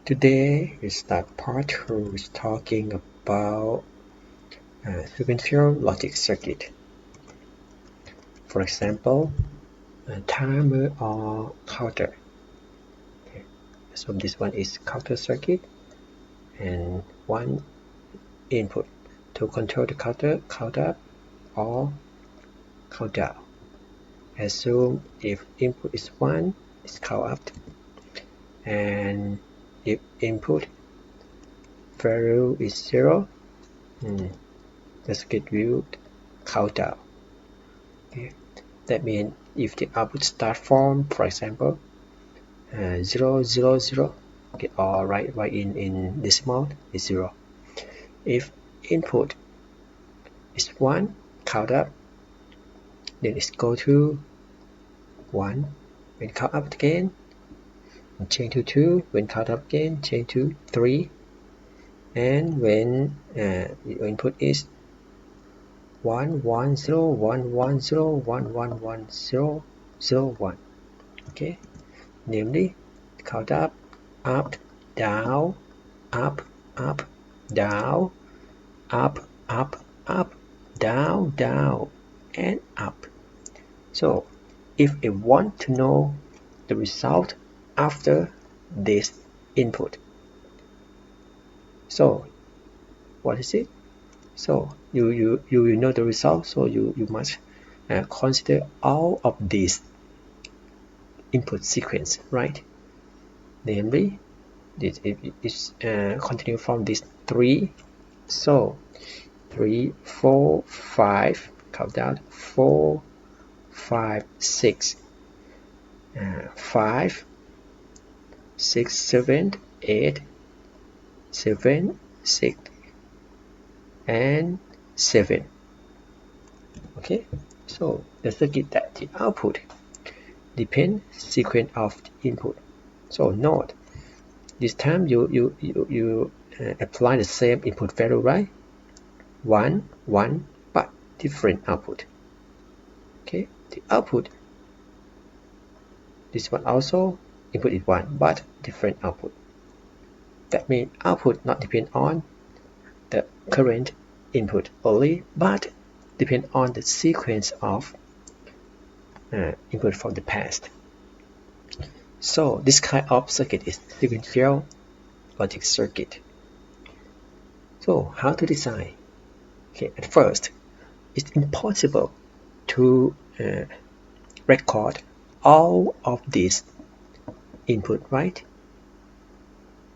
Today we start part 2 is talking about sequential logic circuit. For example, a timer or counter. Okay. So this one is counter circuit and one input to control the counter, count up or count down. Assume if input is 1, it's count up, and if input value is 0, the circuit will count down. Okay. That means if the output start from, for example, 0, 0, 0, okay, or right in decimal is 0. If input is 1, count up, then it's go to 1, when count up again, change to 2, when count up again, change to 3, and when your input is 1, 1, 0, 1, 1, 0, 1, 1, 1, 0, 0, 1. Okay, namely, count up, down, up, down, up, down, and up. So, if I want to know the result after this input, so what is it? So you will know the result. So you must consider all of these input sequence, right? Namely, this is continue from this 3. So 3, 4, 5, count down 4, 5, 6, 5, 6, 7, 8, 7, 6, and 7. Okay, so the circuit that the output depends sequence of the input. So note, this time you apply the same input value, right? 1, 1, but different output. Okay, the output, this one also input is 1, but different output. That means output not depend on the current input only, but depend on the sequence of input from the past. So this kind of circuit is sequential logic circuit. So how to design? Okay, at first, it's impossible to record all of these input, right,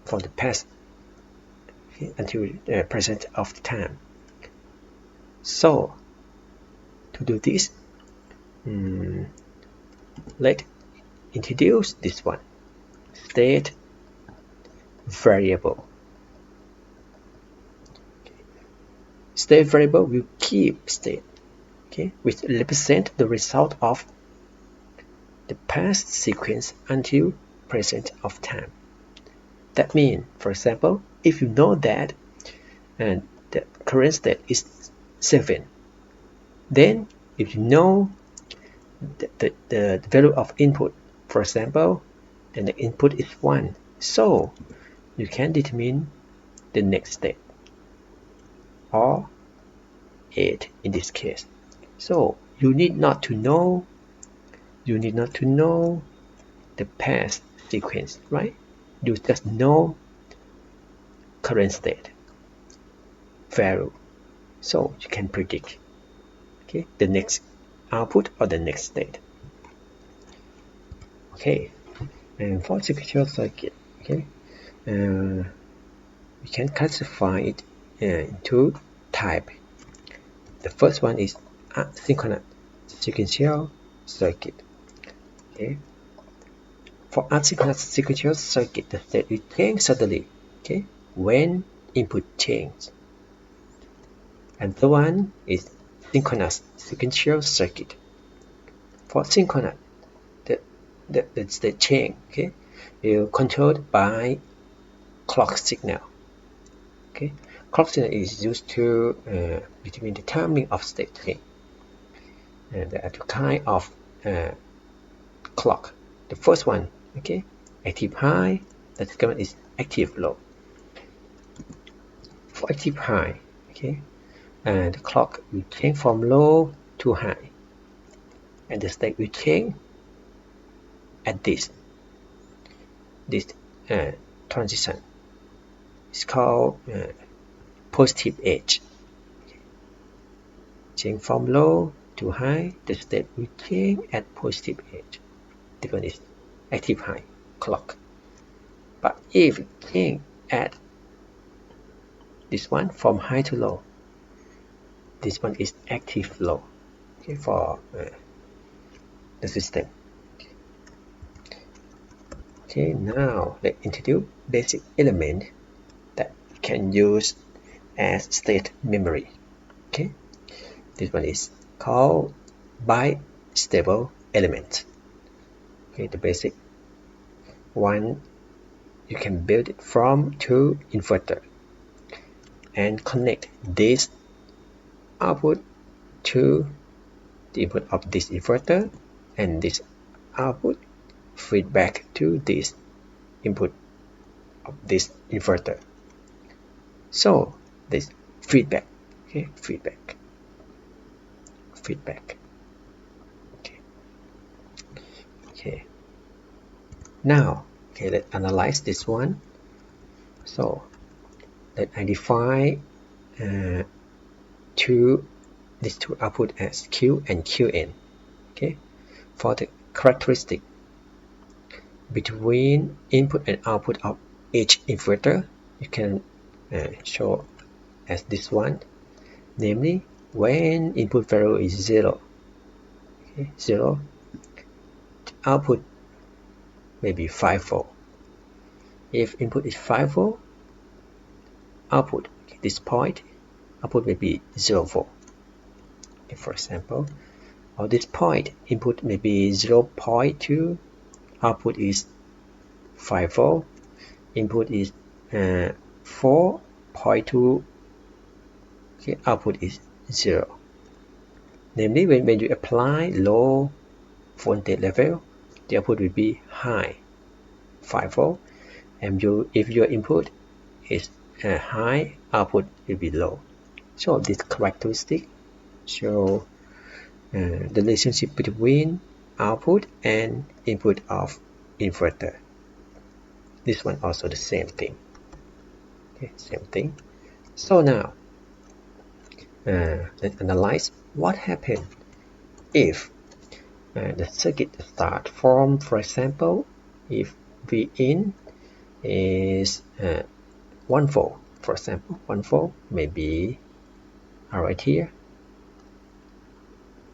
from the past, okay, until present of the time. So to do this, let's introduce this one, state variable. State variable will keep state, okay, which represent the result of the past sequence until present of time. That means, for example, if you know that and the current state is 7, then if you know the value of input, for example, and the input is 1, so you can determine the next state, or 8 in this case. So you need not to know the past sequence, right? You just know current state value, so you can predict, okay, the next output or the next state. Okay, and for sequential circuit, okay, we can classify it into type. The first one is asynchronous sequential circuit. Okay, for asynchronous sequential circuit, the state will change suddenly, okay, when input change. And the one is synchronous sequential circuit. For synchronous, the state change, okay, is controlled by clock signal. Okay, clock signal is used to determine the timing of state change. And there are two kinds of clock. The first one, okay, active high, the second one is active low. For active high, okay, and the clock will change from low to high, and the state will change at this transition. It's called positive edge. Change from low to high, the state will change at positive edge. This one is active high clock. But if it change at this one from high to low, this one is active low, okay, for the system. Okay, now let's introduce basic element that can use as state memory. Okay, this one is called bistable element. Okay, the basic one, you can build it from two inverter and connect this output to the input of this inverter, and this output feedback to this input of this inverter. So this feedback, okay, feedback. Okay. Now, okay, let's analyze this one. So let's identify these two output as Q and QN. Okay, for the characteristic between input and output of each inverter, you can show as this one, namely when input value is 0, okay, 0, output may be 5 volt. If input is 5 volt, output, okay, this point, output may be 0 volt. Okay, for example, or this point, input may be 0.2, output is 5 volt, input is 4.2, okay, output is 0. Namely, when you apply low voltage level, the output will be high, 5 volt, and if your input is high, output will be low. So this characteristic show the relationship between output and input of inverter. This one also the same thing. Okay, same thing. So now let's analyze what happened if the circuit start from, for example, if Vin is 1 volt, for example, 1 volt, maybe right here.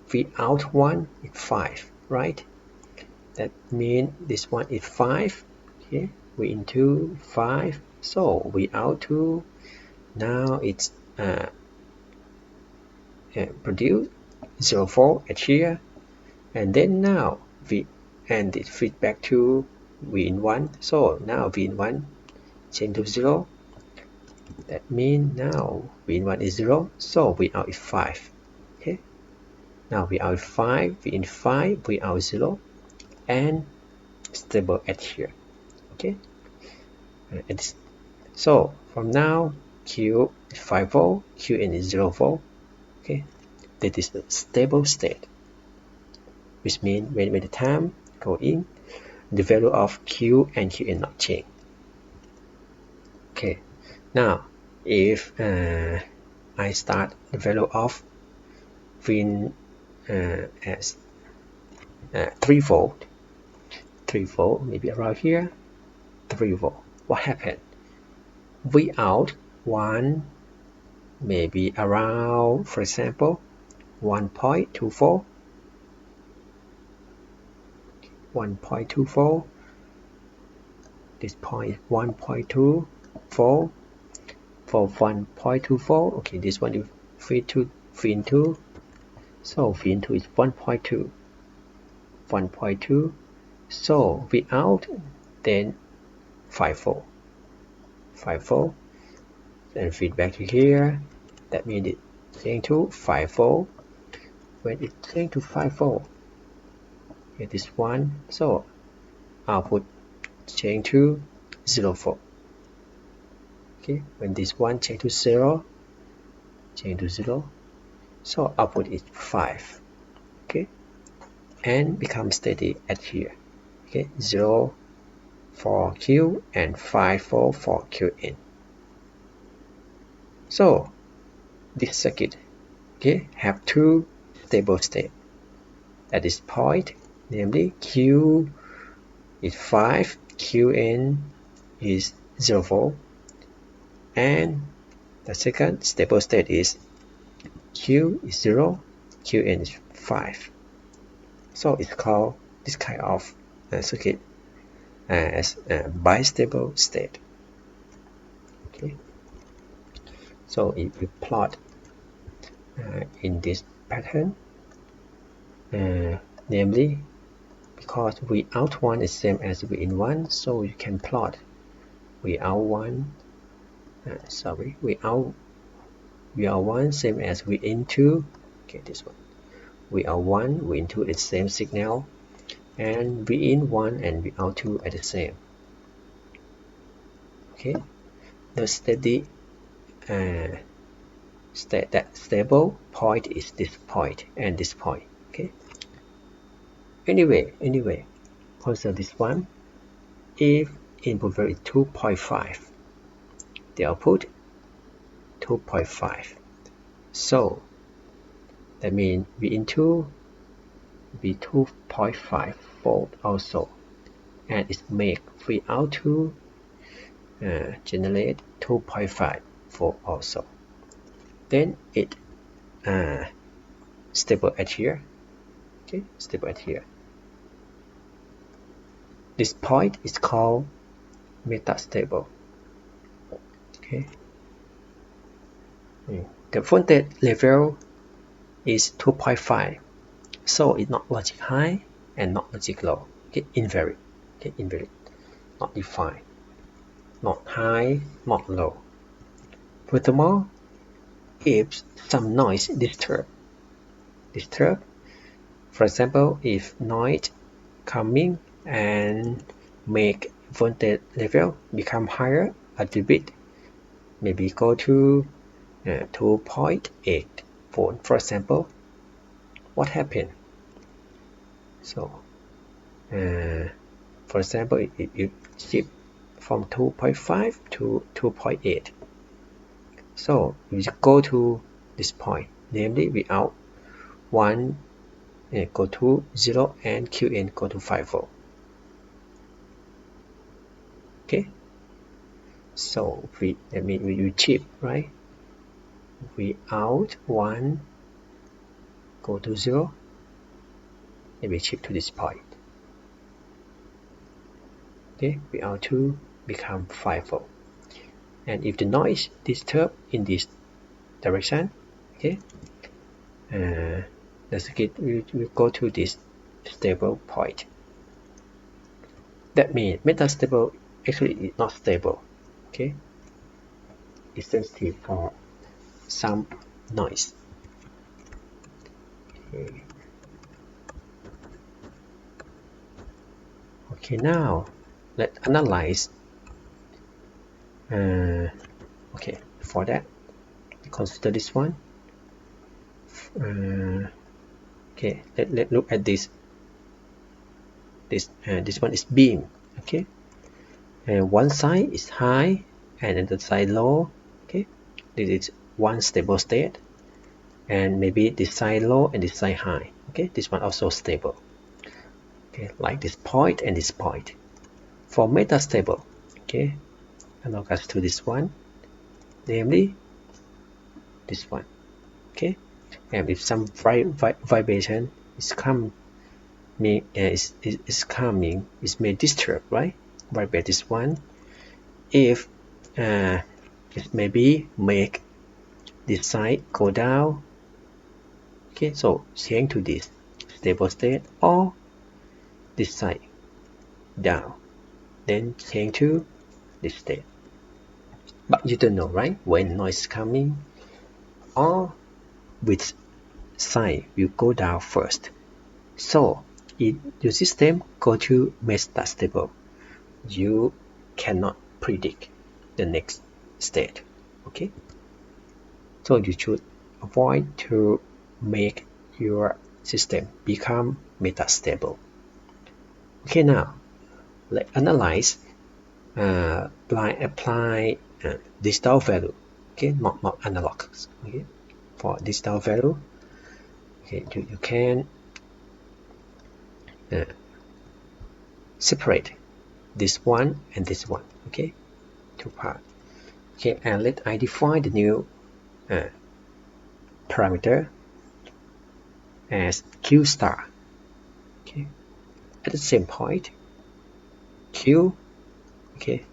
V out 1 is 5, right? That means this one is 5. Okay, V in 2, 5. So V out 2. Now it's produce 0 volt at here, and then now V and it feedback to V in 1. So now V in 1 change to 0. That means now V in 1 is 0. So V out is 5. Okay. Now V out is 5, V in 5, V out 0, and stable at here. Okay. So from now Q is 5 volt, Qn is 0 volt. Okay. That is the stable state, which means when the time go in, the value of Q and Qn not change. Okay. Now if I start the value of Vin as 3 volt, maybe around here, 3 volt. What happened? V out 1, maybe around, for example, 1.24. 1.24. This point 1.24 for 1.24. Okay, this one is Vin 2. So Vin 2 is 1.2. 1.2. So V out then 5 volt. 5 volt. Then feedback to here. That means it change to 5 volt. When it change to 5 volt, it is 1. So output change to 0 volt. Okay, when this one change to 0, so output is 5. Okay, and become steady at here. Okay, 0 for Q and 5 for Qn. So this circuit, okay, have two stable state at this point, namely Q is 5, Qn is 0 volt, and the second stable state is Q is 0, Qn is 5. So it's called this kind of circuit as a bistable state. Okay, so if you plot in this pattern, namely because V out 1 is same as V in 1, so you can plot V out 1 V out 1 same as V in 2. Okay, this one V out 1, V in 2 is same signal, and V in 1 and V out 2 are the same. Okay, the steady stable point is this point and this point. Okay, anyway, consider this one. If input value is 2.5, the output 2.5, so that means V in 2 be 2.5 volt also, and it make V out 2 generate 2.5 volt also. Then it stable at here. Okay, stable at here. This point is called metastable. Okay, the voltage level is 2.5, so it's not logic high and not logic low. Okay, invariant. Okay, invariant, not defined, not high, not low. Furthermore, if some noise disturb, for example, if noise coming and make voltage level become higher a little bit, maybe go to 2.8 volt, for example, what happened? So for example, it shift from 2.5 to 2.8, so we go to this point, namely we out 1 go to 0 and Qn go to 5 volt. Okay, so that means we chip, right? We out 1 go to 0 and we chip to this point. Okay, we out 2 become 5 volt. And if the noise disturb in this direction, okay, the circuit will go to this stable point. That means metastable actually is not stable. Okay, it's sensitive for some noise. Okay, now let's analyze. Okay, for that, consider this one. Okay, let's look at this. This one is beam. Okay, and one side is high and another side low. Okay, this is one stable state, and maybe this side low and this side high. Okay, this one also stable. Okay, like this point and this point. For metastable, okay, analogous to this one, namely this one. Okay, and if some vibration is coming, it may disturb, right? Vibrate this one. If it maybe make this side go down. Okay, so change to this stable state, or this side down, then change to this state. But you don't know, right, when noise is coming or which side will go down first. So if your system go to metastable, you cannot predict the next state. Okay, so you should avoid to make your system become metastable. Okay, now let's analyze apply digital value. Okay, not analog. Okay, for digital value, okay, you can separate this one and this one. Okay, two parts. Okay, and let I define the new parameter as q star. Okay, at the same point, q, okay,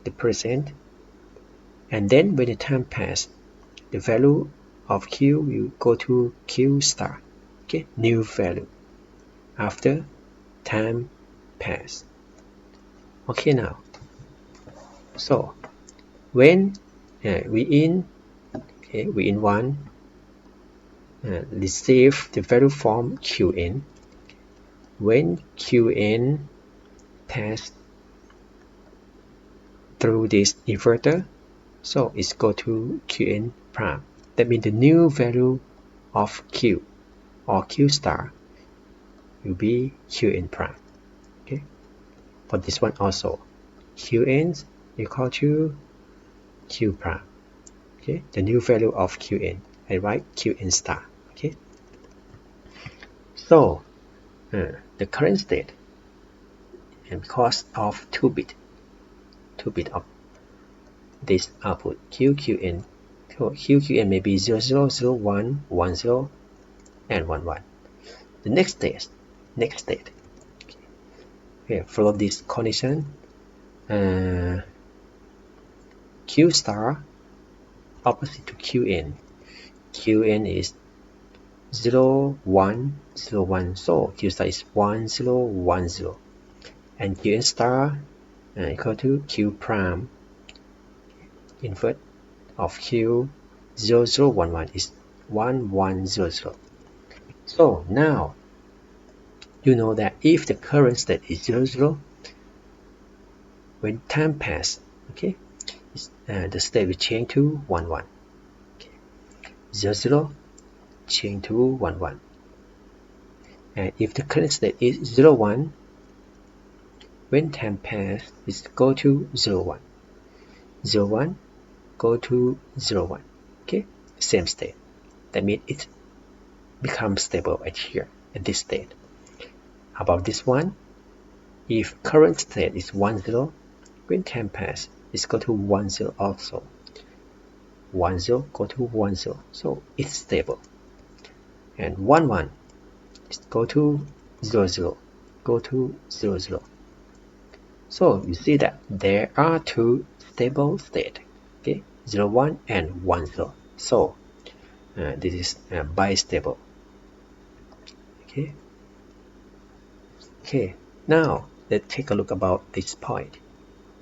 the present, and then when the time pass, the value of q will go to q star. Okay, new value after time pass. Okay, now so when we in one receive the value from qn, when qn pass through this inverter, so it's go to qn prime. That means the new value of q or q star will be qn prime. Okay, for this one also, qn equal to q prime. Okay, the new value of qn, I write qn star. Okay, so the current state, and because of 2 bit of this output qn, so qn may be 0 0 0 1 1 0 and 1 1. The next state, okay, follow this condition. Q star opposite to qn. Qn is 0 1 0 1, so q star is 1 0 1 0, and qn star equal to q prime invert of q 0 0 1 1 is 1 1 0 0. So now you know that if the current state is 0 0, when time pass, okay, the state will change to 1 1. Okay. 0 0 change to 1 1. And if the current state is 0 1, when time pass, it go to 0 1. 0 1 go to 0 1. Okay, same state. That means it becomes stable at here at this state. About this one, if current state is 1 0, when time pass, it's go to 1 0 also. 1 0 go to 1 0, so it's stable. And 1 1 is go to 0 0, go to 0 0. So you see that there are two stable states, okay, 0 1 and 1 0. So this is bistable. Okay, now let's take a look about this point.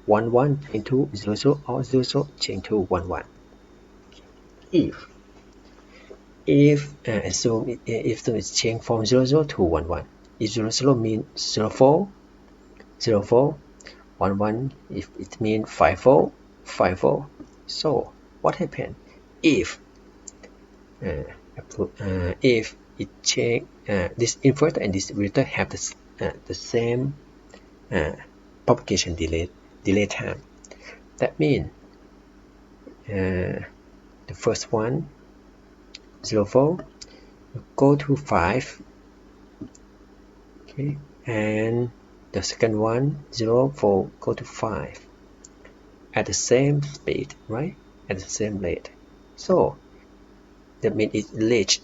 1 1 change to 0 0 or 0 0 change to 1 1. Assume it's change from 0 0 to 1 1. If 0 0 means 0 4, 0 4, 1 1 if it means 5 4, 5 4. So what happened if it change this inverter and distributor have the same propagation delay time? That means the first one 0 4 go to 5, okay, and the second one 0 4 go to 5 at the same speed, right, at the same rate. So that means it reached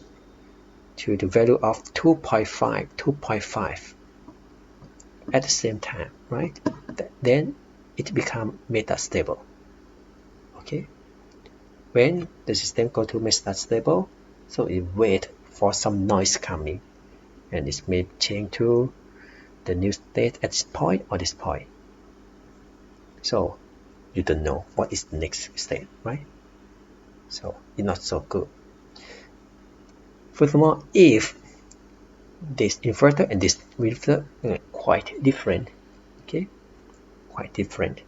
to the value of 2.5 at the same time, right? Then it becomes metastable. Okay, when the system go to metastable, so it wait for some noise coming, and it may change to the new state at this point or this point. So you don't know what is the next state, right? So it's not so good. Furthermore, if this inverter and this distributor quite different, okay, quite different.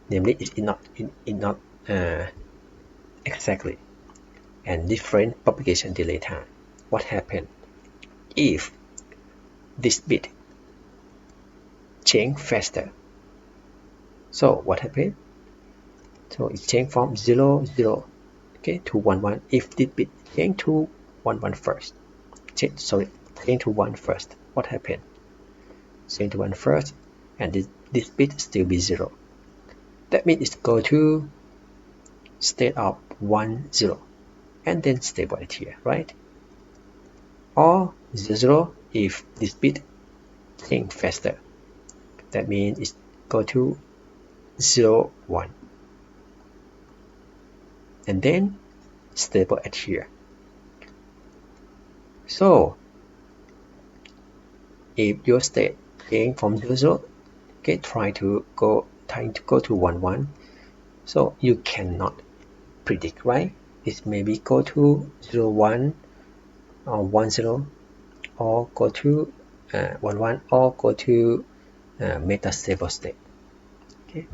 namely it's not exactly and different propagation delay time. What happened if this bit change faster? So what happened? So it changed from 0 0, okay, to 1 1. If this bit change to 1 1 first, change to 1 first, what happened? Change to 1 first, and this bit still be 0. That means it go to state of 1 0 and then stability here, right? Or 0 0 if this bit change faster. That means it go to 0 1 and then stable at here. So if your state change from 0 0, okay, trying to go to 1 1, so you cannot predict, right? It maybe go to 0 1 or 1 0 or go to 1 1 or go to meta stable state. Okay,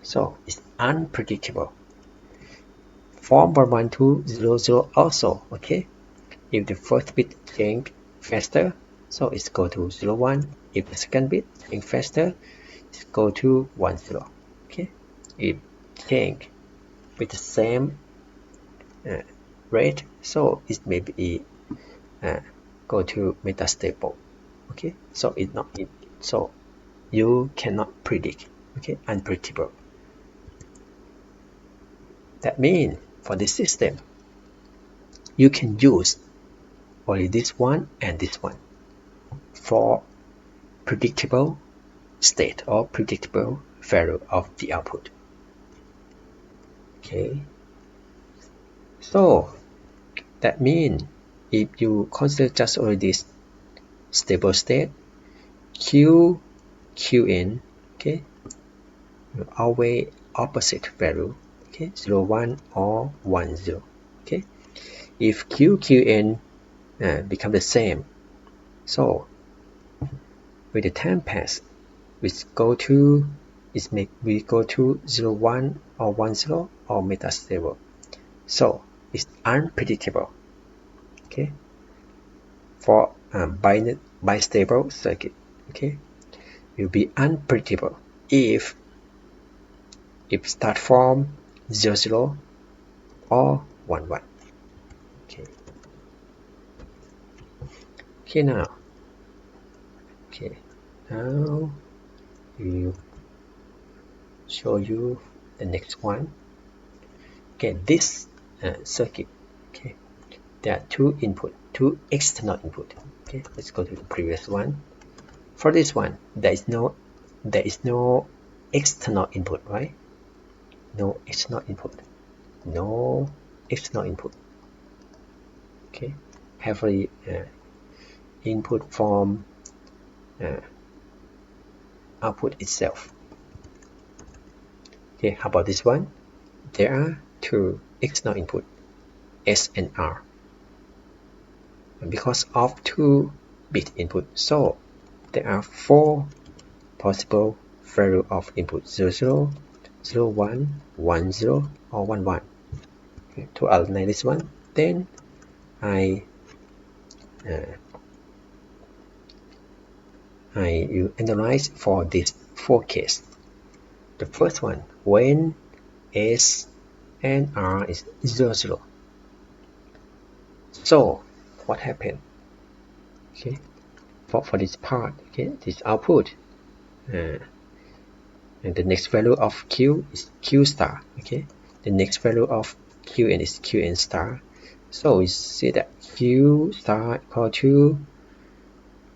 so it's unpredictable. From 1 1 to 0 0 also, okay. If the first bit change faster, so it's go to 0 1. If the second bit change faster, it's go to 1 0. Okay, if change with the same rate, so it may be go to metastable. Okay, so it's not it, so you cannot predict. Okay, unpredictable. That means for this system, you can use only this one and this one for predictable state or predictable value of the output. Okay, so that means if you consider just only this stable state, qn, okay, you always opposite value, okay, 0 1 or 1 0. Okay, if qn become the same, so with the time pass, we go to 0 1 or 1 0 or metastable. So it's unpredictable. Okay, for bistable circuit, okay, will be unpredictable if start from 0 0 or 1 1. Okay, now we show you the next one. Okay, this circuit, okay, there are two external input. Okay, let's go to the previous one. For this one, there is no external input, right? No external input. Okay, heavily input from output itself. Okay, how about this one? There are two external input, S and R. And because of 2-bit input, so there are 4 possible value of input: 0 0, 0 1, 1 0, or 1 1. Okay, to eliminate this one, then I will analyze for these 4 cases. The first one, when S and R is 0 0. So what happened? Okay, for this part, okay, this output, and the next value of Q is Q star. Okay, the next value of Qn is Qn star. So we see that Q star equal to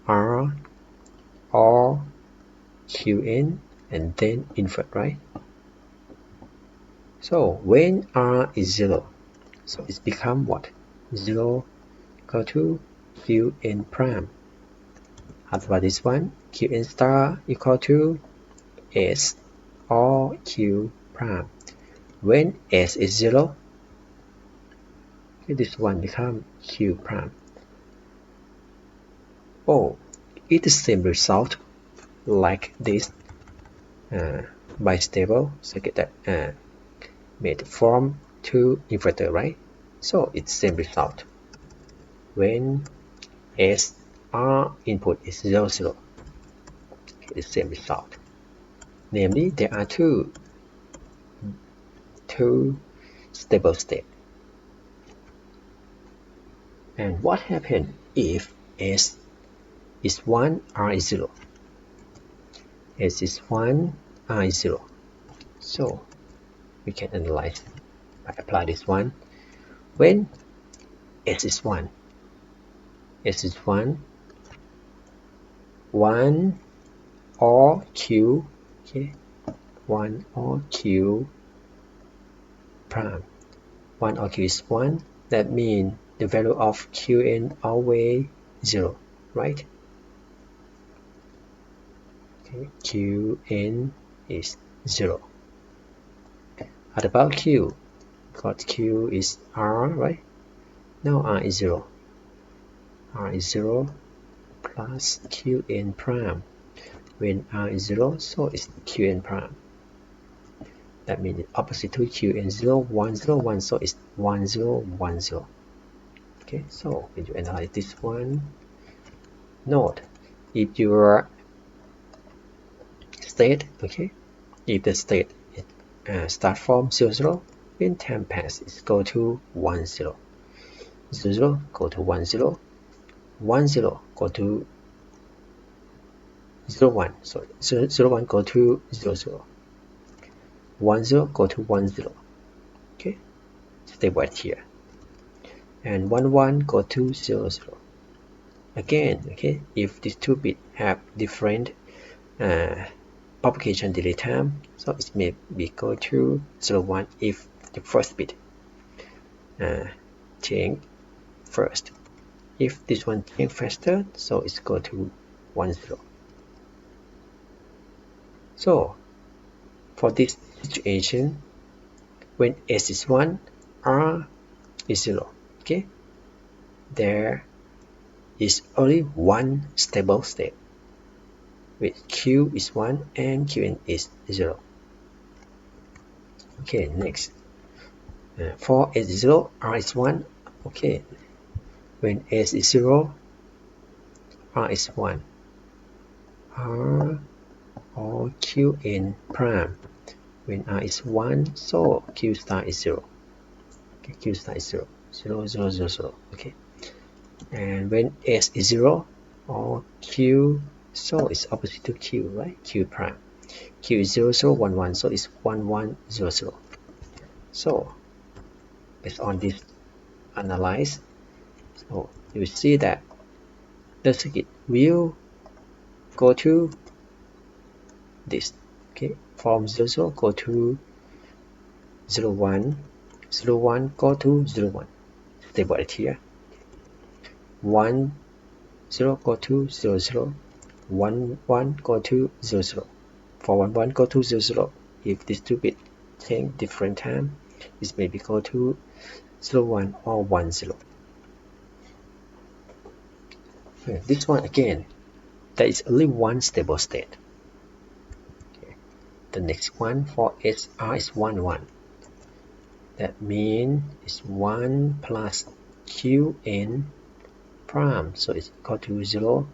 R or Qn and then invert, right? So when R is 0, so it's become what? 0 equal to Qn prime. How about this one? Qn star equal to S or Q prime. When S is 0, this one become Q prime. Oh, it's the same result like this bistable circuit that made from two inverter, right? So it's same result when S R input is 0 0. It's same result. Namely, there are two stable states. And what happens if S is 1, R is 0? S is 1, R is 0. So we can analyze by apply this one. When S is 1, S is 1, 1 or Q, okay, 1 or Q prime. 1 or Q is 1, that means the value of Qn always 0, right? Okay, Qn is 0. What about Q? Because Q is R, right? Now R is 0. R is 0 plus Qn prime. When R is 0, so it's Qn prime. That means the opposite to Qn 0, 1, 0, 1, so it's 1, 0, 1, 0. Okay, so when you analyze this one, note if your state, okay, if the state start from 0, 0, when time passes, go to 1, 0. 0, 0, go to 1, 0. 1, 0, go to 0, 1. Sorry, 0, 0, 1, go to 0, 0. 1, 0, go to 1, 0. Okay, stay right here. And 1, 1, go to 0, 0. Again, okay, if these two bits have different propagation delay time, so it may be go to 0, 1 if the first bit change first. If this one change faster, so it's go to 1, 0. So for this situation, when S is 1, R is 0, okay, there is only one stable state with Q is 1 and Qn is 0. Okay, next. For S is 0, R is 1. Okay, when S is 0, R is 1. R or Qn prime. When R is 1, so Q star is 0. Okay, Q star is 0. 0, 0, 0, 0. Okay. And when S is 0 or Q, so it's opposite to Q, right? Q prime. Q is 0, 0, 1, 1, so it's 1, 1, 0, 0. So based on this analyze, so you will see that the circuit will go to this, okay, from 0, 0 go to 0, 1, 0, 1 go to 0, 1, stable right here. 1, 0 go to 0, 0, 1, 1 go to 0, 0. For 1, 1 go to 0, 0. If these two bits change different time, it may be go to 0, 1 or 1, 0. Okay, this one again, there is only one stable state. Okay. The next one for SR is 1, 1. That means it's 1 plus Qn prime, so it's equal to 0.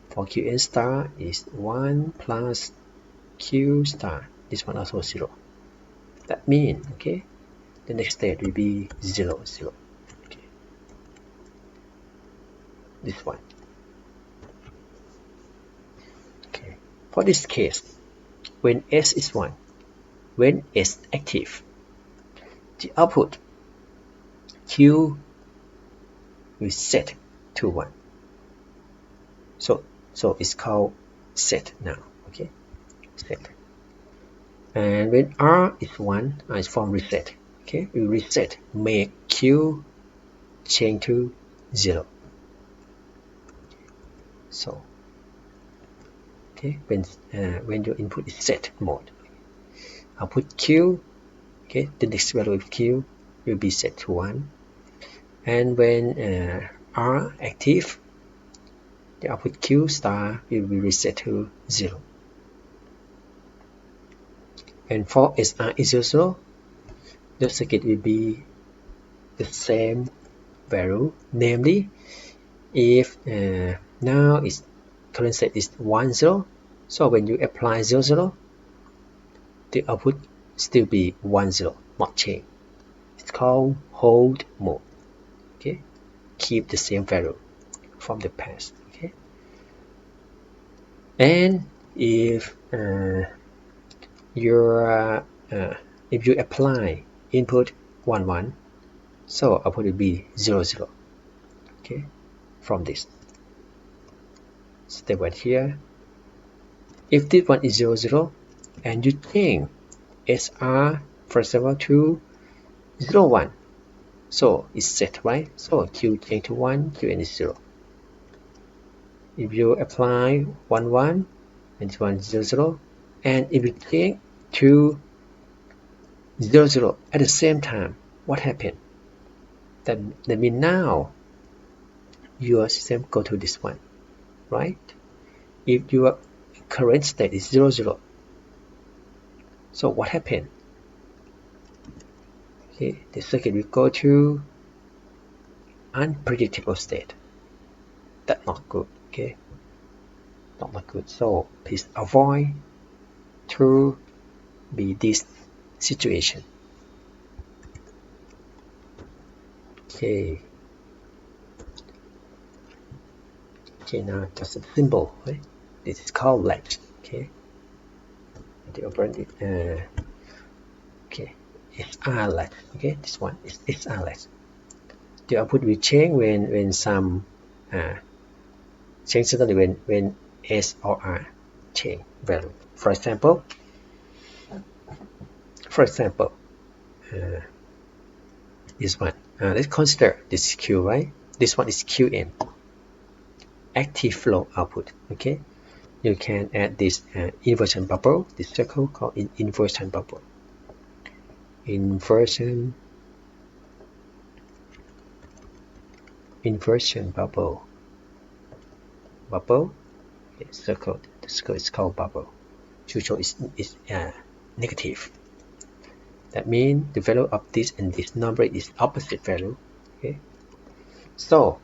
For Qn star is 1 plus Q star. This one also 0. That means, okay, the next state will be 0, 0. Okay. This one. Okay. For this case, when S is 1, when S active, the output Q will set to 1. So it's called set now. Okay, set. And when R is 1, R is from reset. Okay, we reset, make Q change to 0. So okay, when your input is set mode, output Q, okay, the next value of Q will be set to 1. And when R active, the output Q star will be reset to 0. And for SR is 0, the circuit will be the same value, namely if now is current state is 1 0, so when you apply 0 0, the output still be 1 0, not change. It's called hold mode. Okay, keep the same value from the past. Okay, and if if you apply input 1 1, so output will be 0 0. Okay, from this step right here. If this one is 0 0 and you change SR for example to 0 1, so it's set, right? So Q change to 1, Qn is 0. If you apply 1 1 and this one is 0 0, and if you change to 0 0 at the same time, what happened? That means now your system go to this one, right? If your current state is 0 0, so what happened? Okay, the circuit will go to unpredictable state. That's not good. Okay, not good. So please avoid to be this situation. Okay. Okay, now just a symbol, right? This is called latch. Okay. The operand okay, it's R latch. Okay, this one is R latch. The output will change when some change suddenly when S or R change value. For example, this one. Let's consider this Q, right? This one is QM, active flow output. Okay, you can add this inversion bubble, this circle called inversion bubble. Inversion bubble. Okay, circle. The circle is called bubble. Usually is negative. That means the value of this and this number is opposite value. Okay. So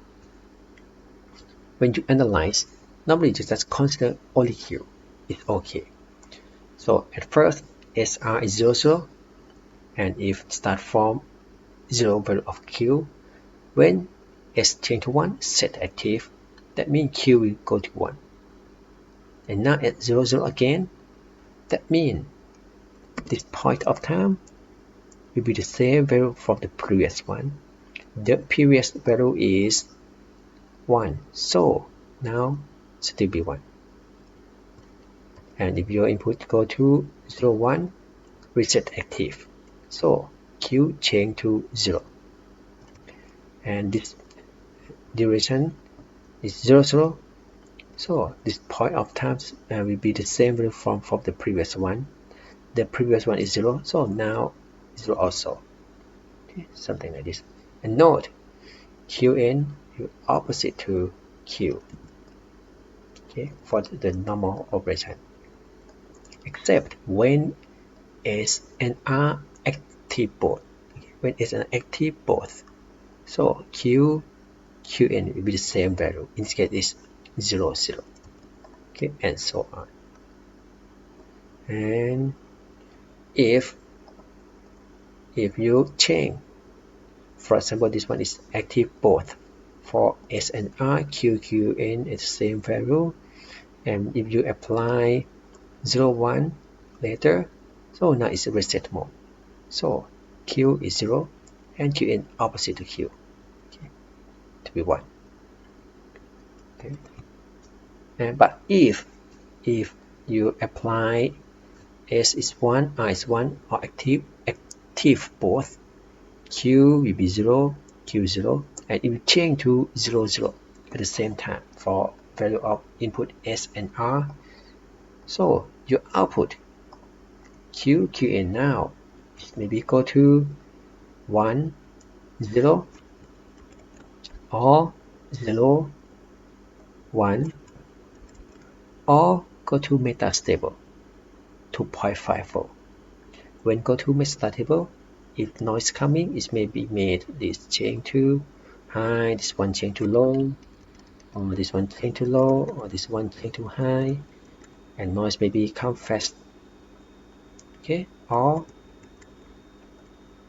when you analyze, normally you just consider only Q. It's okay. So at first SR is 0 0, and if start from 0 value of Q, when S change to 1, set active. That means Q will go to 1. And now at 0 0 again, that means this point of time will be the same value from the previous one. The previous value is 1, so now still be 1. And if your input go to 0 1, reset active, so Q change to 0. And this duration is 0 0, so this point of time will be the same value from the previous one. The previous one is 0, so now 0 also. Okay, something like this. And note, Qn is opposite to Q. Okay, for the normal operation, except when S and R active both. Okay, when S and active both, so Qn will be the same value. In this case, is 0 0. Okay, and so on. And if you change, for example, this one is active both for S and R, Qn is the same value, and if you apply 0 1 later, so now it's reset mode. So Q is 0 and Qn opposite to Q, okay, to be 1. Okay. But if you apply S is 1, R is 1, or active both, Q will be 0, Q 0, and it will change to 0 0 at the same time for value of input S and R. So your output Qn now maybe equal to 1 0 or 0 1 or go to metastable 2.5 volt. When go to metastable, if noise coming, it may be made this change to high, this one change to low, or this one change to low, or this one change to high, and noise may be come fast, okay, or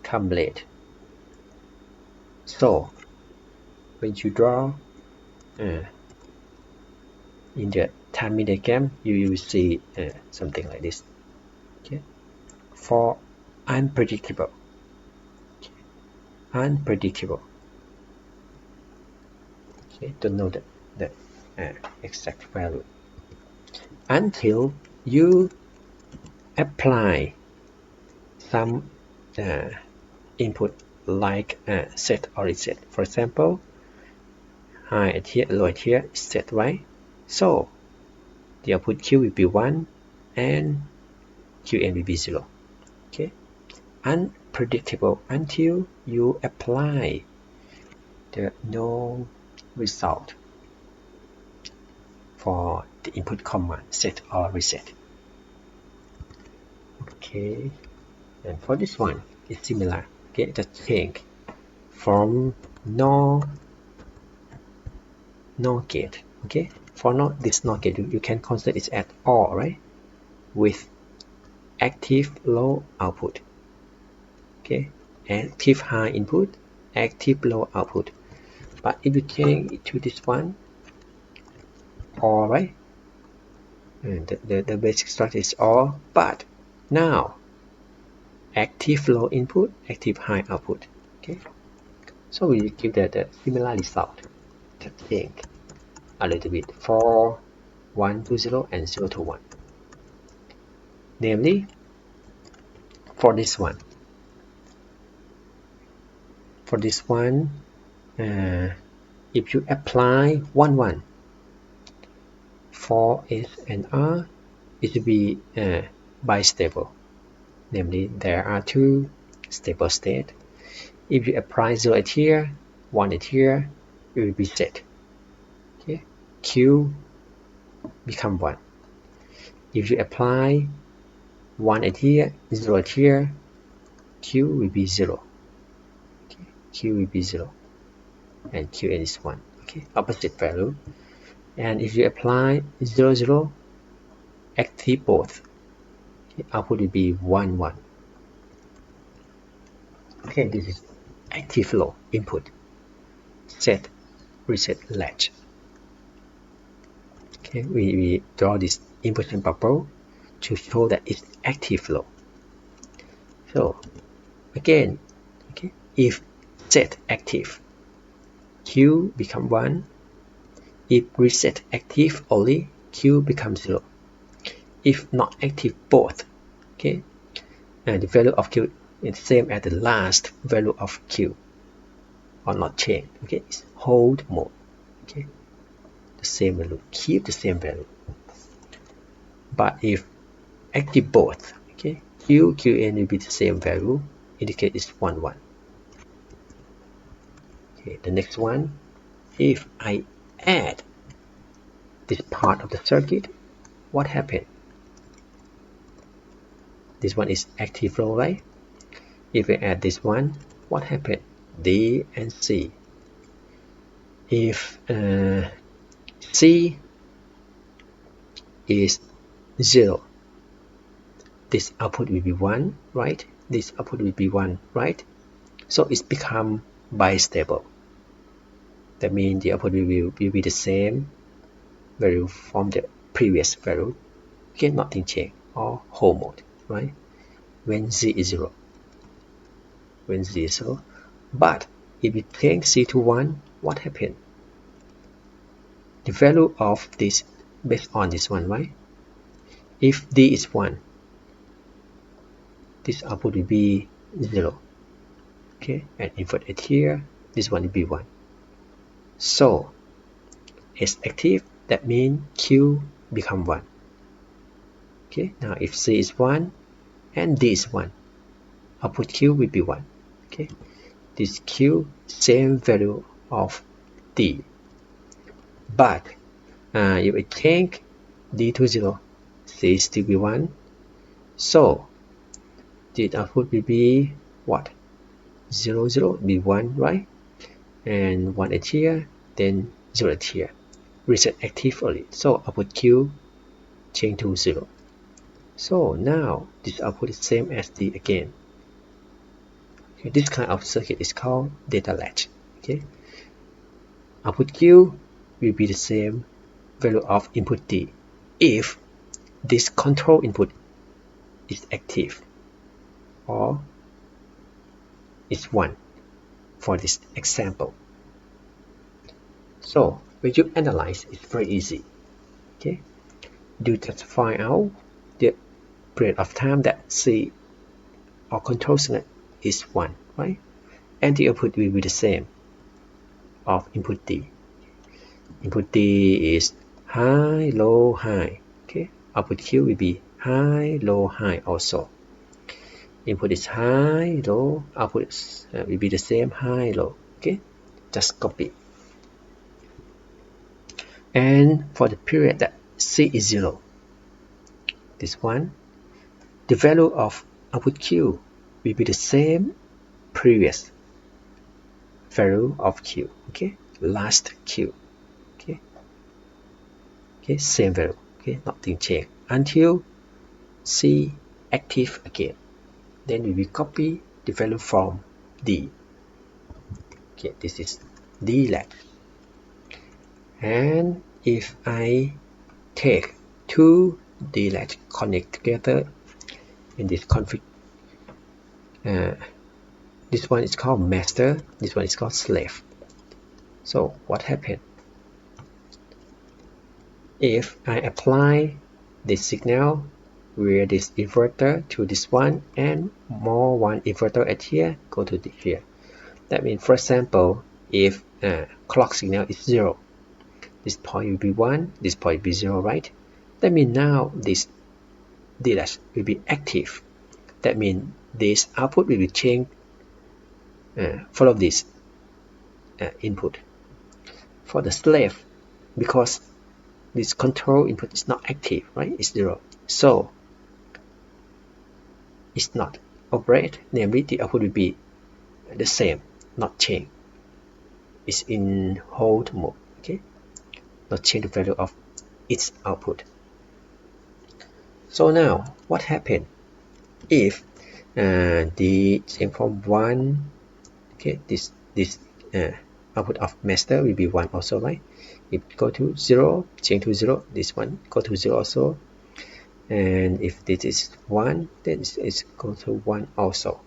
come late. So when you draw in the timing diagram, you will see something like this. Okay, for unpredictable, unpredictable. Okay, don't know the exact value until you apply some input like set or reset. For example, high at here, low at here is set, right? So the output Q will be 1 and Qn will be 0. Okay, unpredictable until you apply the no result for the input command set or reset. Okay, and for this one it's similar. Okay, just change from no gate. Okay, for this NOR gate, you can consider it as OR, right, with active low output. Okay, active high input, active low output. But if you change it to this one, OR, right, and the basic structure is OR, but now active low input, active high output. Okay, so we give the similar result. Just change a little bit for 1 to 0 and 0 to 1. Namely, for this one, if you apply 1 1 for S and R, it will be bistable. Namely, there are two stable states. If you apply 0 at here, 1 at here, it will be set. Okay, Q become 1. If you apply 1 at here, 0 at here, Q will be 0. Okay, Q will be 0. And Qn is 1. Okay, opposite value. And if you apply 0 0, active both, okay, output will be 1 1. Okay, this is active low input set reset latch. Okay, we draw this inversion bubble to show that it's active low. So again, okay, if set active, Q become 1. If reset active only, Q becomes 0. If not active both, okay, and the value of Q is same as the last value of Q, or not change. Okay, it's hold mode. Okay, the same value, keep the same value. But if active both, okay, Qn will be the same value, indicate it's 1 1. Okay, the next one, if I add this part of the circuit, what happened? This one is active low, right? If we add this one, what happened? D and C. If C is 0, this output will be 1, right? This output will be 1, right? So it's become bistable. That means the output will be the same value from the previous value. Okay, nothing change, or hold mode, right? When Z is 0. When Z is 0. But if we change C to 1, what happened? The value of this based on this one, right? If D is 1, this output will be 0. Okay, and invert it here, this one will be 1. So it's active, that means Q become 1. Okay, now if C is 1 and D is 1, output Q will be 1. Okay, this Q same value of D. But if I change D to 0, C still be 1. So the output will be what? 0 0 be 1, right? And 1 at here, then 0 at here. Reset active only, so output Q change to 0. So now this output is same as the again. Okay, this kind of circuit is called data latch. Okay, output Q will be the same value of input D if this control input is active or is 1 for this example. So when you analyze, it's very easy. Okay, you just find out the period of time that C or control signal is 1, right? And the output will be the same of input D. Input D is high, low, high. Okay, output Q will be high, low, high also. Input is high, low, output will be the same, high, low. Okay, just copy. And for the period that C is 0, this one, the value of output Q will be the same previous value of Q. Okay, last Q. Okay, same value. Okay, nothing change until C active again. Then we will copy the value from D. Okay, this is D latch. And if I take two D latch connect together in this config, this one is called master, this one is called slave. So what happened? If I apply this signal where this inverter to this one and more one inverter at here go to here. That means, for example, if clock signal is 0, this point will be 1, this point will be 0, right? That means now this D latch will be active. That means this output will be changed, follow this input. For the slave, because this control input is not active, right? It's 0. So it's not operate, namely the output will be the same, not change. It's in hold mode, okay? Not change the value of its output. So now what happened if the change from 1, okay, this output of master will be 1 also, right? If go to 0, change to 0, this one go to 0 also. And if this is 1, then it's go to 1 also.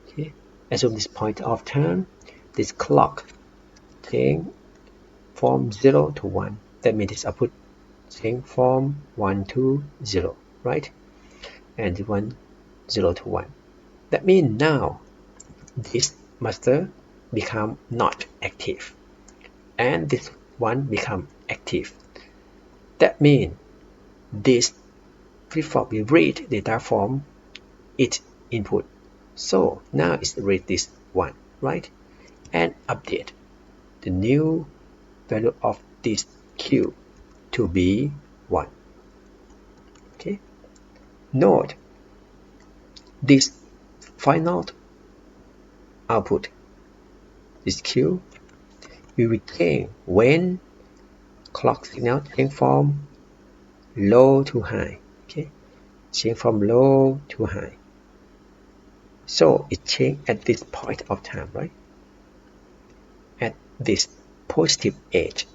Okay, as of this point of time, this clock change from 0 to 1. That means this output change from 1 to 0, right? And this one 0 to 1. That means now this master become not active, and this one become active. That means this flip-flop will read data from its input. So now it's read this one, right? And update the new value of this Q to be 1. Okay. Note this final output, this Q, will retain when clock signal change from low to high. Okay, change from low to high. So it changed at this point of time, right? At this positive edge,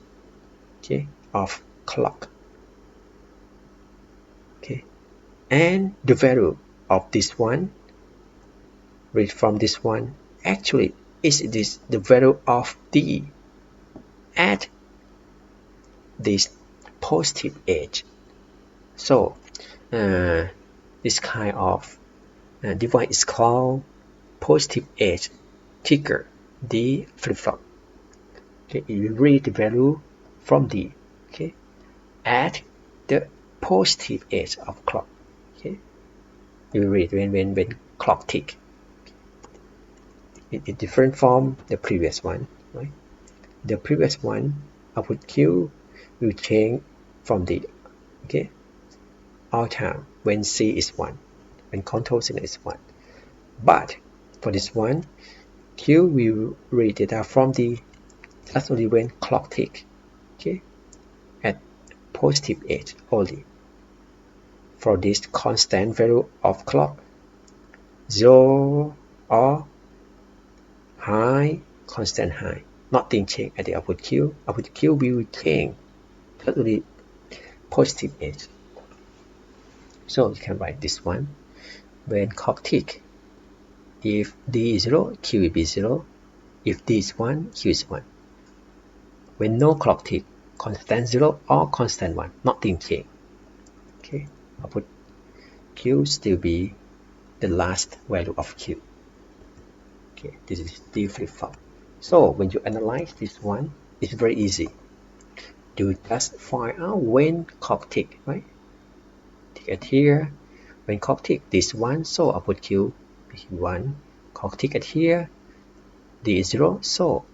okay, of clock. Okay, and the value of this one, read from this one, actually is this the value of D at this positive edge. So this kind of device is called positive edge trigger D flip-flop. Okay, it will read the value from D, okay, at the positive edge of clock. Okay, it will read when clock tick. It different from the previous one, right? The previous one, output Q will change from D, okay, all time when C is 1. when control signal is 1. But for this one, Q will read data from the just only when clock tick, okay, at positive edge only. For this constant value of clock, 0 or high, constant high, nothing change at the output Q. Output Q will change just only positive edge. So you can write this one. When clock tick, if D is 0, Q will be 0. If D is 1, Q is 1. When no clock tick, constant 0 or constant 1, nothing change. Okay, output Q still be the last value of Q. Okay, this is D flip-flop. So when you analyze this one, it's very easy. You just find out when clock tick, right? Tick at here. When clock tick, this one, so output Q be 1. Clock tick at here, D is 0, so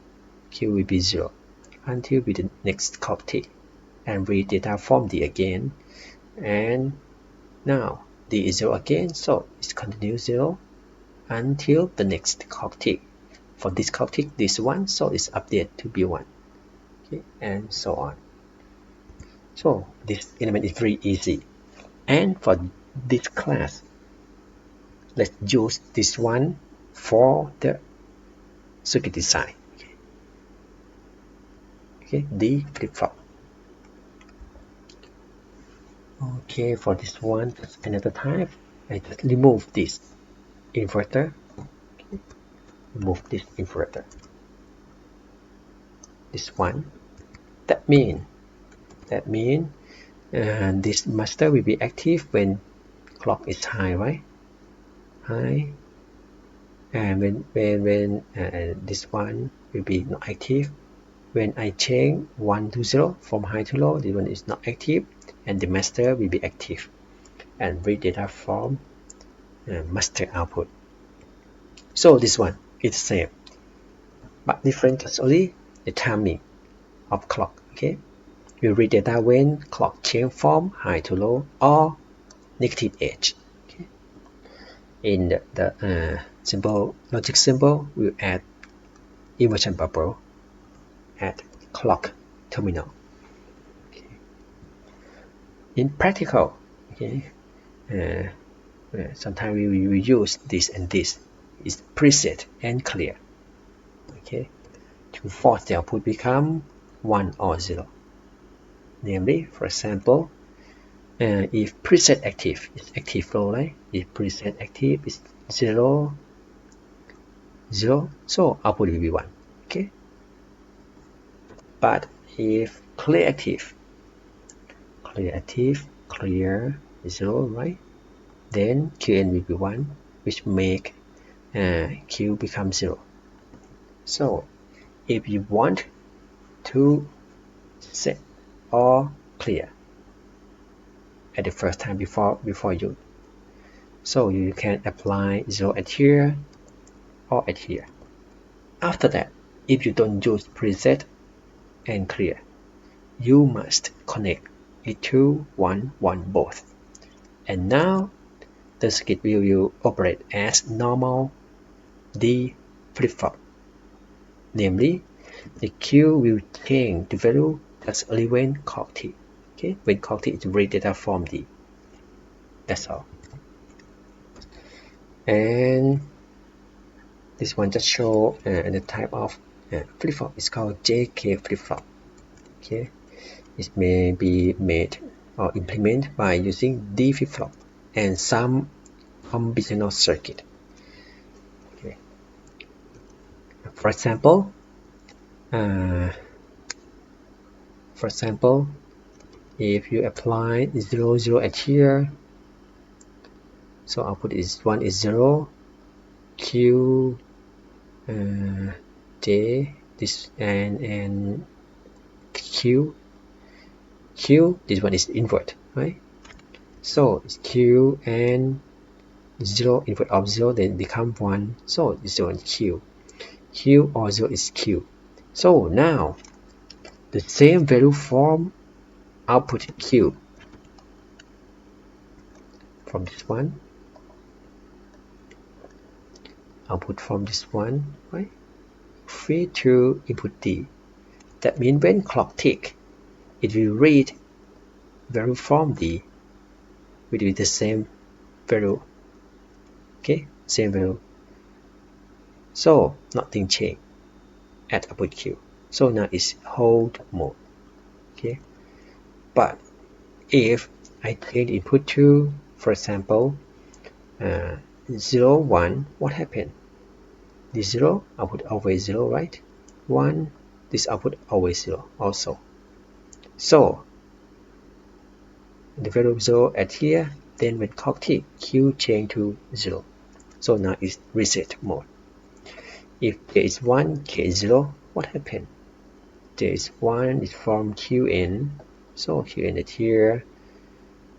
Q will be 0 until be the next clock tick, and read data from D again. And now D is 0 again, so it's continue 0 until the next clock tick. For this clock tick, this one, so it's updated to be 1. Okay, and so on. So this element is very easy. And for this class, let's use this one for the circuit design. Okay, D flip-flop. Okay, for this one, that's another type. I just remove this inverter. Okay. Remove this inverter. This one. That mean this master will be active when clock is high, right? High. And when this one will be not active. When I change 1 to 0 from high to low, this one is not active, and the master will be active and read data from master output. So this one is same, but different just only the timing of clock. Okay, we read data when clock change from high to low or negative edge. Okay. In the symbol logic symbol, we add inversion bubble at clock terminal. Okay. In practical, okay, sometimes we will use this and this. It's preset and clear. Okay, to force the output become 1 or 0. Namely, for example, if preset active is active flow, right? If preset active is 0, 0, so output will be 1. Okay. But if clear active, clear is 0, right? Then Qn will be 1, which make Q become 0. So if you want to set or clear at the first time before you, so you can apply 0 at here or at here. After that, if you don't use preset and clear, you must connect it to 1, 1 both. And now the circuit will operate as normal D flip-flop. Namely, the Q will change the value just only when clock tick. Okay, when clock tick is read data from D. That's all. And this one just show the type of flip-flop. It's called JK flip-flop. Okay, it may be made or implemented by using D flip-flop and some combinational circuit. Okay. For example, if you apply 0, 0 at here, so output is 1 is 0, Q, J, this and Q, this one is invert, right? So it's Q and 0 invert of 0, then become 1, so it's 0 and Q or 0 is Q. So now the same value from output Q from this one output from this one, right? Feed to input D. That means when clock tick, it will read value from D with the same value. Okay, same value. So nothing changed at output Q. So now it's hold mode. Okay, but if I change input to, for example, 0, 1, what happened? This 0 output always 0, right? 1, this output always 0 also. So the value of 0 at here, then when clock tick, Q change to 0. So now it's reset mode. If there is 1, K is 0, what happened? There is 1 is from Qn, so Qn at here.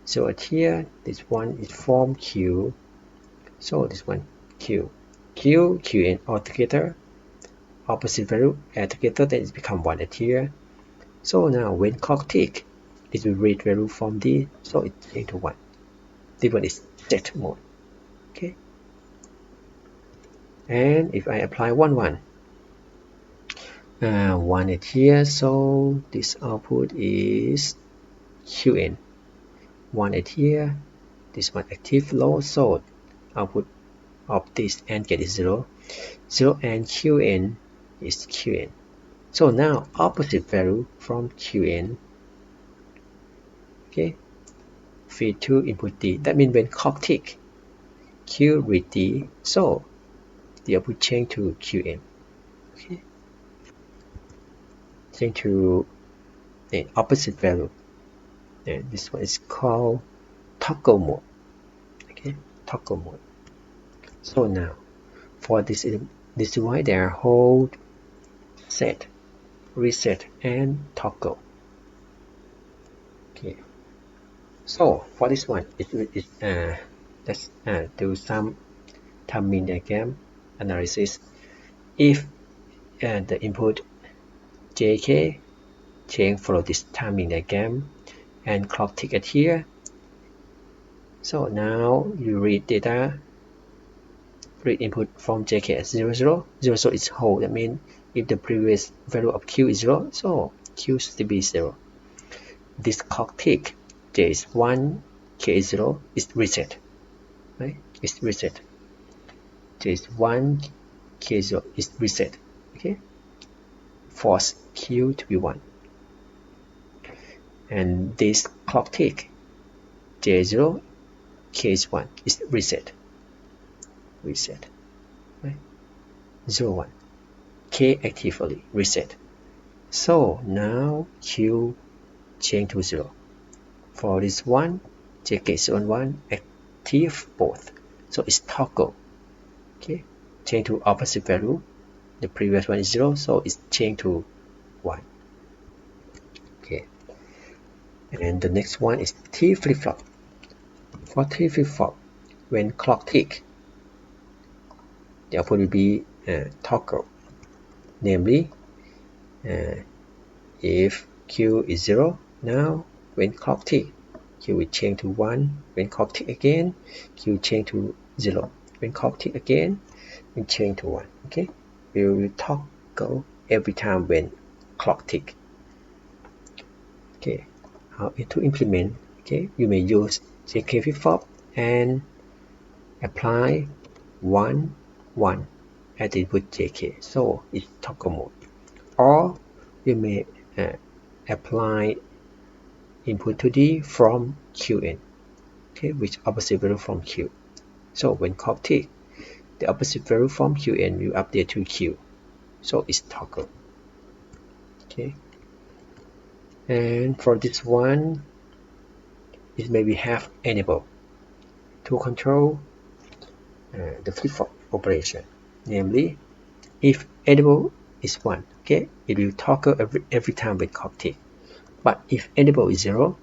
So at here, this one is from Q, so this one Q. Q, Qn all together, opposite value add together, then it become 1 at here. So now when clock tick, it will read value from D, so it change to 1. This one is set mode. Okay. And if I apply 1, 1, 1 at here, so this output is Qn. 1 at here, this one active low, so output of this AND gate is 0. 0 and Qn is Qn. So now opposite value from Qn, okay, feed to input D. That means when clock tick, Q read D, so the output change to Qn. Okay, change to the opposite value. And this one is called toggle mode. Okay, toggle mode. So now for this device, there are hold, set, reset, and toggle. Okay. So for this one, let's do some timing diagram analysis. If the input JK change follow this timing diagram and clock tick at here, so now you read data, read input from JK as 0, 0, 0, so it's hold. That means if the previous value of Q is 0, so Q should be 0. This clock tick, J is 1, K is 0, is reset, right? It's reset. J is 1, K is 0, is reset. Okay, force Q to be 1. And this clock tick, J is 0, K is 1, is reset. Reset, right? 0, 1. K actively reset. So now Q change to 0. For this one, JK is 1, 1, active both. So it's toggle. Okay, change to opposite value. The previous one is 0, so it's changed to 1. Okay, and the next one is T flip-flop. For T flip-flop, when clock tick, the output will be toggle. Namely, if Q is 0, now when clock tick, Q will change to 1. When clock tick again, Q change to 0. When clock tick again, we change to 1. Okay, we will toggle every time when clock tick. Okay, how to implement? Okay, you may use JK flip-flop and apply 1, 1 at the input JK, so it's toggle mode. Or you may apply input to D from Qn, okay, which opposite value from Q. So when clock tick, the opposite value from Qn will update to Q, so it's toggle. Okay, and for this one, it maybe have enable to control the flip-flop operation. Namely, if enable is 1, okay, it will toggle every time when clock tick. But if enable is 0,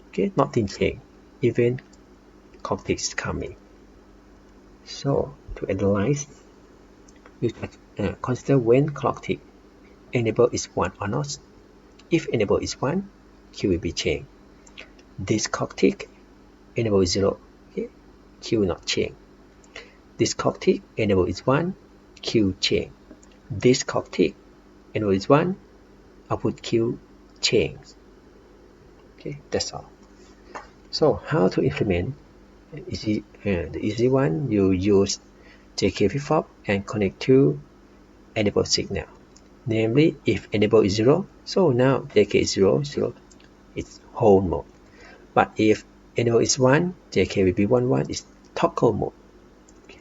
okay, nothing change, even clock tick is coming. So to analyze, you consider when clock tick, enable is 1 or not. If enable is 1, Q will be changed. This clock tick, enable is 0, okay, Q will not change. This clock tick, enable is 1, Q change. This clock tick, enable is 1, output Q change. Okay, that's all. So how to implement? The easy one, you use JK flip-flop and connect to enable signal. Namely, if enable is 0, so now JK is 0, 0, it's hold mode. But if enable is 1, JK will be 1, 1, it's toggle mode. Okay.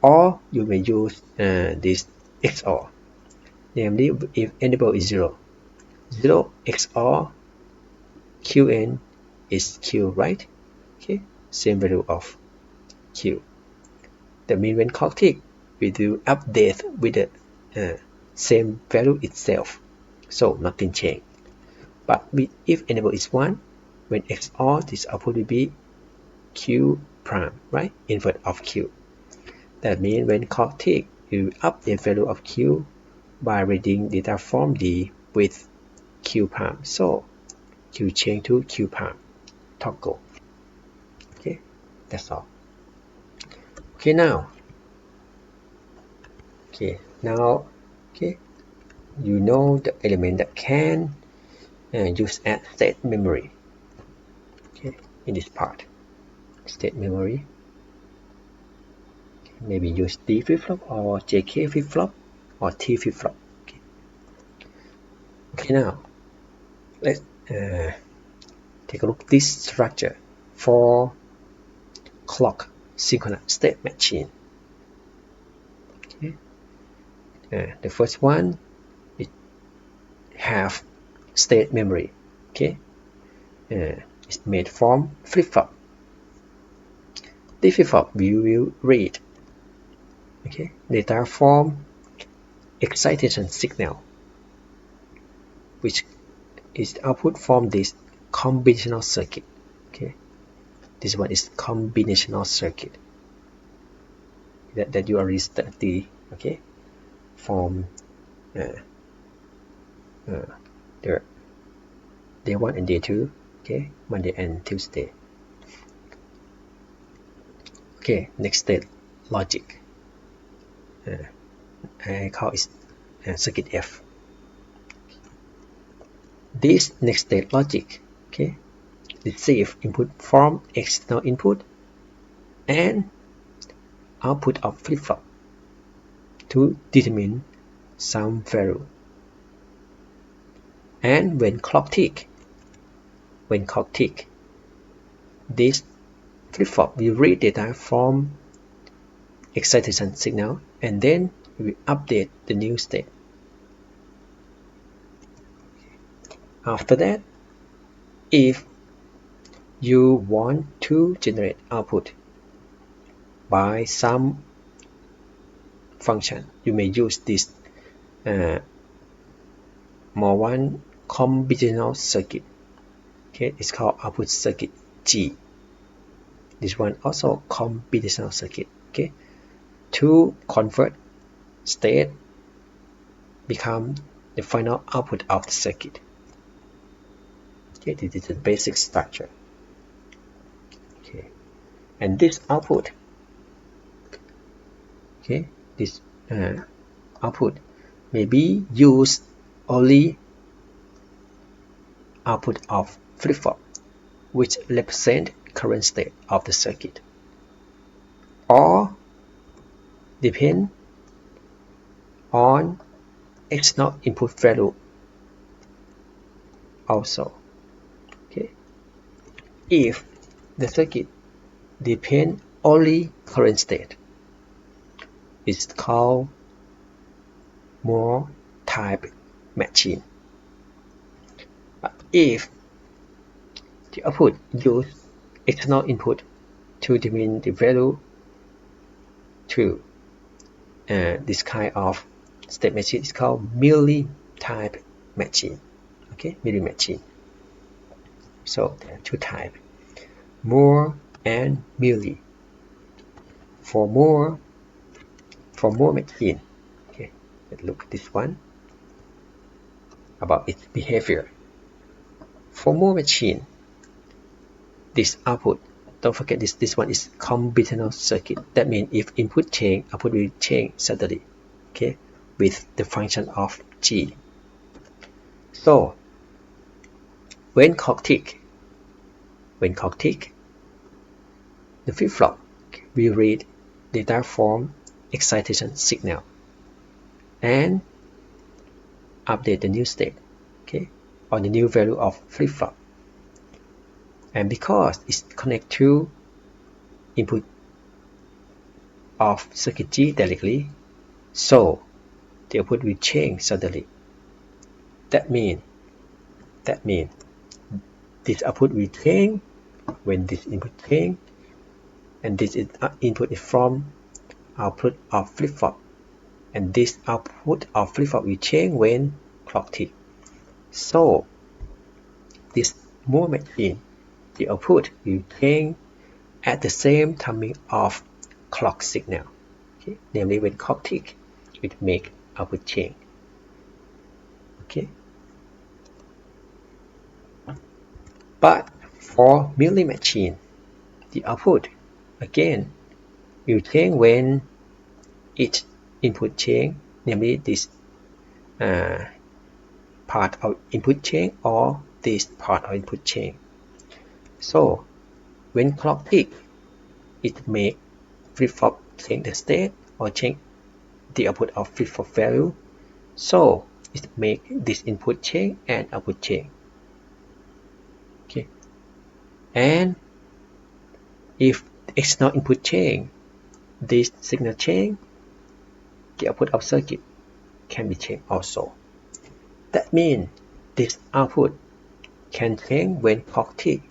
Or you may use this XOR. Namely, if enable is 0, 0 XOR QN is Q, right? Okay, same value of Q. That means when clock tick, we do update with the same value itself, so nothing change. But if enable is 1, when XOR, this output will be Q prime, right? Invert of Q. That means when clock tick, you update value of Q by reading data from D with Q prime. So Q change to Q prime. Toggle. Okay, that's all. Okay, now. Okay, you know the element that can use as state memory. Okay, in this part, state memory. Okay, maybe use D flip-flop or JK flip-flop or T flip-flop. Okay, now let's take a look at this structure for clock synchronous state machine. Okay, the first one it have state memory. Okay, it's made from flip-flop. This flip-flop we will read data from excitation signal, which is output from this combinational circuit. Okay, this one is combinational circuit that you already study. Okay, from the day 1 and day 2. Okay, Monday and Tuesday. Okay, next state logic. I call it circuit F. This next state logic, okay, receive input from external input and output of flip-flop to determine some value. And when clock tick, this flip-flop will read data from excitation signal and then we update the new state. After that, if you want to generate output by some function, you may use this more one combinational circuit. Okay, it's called output circuit G. This one also combinational circuit. Okay, to convert state become the final output of the circuit. Okay, this is the basic structure. Okay, and this output, okay, this output may be used only output of flip-flop, which represent current state of the circuit, or depend on external input value also. Okay, if the circuit depend only current state, it's called Moore type machine. But if the output use external input to determine the value to this kind of state machine is called Mealy type machine. Okay, Mealy machine. So there are two types, Moore and Mealy. For Moore machine, okay, let's look at this one about its behavior. For Moore machine, this output don't forget this one is combinational circuit. That means if input change, output will change suddenly, okay, with the function of G. So when clock tick, the flip-flop will read data from excitation signal and update the new state, okay, or the new value of flip-flop. And because it's connected to input of circuit G directly, so the output will change suddenly. That means this output will change when this input change, and this is input is from output of flip-flop, and this output of flip-flop will change when clock tick. So this more machine, the output will change at the same timing of clock signal, okay? Namely when clock tick, it make output change, okay? But for Mealy machine, the output again will change when each input change, namely this part of input change or this part of input change. So when clock tick, it may flip-flop change the state or change the output of flip-flop value. So it make this input change and output change. Okay. And if external input change, this signal change, the output of circuit can be changed also. That means this output can change when clock tick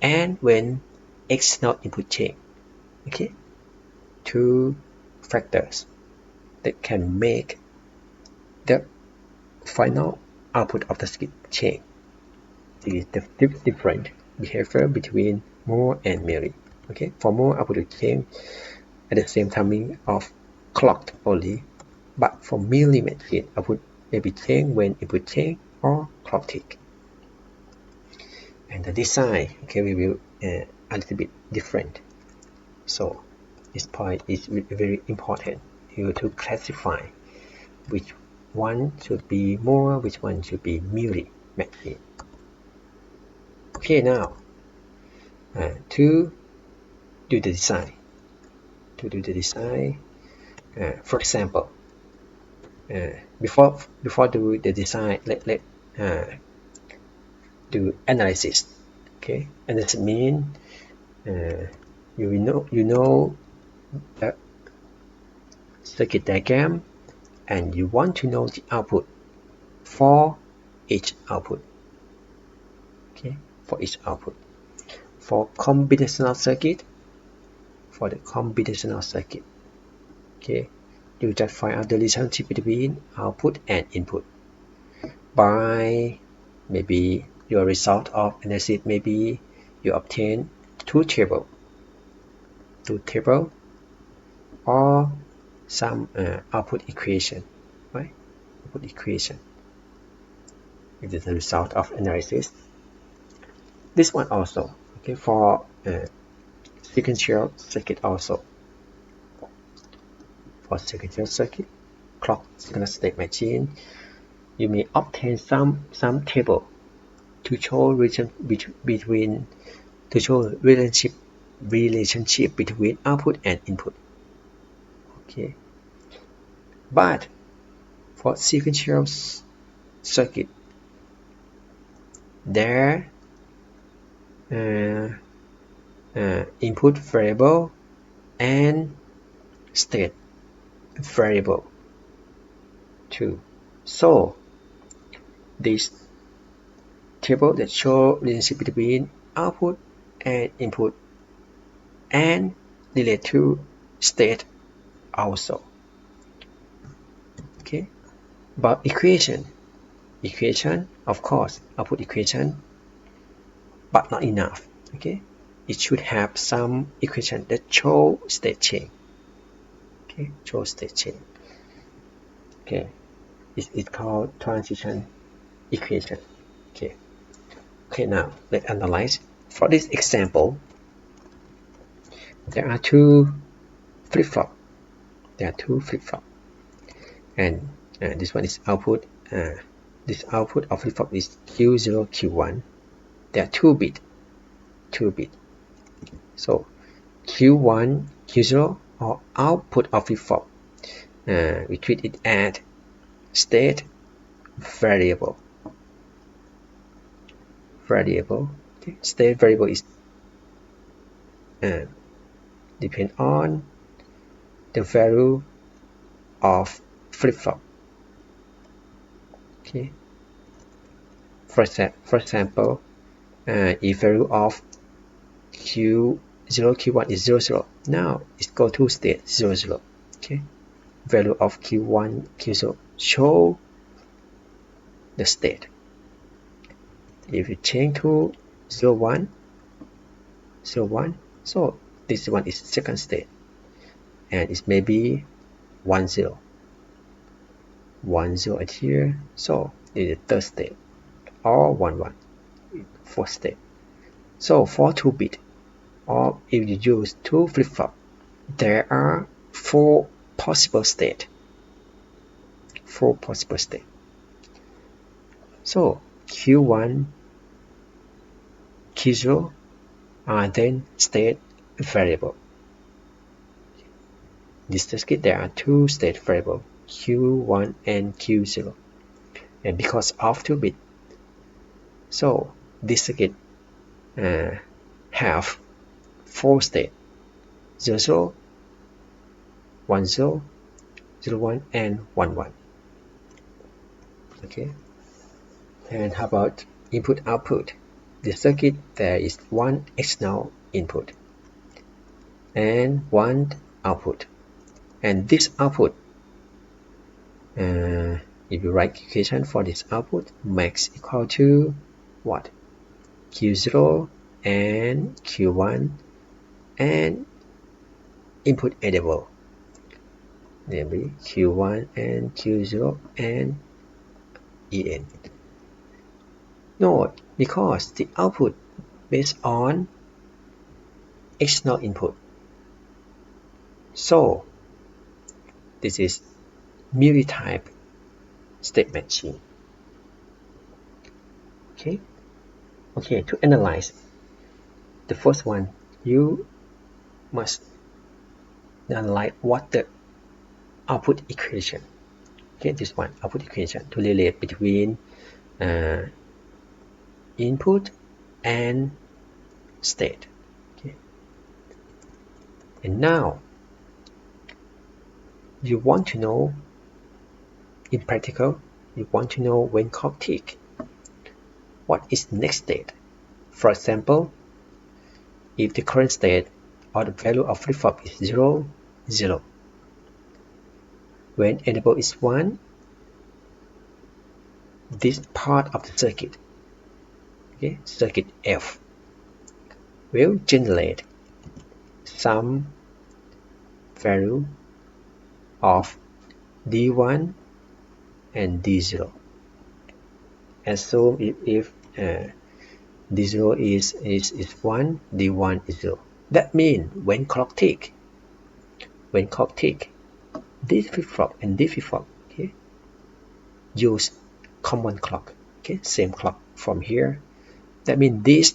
and when external input change. Okay, two factors that can make the final output of the circuit change. This is the different behavior between Moore and Mealy. Okay, for Moore, output will change at the same timing of clock only, but for Mealy machine, output may be changed when input change or clock tick. And the design, okay, we will a little bit different. So this point is very important here to classify which one should be Moore, which one should be Mealy machine. Okay, now to do the design. For example, before do the design, let do analysis. Okay, and this means you know the circuit diagram, and you want to know the output for each output. Okay, for each output. For combinational circuit, okay, you just find out the relationship between output and input by maybe your result of analysis. Maybe you obtain two table or some output equation, right? Output equation. It is the result of analysis. This one also, okay, for sequential circuit also. For sequential circuit, clock signal state machine, you may obtain some table to show relationship between output and input. Okay, but for sequential circuit, their input variable and state variable too. So this table that show relationship between output and input and relate to state also. Okay, but equation, of course, output equation, but not enough. Okay, it should have some equation that show state change. Okay, show state change. Okay, it's called transition equation. Okay, now let's analyze. For this example, there are two flip-flop. And this one is output. This output of flip-flop is Q0, Q1. They are 2-bit. So Q1, Q0 or output of flip-flop. We treat it as state variable. Okay. State variable is depend on the value of flip-flop. Okay. For example, if value of Q0, Q1 is 0, 0. Now it go to state 0, 0. Okay. Value of Q1, Q0 show the state. If you change to 0, 1, 0, 1, so this one is second state, and it may be 1, 0. 1, 0 at here, so it is third state, or 1, 1, fourth state. So for 2-bit, or if you use 2 flip-flop, there are 4 possible states. So Q1, Q0 are then state variable. This circuit there are 2 state variables, Q1 and Q0. And because of 2-bit, so this circuit have 4 states, 0, 0, 1, 0, 0, 1, and 1, 1. Okay. And how about input output? The circuit there is one external input and one output. And this output, if you write equation for this output, max equal to what? Q0 and Q1 and input edible, namely Q1 and Q0 and EN. Note, because the output based on external input. So this is multi-type state machine. Okay, to analyze the first one, you must analyze what the output equation. Okay, this one, output equation, to relate between input and state. Okay. And now you want to know, in practical, you want to know when clock tick, what is the next state. For example, if the current state or the value of flip-flop is 0, 0. When enable is 1, this part of the circuit, okay, circuit F, will generate some value of D1 and D0. Assume if D0 is 1, D1 is 0. That means when clock tick, this flip-flop and this flip-flop, okay, use common clock, okay, same clock from here. That means this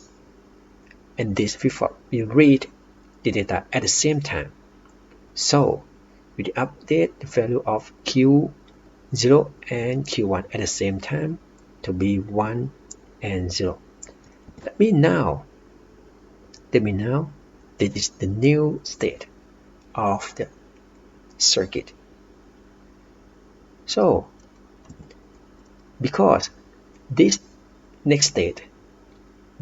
and this flip-flop will read the data at the same time. So we update the value of Q0 and Q1 at the same time to be 1 and 0. That means now this is the new state of the circuit. So because this next state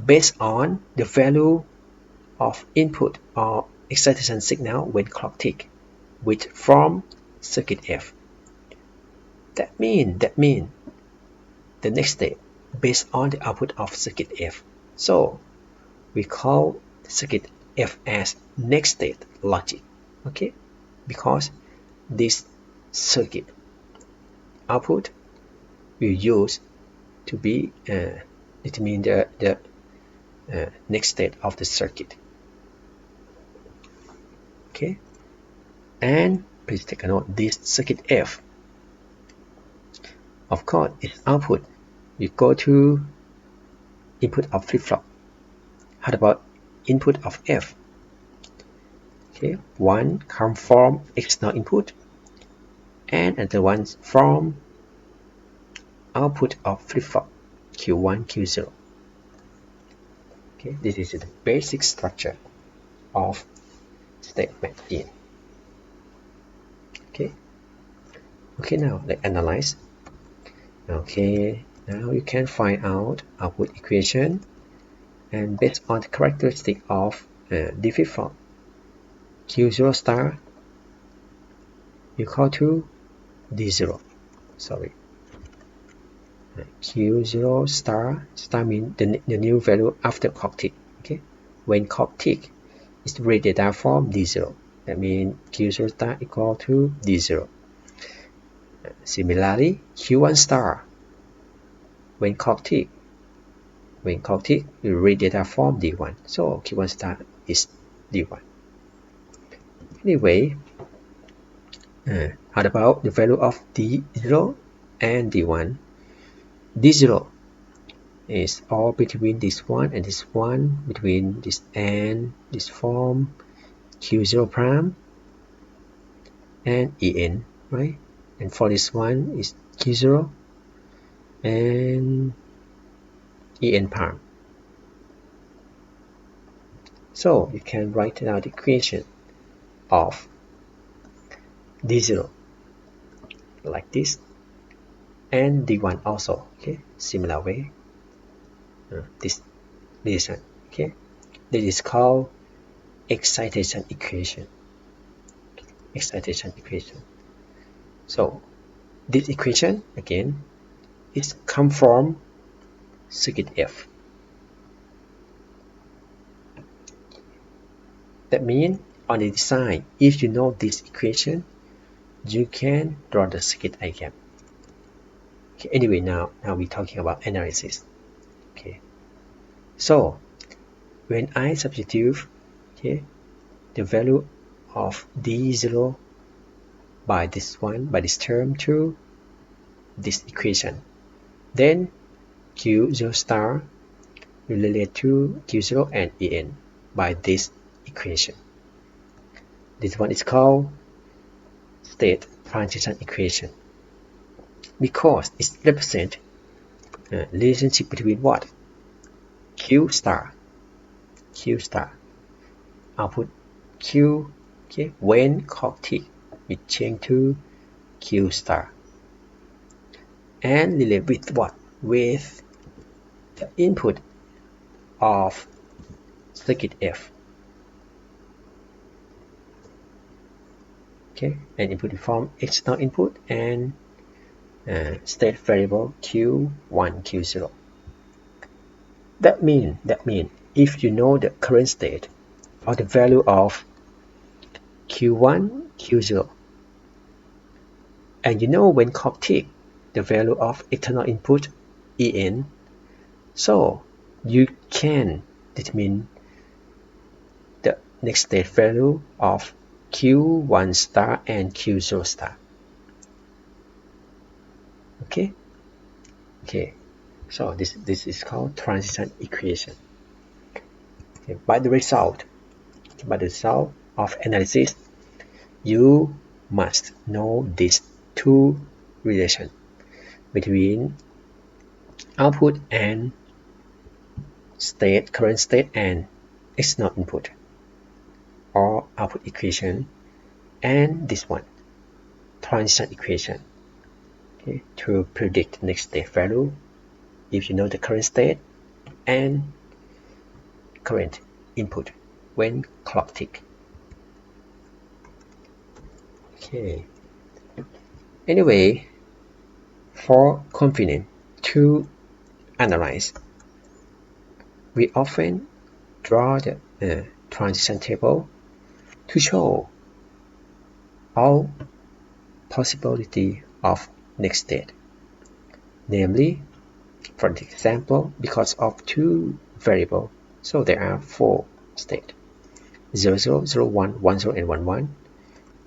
based on the value of input or excitation signal when clock tick, which from circuit F. That means the next state based on the output of circuit F. So we call circuit F as next state logic. Okay, because this circuit output will use to be determine the next state of the circuit. Okay, and please take a note, this circuit F, of course, its output. You go to input of flip-flop. How about input of F? Okay, one comes from external input, and another one from output of flip-flop Q1, Q0. Okay, this is the basic structure of state machine. Okay, now let's analyze. Okay, now you can find out output equation, and based on the characteristic of the flip-flop Q0 star equal to D0. Sorry, Q0 star means the new value after clock tick. Okay, when clock tick is read data from D0, that means Q0 star equal to D0. Similarly, Q1 star, when clock tick, you read data from D1, so Q1 star is D1. Anyway, how about the value of D0 and D1? D0 is all between this one and this one, between this and this form Q0 prime and EN, right? And for this one is Q0 and EN prime. So you can write down the equation of D0 like this, and D1 also. Okay, similar way. This one. Okay, this is called excitation equation. So this equation again is come from circuit F. That means on the design, if you know this equation, you can draw the circuit diagram. Okay, anyway, now we're talking about analysis. Okay, so when I substitute the value of D0 by this term to this equation, then Q0 star will relate to Q0 and EN by this equation. This one is called state transition equation, because it represents a relationship between what? Q star, output Q, okay, when clock tick, we change to Q star, and relate with what? With the input of circuit F. Okay, and input from external input and state variable Q1, Q0. That mean if you know the current state or the value of Q1, Q0, and you know when clock tick the value of external input EN, so you can determine the next state value of Q1 star and Q0 star. Okay, so this is called transition equation. Okay, by the result of analysis, you must know these two relations between output and state, current state, and external input, or output equation, and this one, transition equation, okay, to predict next state value if you know the current state and current input when clock tick. Okay. Anyway, for convenience to analyze, we often draw the transition table to show all possibility of next state. Namely, for example, because of two variables, so there are 4 states. 0 0 0 1 1 0 and 1 1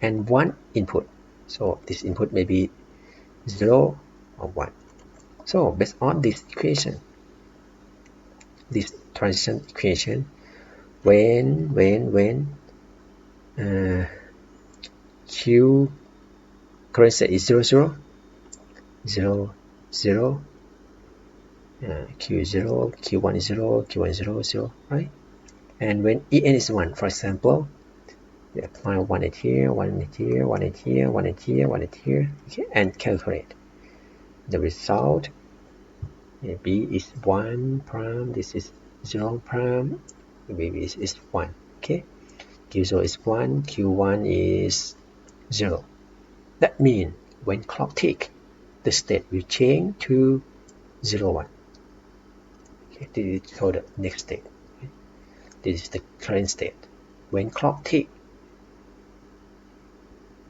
and one input. So this input may be 0 or 1. So based on this equation, this transition equation, when Q current state is 0 0 0 0 Q0, Q1 is 0, Q1 is 0 0, right? And when En is 1, for example, we apply 1 at here, 1 at here, 1 at here, 1 at here, 1 at here, okay, and calculate. The result, B is 1 prime, this is 0 prime, maybe this is 1, okay? Q0 is 1, Q1 is 0. That means when clock tick, the state will change to 0 1. Okay, this is for the next state. Okay? This is the current state. When clock tick,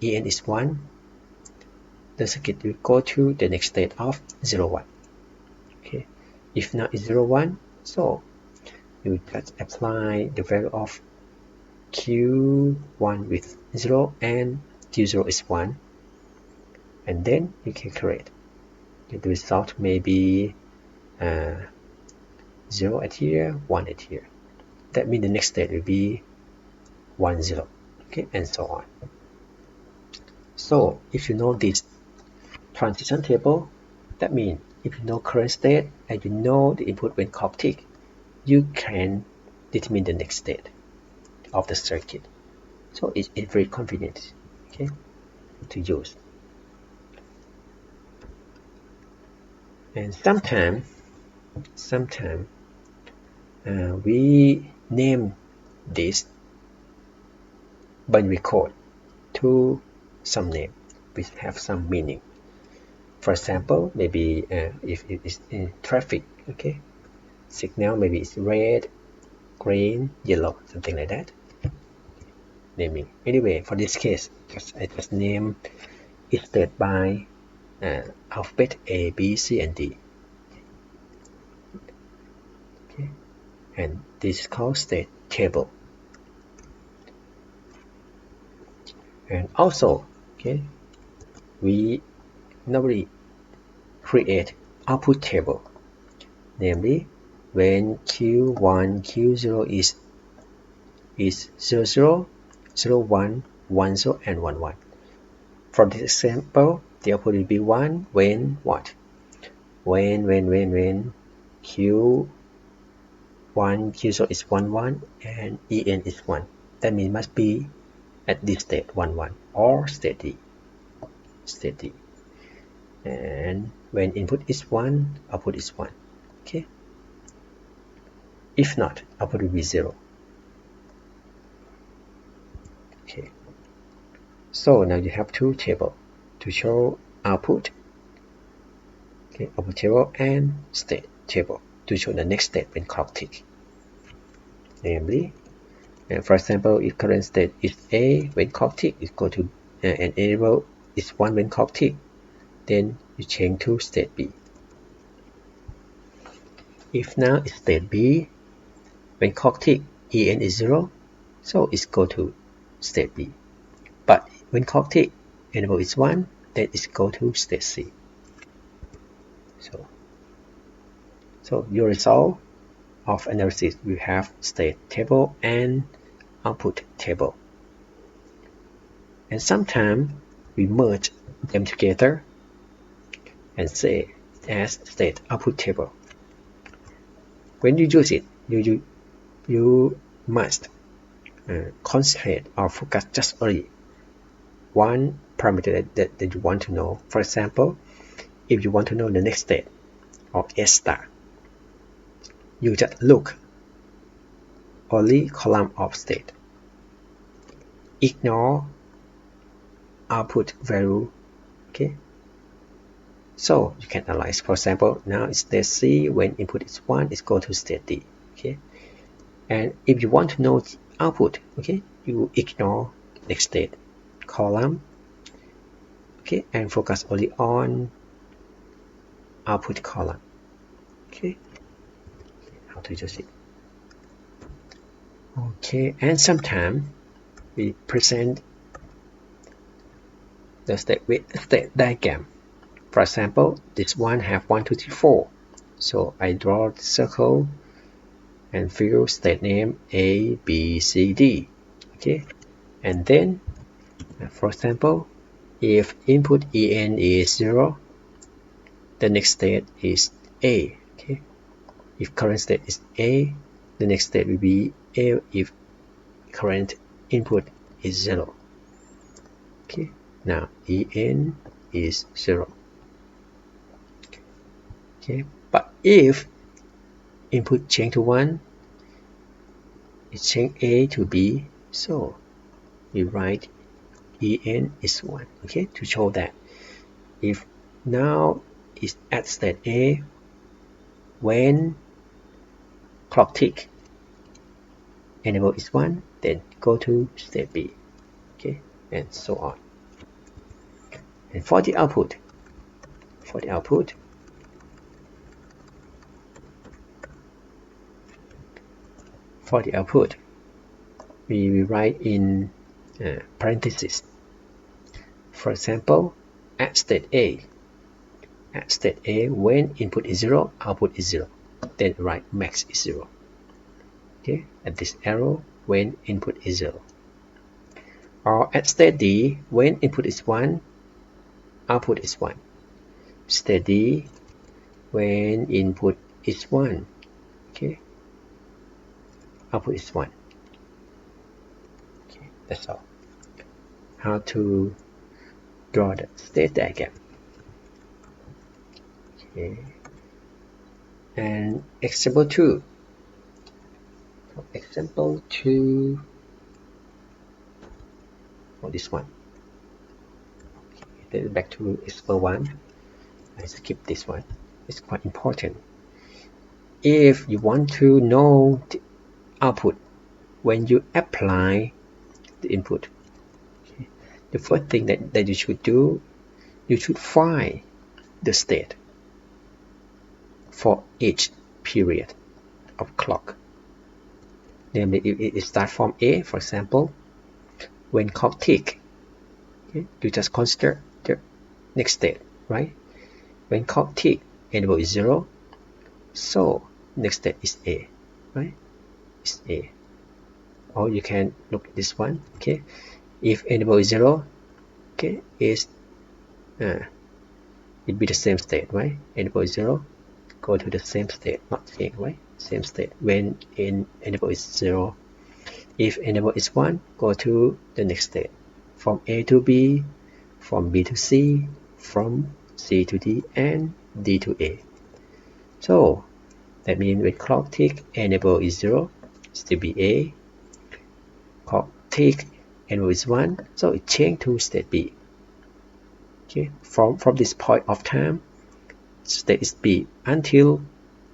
En is 1, the circuit will go to the next state of 0 1. Okay, if now is 0 1, so you just apply the value of Q1 with 0 and Q0 is 1, and then you calculate. The result may be 0 at here, 1 at here. That means the next state will be 1 0, okay, and so on. So if you know this transition table, that means if you know current state and you know the input when clock tick, you can determine the next state of the circuit. So it's very convenient, okay, to use. And sometimes we name this binary code to some name which have some meaning. For example, maybe if it is in traffic, okay, signal maybe it's red, green, yellow, something like that. Naming. Anyway, for this case, I just name it state by alphabet A, B, C, and D. Okay, and this is called state table. And also, okay, we normally create output table, namely when Q1, Q0 is 0 0, 0 1, 1 0, and 1 1. For this example, the output will be 1 when what? When Q1, Q0 is 1 1 and En is 1. That means must be at this state 1 1 or steady. And when input is 1, output is 1. Okay. If not, output will be 0. Okay. So now you have two tables to show output. Okay, output table and state table to show the next state when clock tick. Namely, for example, if current state is A when clock tick, it go to and enable is 1 when clock tick, then you change to state B. If now it's state B, when clock tick, En is 0, so it's go to state B. But when clock tick, enable is 1, then it's go to state C. So your result of analysis will have state table and output table. And sometimes we merge them together and say as state output table. When you use it, you must concentrate or focus just only one parameter that you want to know. For example, if you want to know the next state of S star, you just look only column of state. Ignore output value, okay? So you can analyze. For example, now it's state C. When input is 1, it's go to state D, okay? And if you want to know the output, okay, you ignore next state column, okay, and focus only on output column, okay? How to use it? Okay, and sometimes we present the state with state diagram. For example, this one have 1, 2, 3, 4. So I draw the circle and fill state name A, B, C, D. Okay, and then, for example, if input EN is 0, the next state is A. Okay, if current state is A, the next state will be A if current input is 0. Okay, now EN is 0. Okay, but if input change to 1, it change A to B, so we write EN is 1. Okay, to show that if now is at state A, when clock tick enable is 1, then go to state B. Okay, and so on. And for the output, we will write in parentheses. For example, at state A, when input is 0, output is 0. Then write max is 0. Okay, at this arrow when input is 0. Or at state D, when input is 1, output is 1. State D, when input is 1, okay, output is 1. Okay, that's all. How to draw the state diagram. Okay, and example 2. Example 2 for this one. Okay, then back to example 1. I skip this one. It's quite important. If you want to know the output when you apply the input, okay, the first thing that you should do, you should find the state for each period of clock. Namely, if it starts from A, for example, when clock tick, okay, you just consider the next state, right? When clock tick, enable is 0, so next state is A, right? It's A. Or you can look at this one, okay? If enable is 0, okay, it be the same state, right? Enable is 0, go to the same state, not change, right? Same state when enable is 0. If enable is 1, go to the next state. From A to B, from B to C, from C to D, and D to A. So that means when clock tick, enable is 0, still be A. Clock tick, enable is 1, so it change to state B. Okay, from this point of time, state is B until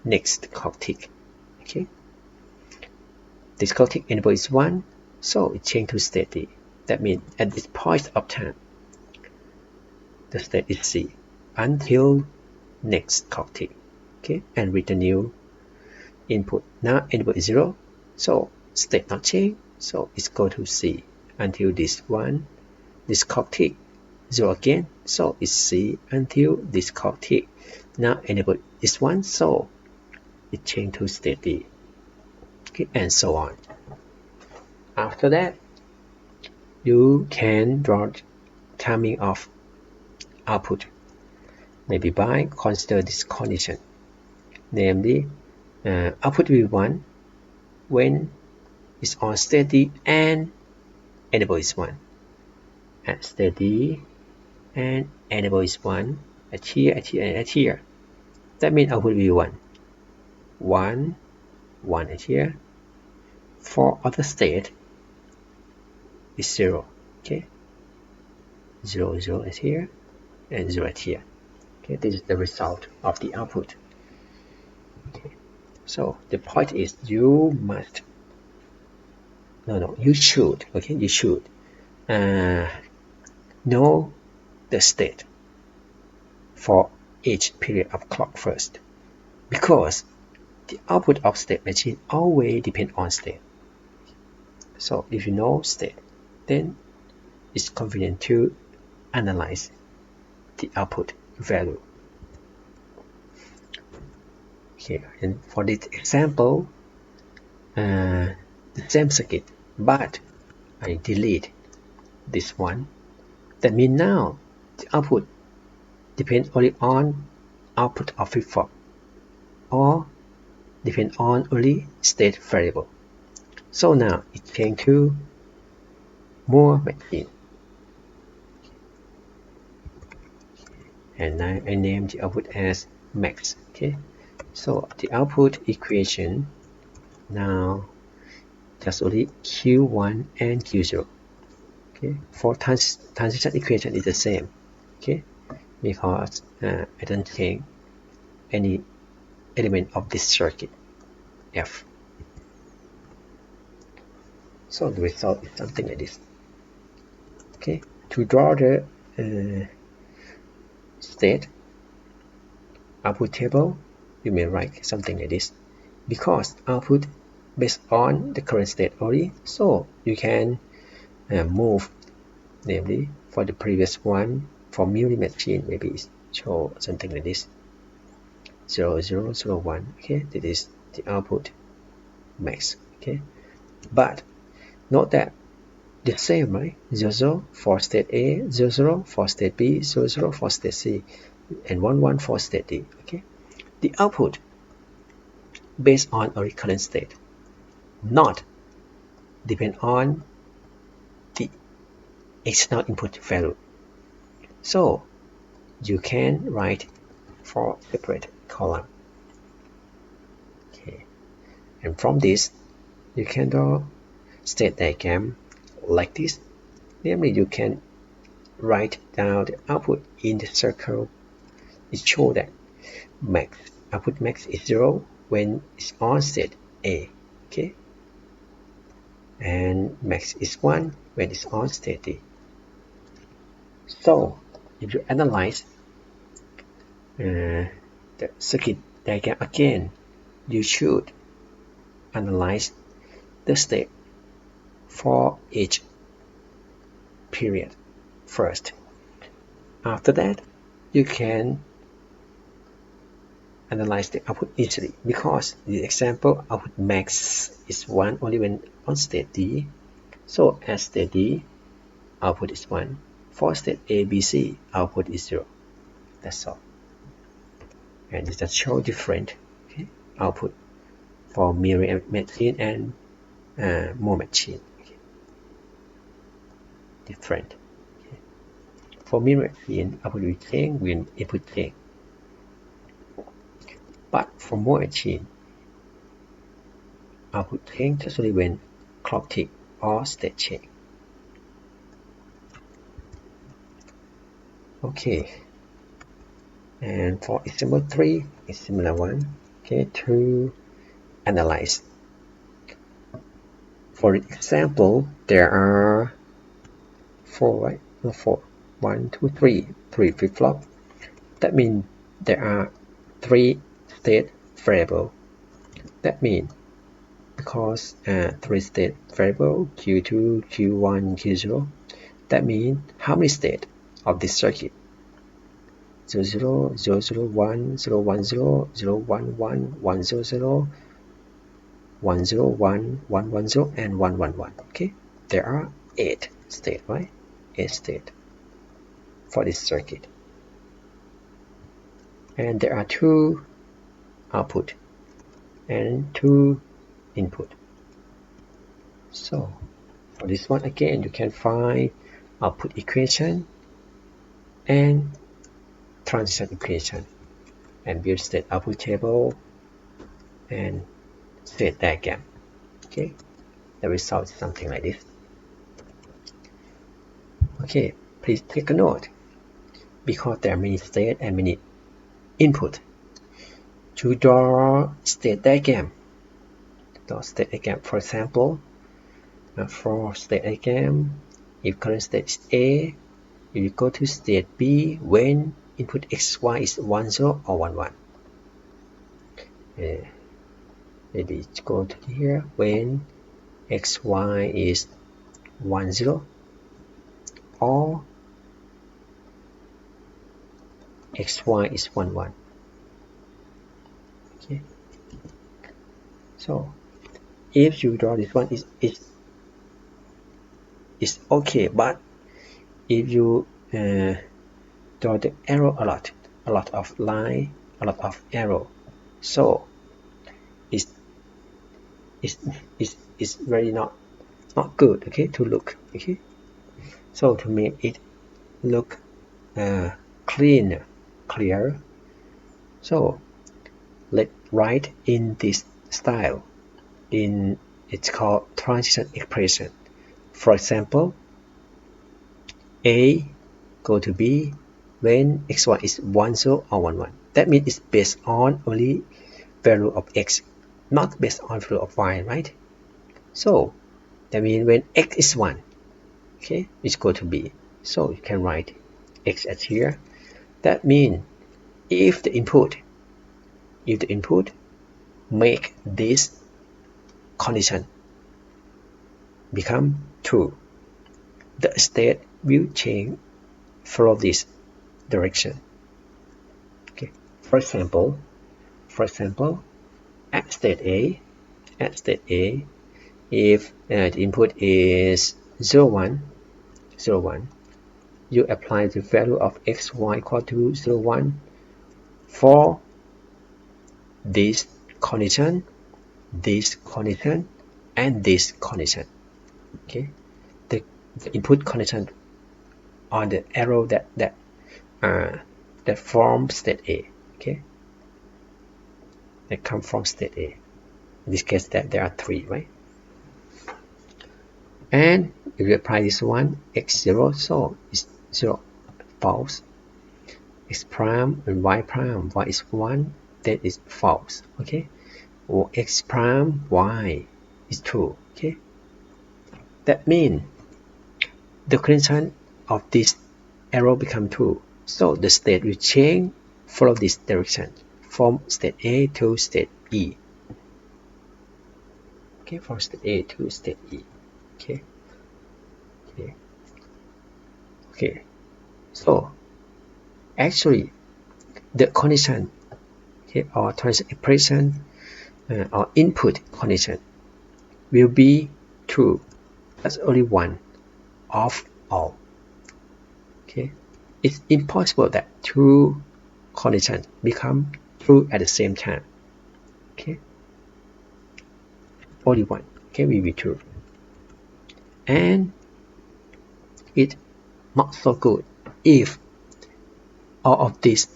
next clock tick. Okay, this clock tick enable is 1, so it change to state D. That means at this point of time, the state is C until next clock tick. Okay, and with the new input. Now enable is 0, so state not change, so it's go to C until this clock tick 0 again, so it's C until this clock tick. Now enable is 1, so it change to state D. Okay, and so on. After that, you can draw timing of output, maybe by consider this condition. Namely, output will be 1 when it's on steady and enable is 1. At steady and enable is 1 at here, at here, and at here. That means output will be 1. 1, 1 at here. For other state is 0. Okay, 0, 0 at here, and 0 at here. Okay, this is the result of the output. Okay, so the point is you must you should, okay, you should know the state for each period of clock first, because the output of state machine always depend on state. So if you know state, then it's convenient to analyze the output value. Here, and for this example, the same circuit, but I delete this one. That means now the output depends only on output of flip-flop, or depend on only state variable. So now it changed to more machine, and now I name the output as max. Okay, so the output equation now just only Q1 and Q0. Okay, for transition equation is the same. Okay, because I don't change any element of this circuit F. So the result is something like this. Okay, to draw the state output table, you may write something like this. Because output based on the current state only, so you can move, namely for the previous one, for milli machine, maybe it show something like this, 0 0 0 1. Okay, this is the output max. Okay, but note that the same, right? 0 0 for state A, 0 0 for state B, 0 0 for state C, and 1 1 for state D. Okay, the output based on our current state, not depend on the external input value. So you can write for separate column. Okay, and from this you can draw state diagram like this. Namely, you can write down the output in the circle. It shows that max output max is 0 when it's on state A. Okay, and max is 1 when it's on state D. So if you analyze the circuit diagram again, you should analyze the state for each period first. After that, you can analyze the output easily, because the example output max is 1 only when on state D. So at state D, output is 1. For state A, B, C, output is 0. That's all. And it just show different output for mirror machine and more machine. Okay. Different. Okay. For mirror machine, output will change when input change. But for more machine, output change just only when clock tick or state change. Okay. And for example 3, it's similar one. Okay, to analyze. For example, there are 4, right? No, 4. 1, 2, 3. 3 flip-flop. That means there are 3 state variable. That means because 3 state variable Q2, Q1, Q0. That means how many states of this circuit? 0 0 0 0 1 0 1 0 0 1 1 1 0 0 1 0 1 1 1 0 and 1 1 1. Okay, there are 8 states, right? 8 states for this circuit, and there are 2 output and 2 input. So for this one again, you can find output equation and transition equation, and build state output table and state diagram. Okay, the result is something like this. Okay, please take a note, because there are many state and many input. To draw state diagram, for example, for state diagram, if current state is A, you will go to state B when input XY is 1 0 or 1 1. Maybe go to here when xy is 1 0 or xy is 1 1. Okay, so if you draw this one is okay, but if you draw the arrow a lot of line, a lot of arrow, so it's it's very not good, okay, to look. Okay, so to make it look clear, so let's write in this style. It's called transition expression. For example, A go to B when xy is 1 0 or 1 1. That means it's based on only value of x, not based on value of y, right? So that means when x is 1, okay, it's go to B. So you can write x as here. That means if the input make this condition become true, the state will change follow this direction. Okay. For example, at state A, if the input is 0 1, you apply the value of xy equal to 0 1 for this condition, and this condition. Okay, the input condition on the arrow that form state A. Okay, that come from state A. In this case, that there are 3, right? And if you apply this one, x0, so it's 0, false. X prime and y prime, y is 1, that is false. Okay, or x prime y is true. Okay, that means the condition of this arrow become true, so the state will change follow this direction from state A to state E. Okay, from state A to state E. Okay, so actually the condition, okay, or transition expression or input condition will be true. That's only one of all. Okay, it's impossible that two conditions become true at the same time. Okay, only one, okay, will be true. And it's not so good if all of this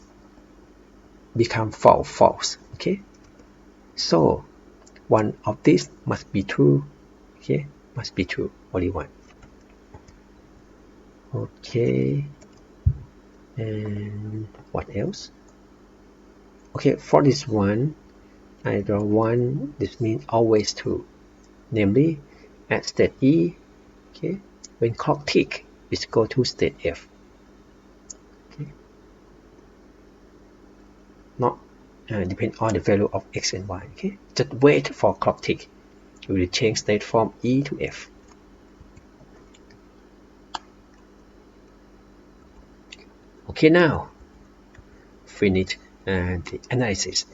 become false. Okay, so one of these must be true. Okay, must be true, only one. Okay, and what else? Okay, for this one, I draw one. This means always true, namely at state E. Okay, when clock tick, it go to state F. Okay, not depend on the value of x and y. Okay, just wait for clock tick. It will change state from E to F. Okay, now finish the analysis.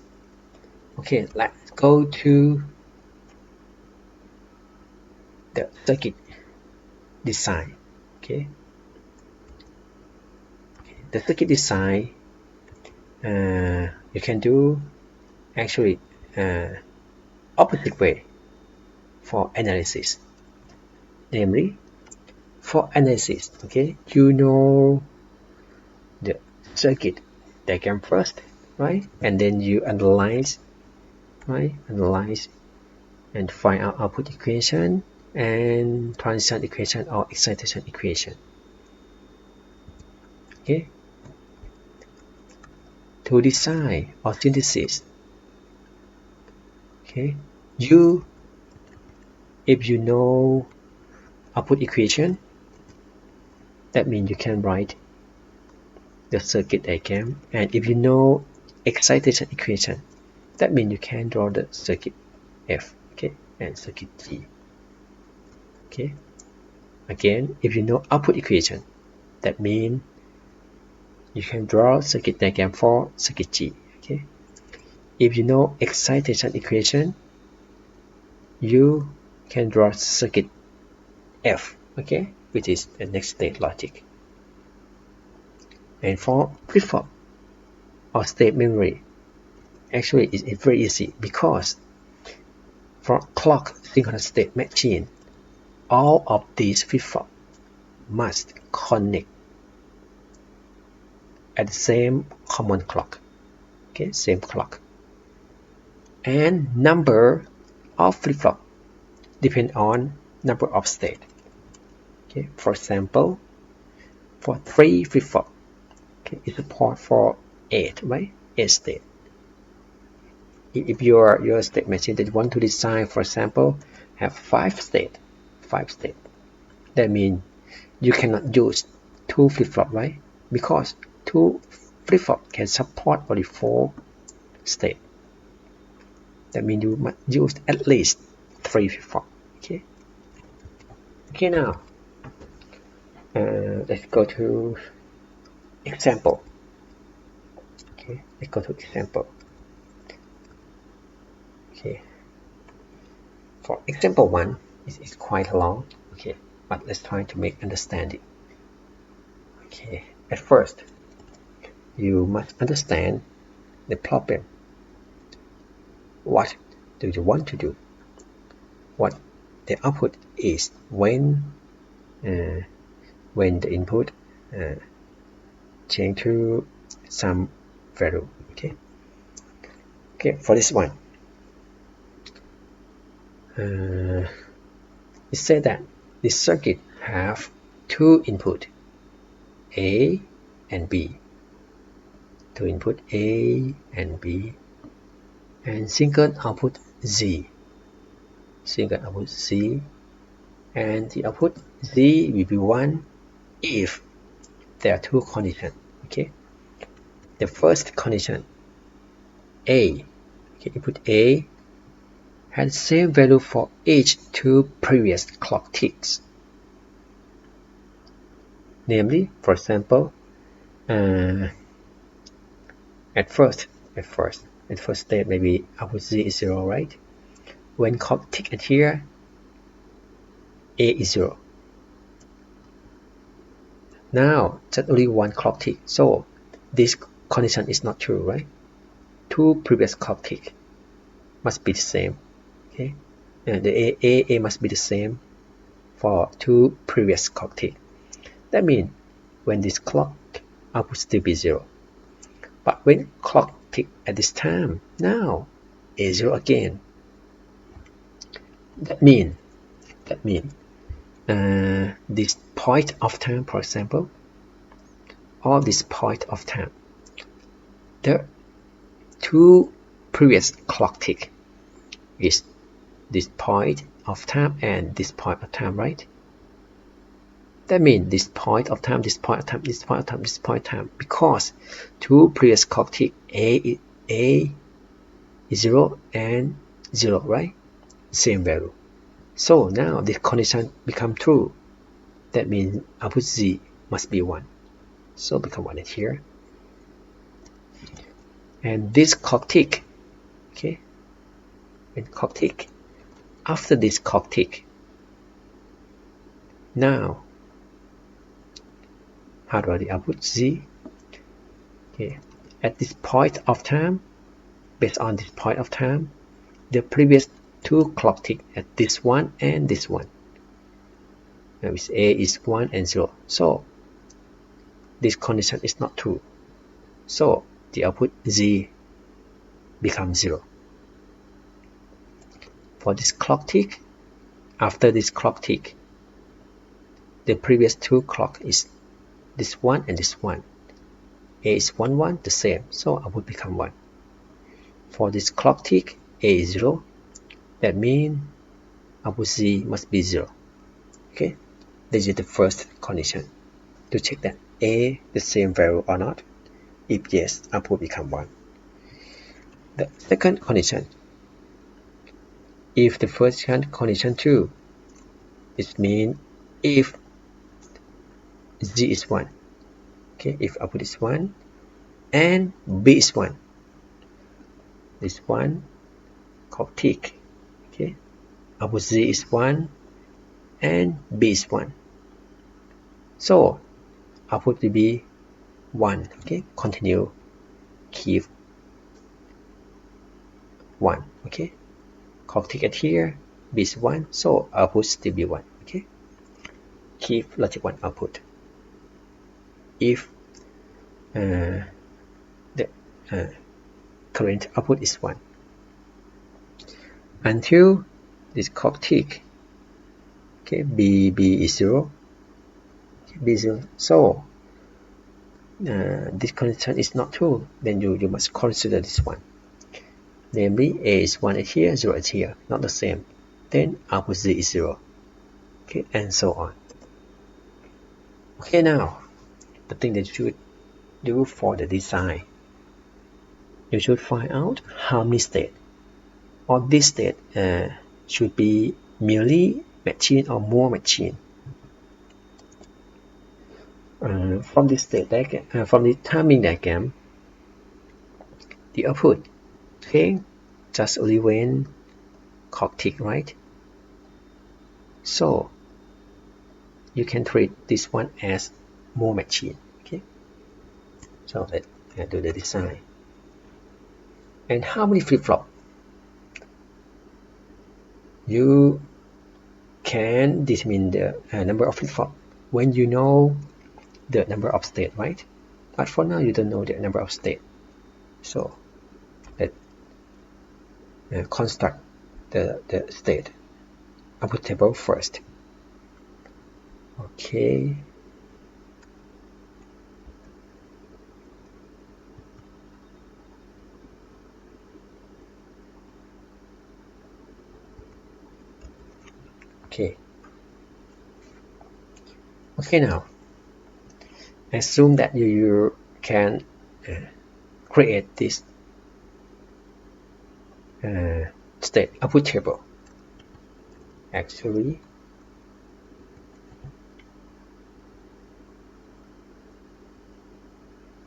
Okay, let's go to the circuit design. Okay, the circuit design you can do actually opposite way for analysis. Namely, for analysis, okay, you know the circuit diagram first, right? And then you analyze, right? Analyze and find out output equation and transition equation or excitation equation. Okay. To design or synthesis, okay, if you know output equation, that means you can write the circuit diagram, and if you know excitation equation, that means you can draw the circuit F, okay, and circuit G. Okay. Again, if you know output equation, that means you can draw circuit diagram for circuit G. Okay. If you know excitation equation, you can draw circuit F. Okay, which is the next state logic. And for flip-flop or state memory, actually it's very easy because for clock synchronous state machine, all of these flip-flop must connect at the same common clock. Okay, same clock. And number of flip-flop depend on number of state. Okay, for example, for 3 flip-flop, okay, it support for 8, right? 8 state. If your state machine that you want to design, for example, have 5 state, that means you cannot use 2 flip-flop, right? Because 2 flip-flop can support only 4 state. That means you must use at least 3 flip-flop. Okay. Okay, now let's go to example. Okay, let's go to example. Okay, for example 1, it's quite long. Okay, but let's try to make understanding. Okay, at first, you must understand the problem. What do you want to do? What the output is when the input change to some value. Okay. Okay, for this one, it said that the circuit have 2 input, A and B. 2 input A and B, and single output Z. Single output Z, and the output Z will be 1 if there are 2 conditions. Okay. The first condition, A. Okay, input A had same value for each 2 previous clock ticks. Namely, for example, at first state maybe output Z is 0, right? When clock tick at here, A is 0. Now, just only 1 clock tick, so this condition is not true, right? 2 previous clock tick must be the same. Okay, and the A must be the same for 2 previous clock tick. That means when this clock output still be 0. But when clock tick at this time, now A 0 again. That means this point of time, for example, or this point of time, the 2 previous clock tick is this point of time and this point of time, right? That means this point of time, this point of time, this point of time, this point of time, because 2 previous clock tick, A is 0 and 0, right? Same value. So now this condition become true. That means output Z must be 1. So become 1 here. And this clock tick, okay, when clock tick, after this clock tick, now how do I the output Z? Okay, at this point of time, based on this point of time, the previous 2 clock tick at this one and this one. Now it's A is 1 and 0. So this condition is not true. So the output Z becomes 0. For this clock tick, after this clock tick, the previous 2 clock is this one and this one. A is 1, 1, the same, so output become 1. For this clock tick, A is 0. That means output Z must be 0. Okay, this is the first condition to check that A the same value or not. If yes, output become 1. The second condition, if the first condition true, it means if Z is 1, okay, if output is 1 and B is 1, this one called tick, okay, output Z is 1 and B is 1, so output will be 1, okay, continue, keep 1, okay, clock tick at here, B is 1, so output still be 1, okay, keep logic 1 output. If the current output is 1 until this clock tick, okay, B is 0, okay, B is 0, so this condition is not true, then you must consider this one, namely A is 1 at here, 0 at here, not the same, then output Z is 0, okay, and so on. Okay, now the thing that you should do for the design, you should find out how many states, or this state should be merely machine or more machine. From this state diagram, from the timing diagram, the output, okay, just only when clock tick, right? So you can treat this one as more machine, okay? So let's do the design. And how many flip-flop? You can determine the number of flip-flop when you know the number of state, right? But for now, you don't know the number of state. So let's construct the state output table first. Okay. Okay, now assume that you can create this state output table. Actually,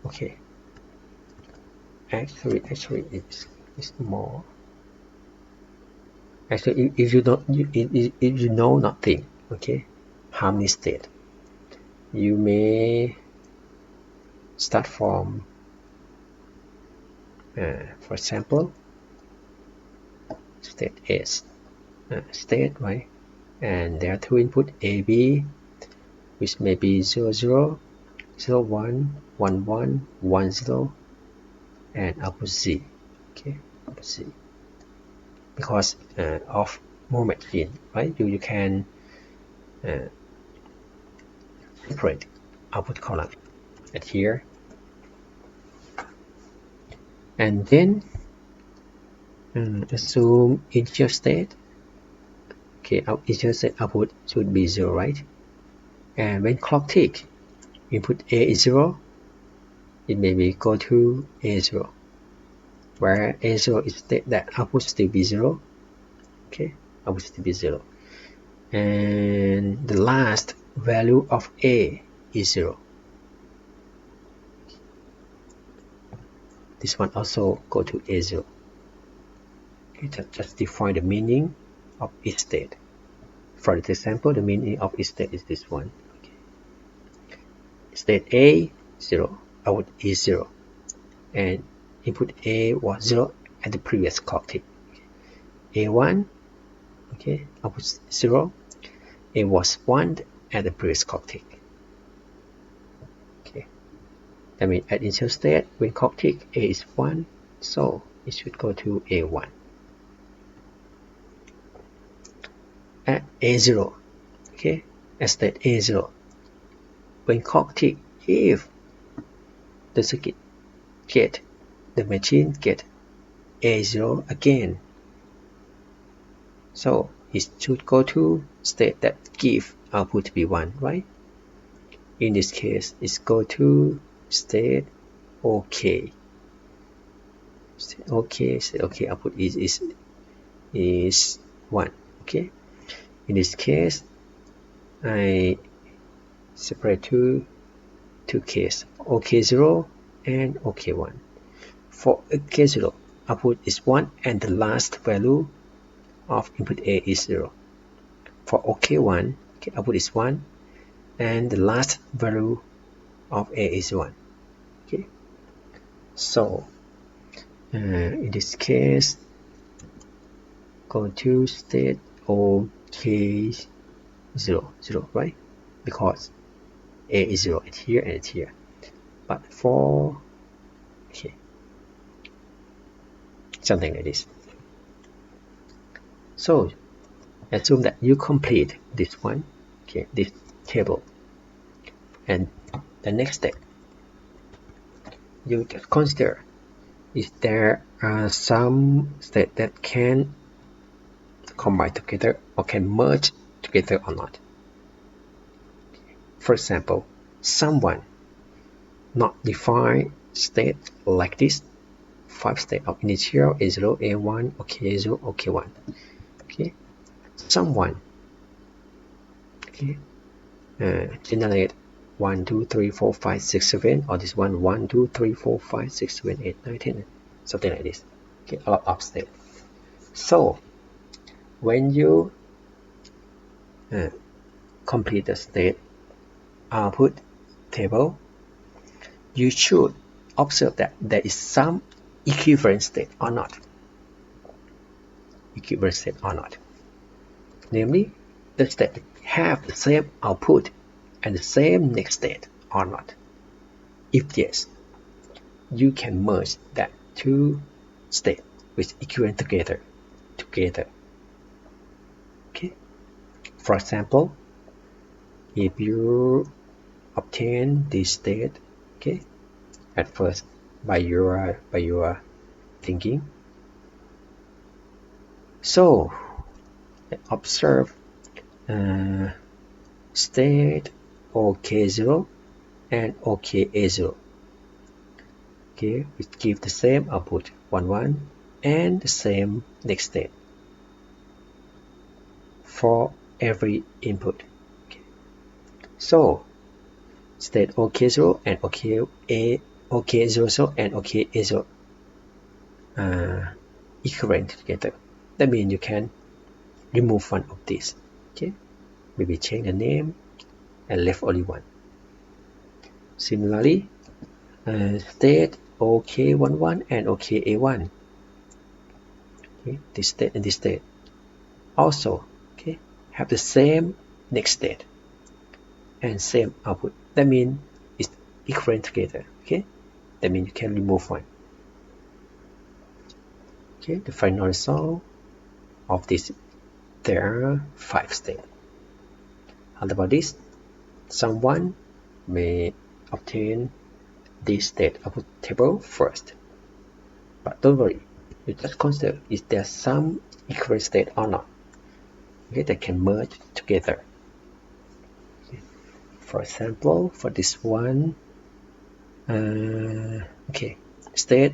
okay, actually it's more. Actually, if you know nothing, okay, how many state, you may start from for example, state is state, right? And there are two input A, B, which may be 0, 0, 0, 1, 1, 1, 1, 0, and output Z, okay, output Z. Because of more machine, right? You can separate output column at here, and then assume initial state. Okay, our initial state output should be 0, right? And when clock tick, input A is 0, it may be go to A0, where A0 is state that output still be 0, okay, output still be 0, and the last value of A is 0. This one also go to A0. Okay, just define the meaning of each state. For this example, the meaning of each state is this one. Okay. State A, 0, output is 0, and input A was 0 at the previous clock tick. Okay. A1, okay, output 0, A was 1 at the previous clock tick. Okay, that means at initial state, when clock tick, A is 1, so it should go to A1. At A0, okay, at state A0, when clock tick, if the circuit get, the machine get A0 again, so it should go to state that give output to be 1, right? In this case, it's go to state OK. State OK, state OK, output is 1, okay? In this case, I separate two cases, OK0 and OK1. For OK0, output is 1 and the last value of input A is 0. For OK1, output is 1 and the last value of A is 1. Okay, so in this case, go to state OK0, 0, right? Because A is 0 at here and at here. But for something like this. So assume that you complete this one, this table, and the next step you just consider is there some state that can combine together or can merge together or not. For example, someone not defined state like this, 5 state of initial A0, A1, OK0, OK1. Okay, someone generate 1, 2, 3, 4, 5, 6, 7, or this one 1, 2, 3, 4, 5, 6, 7, 8, 9, 10, something like this. Okay, a lot of state. So when you complete the state output table, you should observe that there is some equivalent state or not. Equivalent state or not. Namely, the state have the same output and the same next state or not. If yes, you can merge that two states with equivalent together. Okay. For example, if you obtain this state, okay, at first by your thinking, so observe state OK0 and OKA0. Okay, which give the same output 1, 1 and the same next state for every input. Okay. So state OK0 and OK0 and OKA0 equivalent together. That means you can remove one of these. Okay, maybe change the name and left only one. Similarly, state OK11 and OKA1. Okay, this state and this state also have the same next state and same output. That means it's equivalent together. Okay, that means you can remove one. Okay, the final result of this, there are 5 states. How about this? Someone may obtain this state output table first, but don't worry, you just consider is there some equivalent state or not. Okay, they can merge together. Okay. For example, for this one, okay, state,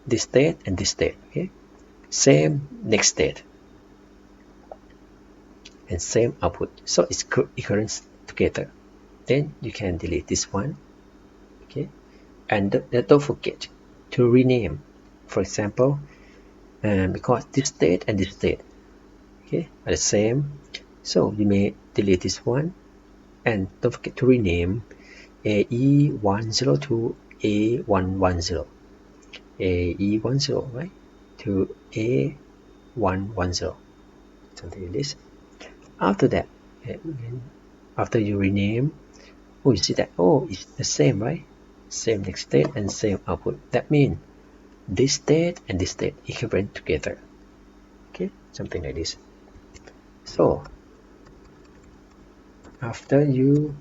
this state and this state. Okay, same next state and same output, so it's equivalent together. Then you can delete this one. Okay, and don't forget to rename. For example, because this state and this state are the same, so you may delete this one and don't forget to rename AE10 to A110, AE10, right, to A110, something like this. After that, after you rename, you see that it's the same, right? Same next state and same output. That means this state and this state equivalent together. Okay, something like this. So after you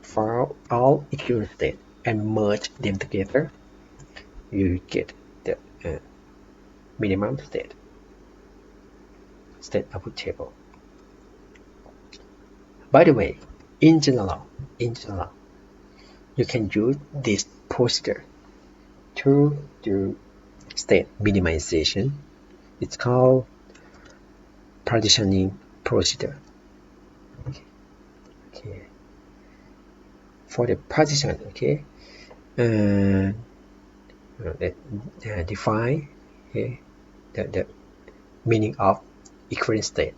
found all equivalent state and merge them together, you get the minimum state output table. By the way, in general, you can use this procedure to do state minimization. It's called partitioning procedure. Okay. Okay, for the partition, okay, define, okay, the meaning of equivalent state.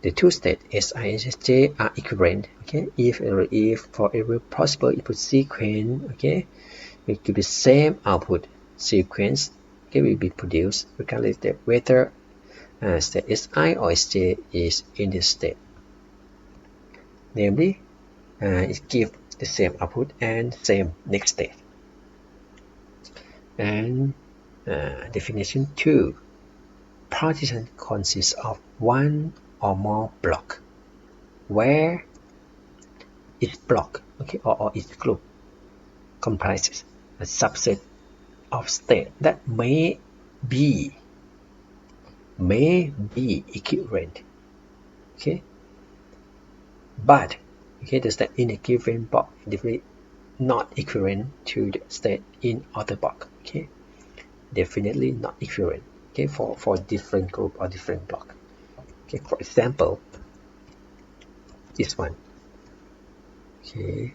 The two states S, I, and J are equivalent. Okay, if for every possible input sequence, okay, will give the same output sequence, okay, will be produced regardless of whether state Si or Sj is in this state. Namely, it gives the same output and same next state. And definition 2. Partition consists of one or more block, where each block, okay, or each group comprises a subset of state that may be equivalent, okay, but okay, the state in a given block definitely not equivalent to the state in other block. Okay, definitely not equivalent. Okay, for different group or different block. Okay, for example, this one. Okay,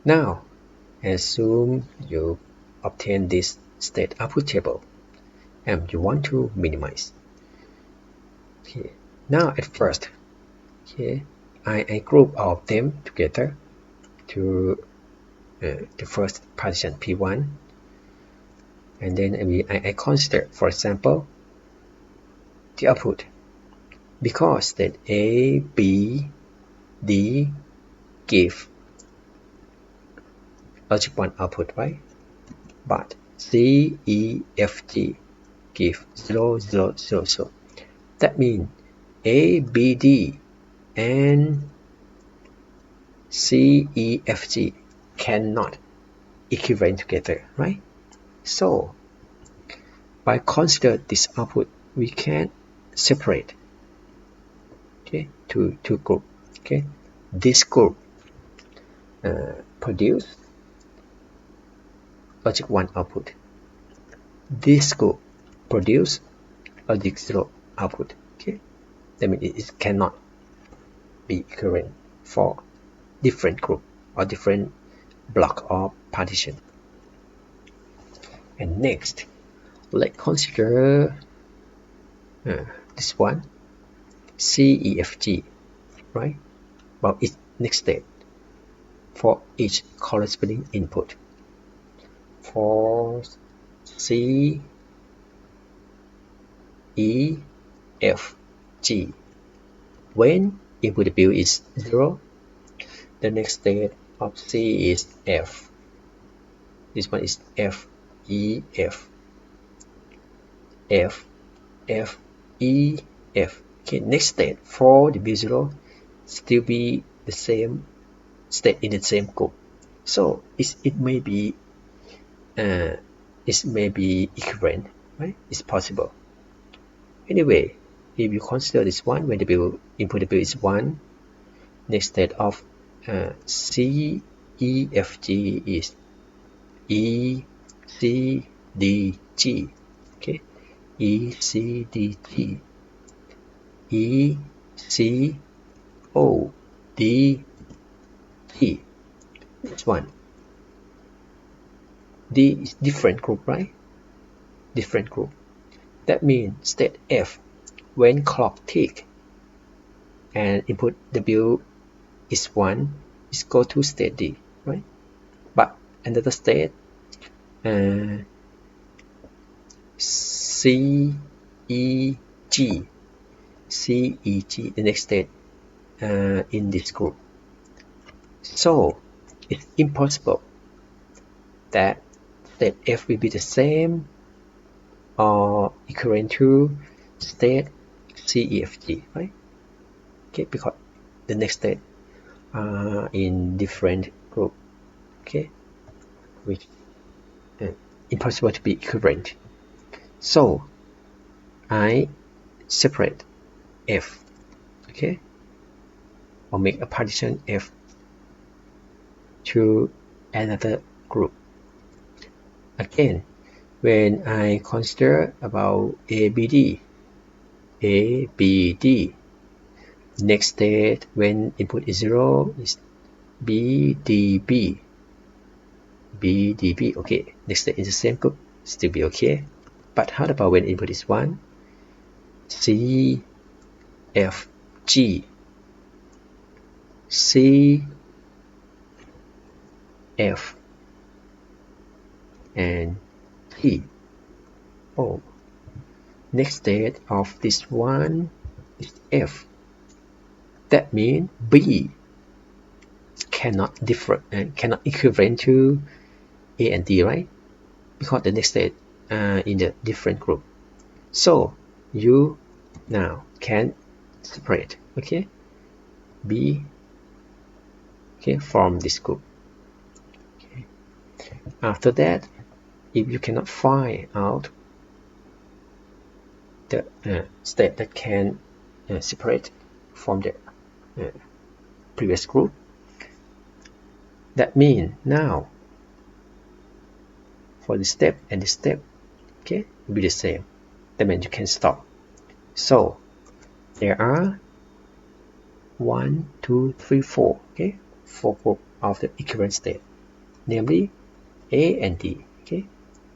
now assume you obtain this state output table and you want to minimize. Okay, now at first, okay, I group all of them together to the first partition P1, and then I consider, for example, the output, because state A, B, D give logic 1 output, right? But C, E, F, G give 0, 0, 0, 0. That means A, B, D and C, E, F, G cannot equivalent together, right? So by consider this output, we can separate, okay, two group. Okay, this group produce logic 1 output. This group produce logic 0 output. Okay, that means it cannot be equivalent for different group or different block or partition. And next, let's consider this one, CEFG, right? Well, its next step for each corresponding input. For C, E, F, G, when input W is 0, the next state of C is F. This one is F, E, F, F, F, E, F. Okay, next state for the B0 still be the same state in the same group. So it may be equivalent, right? It's possible. Anyway, if you consider this one, when the input W is 1, next state of C, E, F, G is E, C, D, G. Okay, E, C, D, G, E, C, O, D, G. This one, D is different group, right? Different group. That means state F, when clock tick and input W is 1, is go to state D, right? But another state, C, E, G, C, E, G, the next state in this group. So it's impossible that state F will be the same or equivalent to state C, E, F, G, right? Okay, because the next state are in different group, okay, which impossible to be equivalent. So I separate F, okay, or make a partition F to another group. Again, when I consider about ABD, Next state when input is 0 is BDB. BDB, okay. Next state is the same group, still be okay. But how about when input is 1? C, F, G. C, F, and G. Oh, next state of this one is F. That means B cannot equivalent to A and D, right? Because the next state in the different group. So you now can separate, okay, B, okay, from this group. Okay. After that, if you cannot find out the state that can separate from the previous group, that means now for this step and this step, okay, will be the same. That means you can stop. So there are 1, 2, 3, 4, okay, 4 groups of the equivalent state, namely A and D, okay,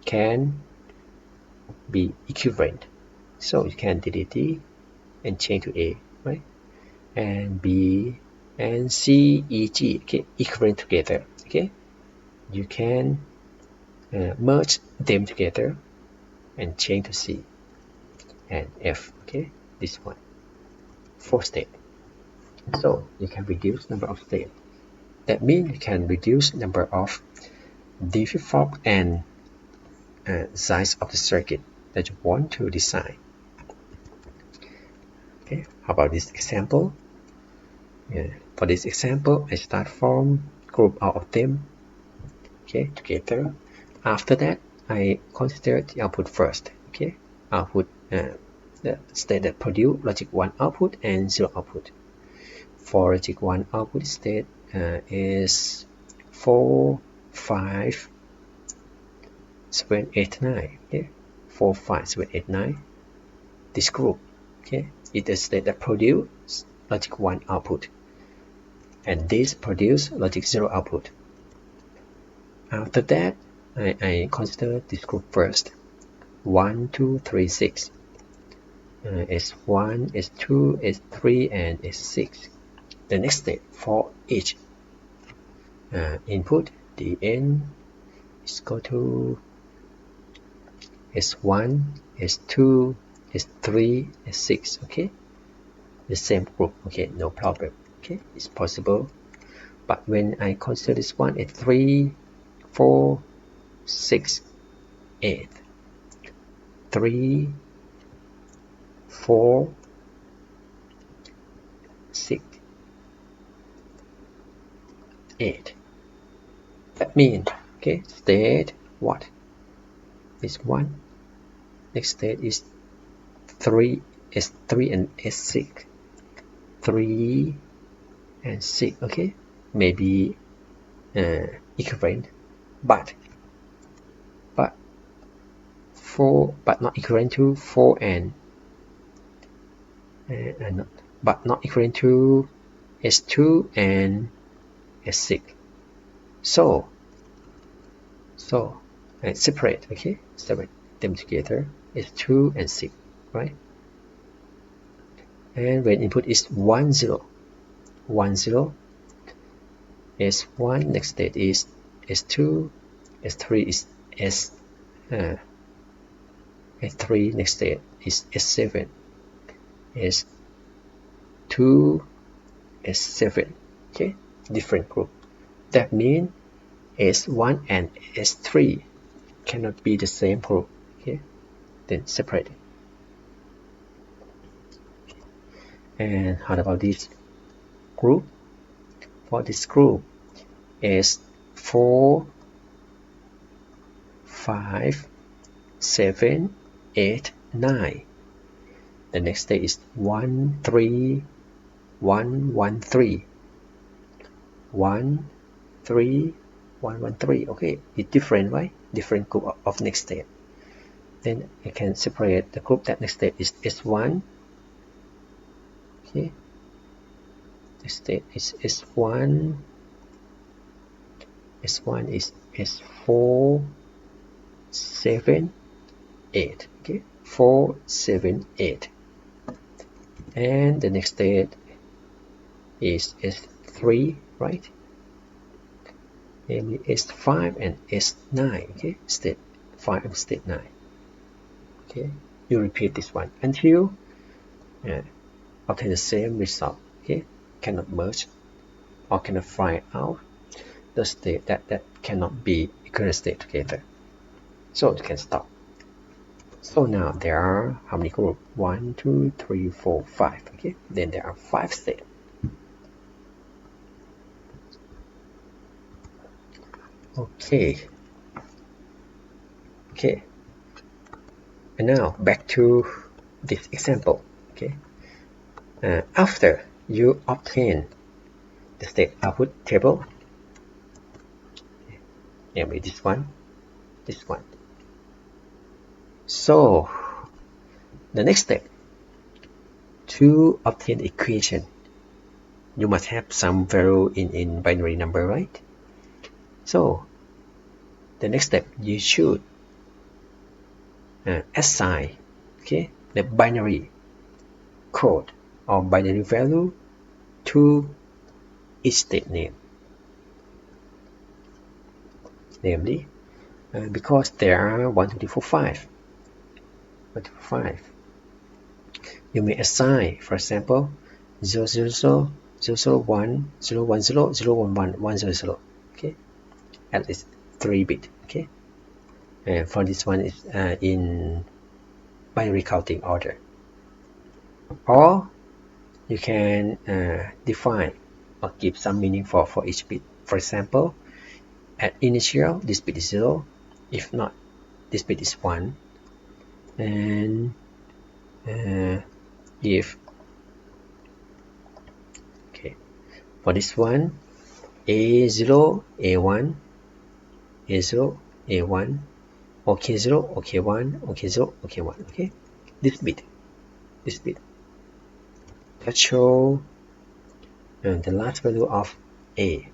can be equivalent. So you can delete D and change to A, right? And B and C, E, G, okay, equivalent together, okay. You can merge them together and change to C and F, okay, this one, 4 state. So you can reduce number of states. That means you can reduce number of D flip-flop and size of the circuit that you want to design. Okay, how about this example? Yeah. For this example, I start from group out of them, okay, together. After that, I consider the output first, okay, output the state that produce logic 1 output and 0 output. For logic 1 output state is 4, 5, 7, 8, 9, okay, 4, 5, 7, 8, 9. This group, okay, is the state that produce logic 1 output, and this produce logic 0 output. After that, I consider this group first. 1, 2, 3, 6. S1, S2, S3, and S6. The next step for each input, the n is equal to S1, S2, S3, S6, okay? The same group, okay, no problem, okay? It's possible. But when I consider this one at 3, 4, 6, 8, 3, 4, 6, 8. That means, okay, state what? Is 1. Next state is 3, S3 and S6. 3 and 6, okay? Maybe equivalent, but 4, but not equivalent to 4 and not equivalent to S2 and S6. So separate, okay? Separate them together. S2 and 6, right? And when input is 1, 0, 1, 0, S1, next state is S2, S3 is S3, next state is S7, S2, S7, okay? Different group. That means S1 and S3 cannot be the same group, okay? Then separate it. And how about this group? For this group is 4, 5, 7, 8, 9. The next state is 1, 3, 1, 1, 3. 1, 3, 1, 1, 3. Okay, it's different, right? Different group of next state. Then I can separate the group that next state is S1. Okay, state is S1. S1 is S4, 7, 8. Okay, 4, 7, 8. And the next state is S3, right? And S5 and S9. Okay, state 5 and state 9. Okay, you repeat this one until obtain the same result. Okay, cannot merge or cannot find out the state that cannot be equivalent state together. So you can stop. So now there are how many groups? 1, 2, 3, 4, 5. Okay, then there are 5 states. Okay. And now back to this example. Okay. After you obtain the state output table, namely this one. So the next step, to obtain the equation, you must have some value in binary number, right? So the next step, you should assign, okay, the binary code or binary value to each state name. Namely, because there are 1, 2, 3, 4, 5. 1, 2, 5. You may assign, for example, 0, 0, 0, 0, 0, 1, 0, 1, 0, 0, 1, 1, 1, 0, 0. Okay, at least 3 bit. Okay, and for this one is in binary counting order. Or you can define or give some meaning for each bit. For example, at initial, this bit is 0. If not, this bit is 1. And if for this one, A0, A1, A0, A1, OK0, OK1, OK0, OK1. Okay, this bit that show the last value of A,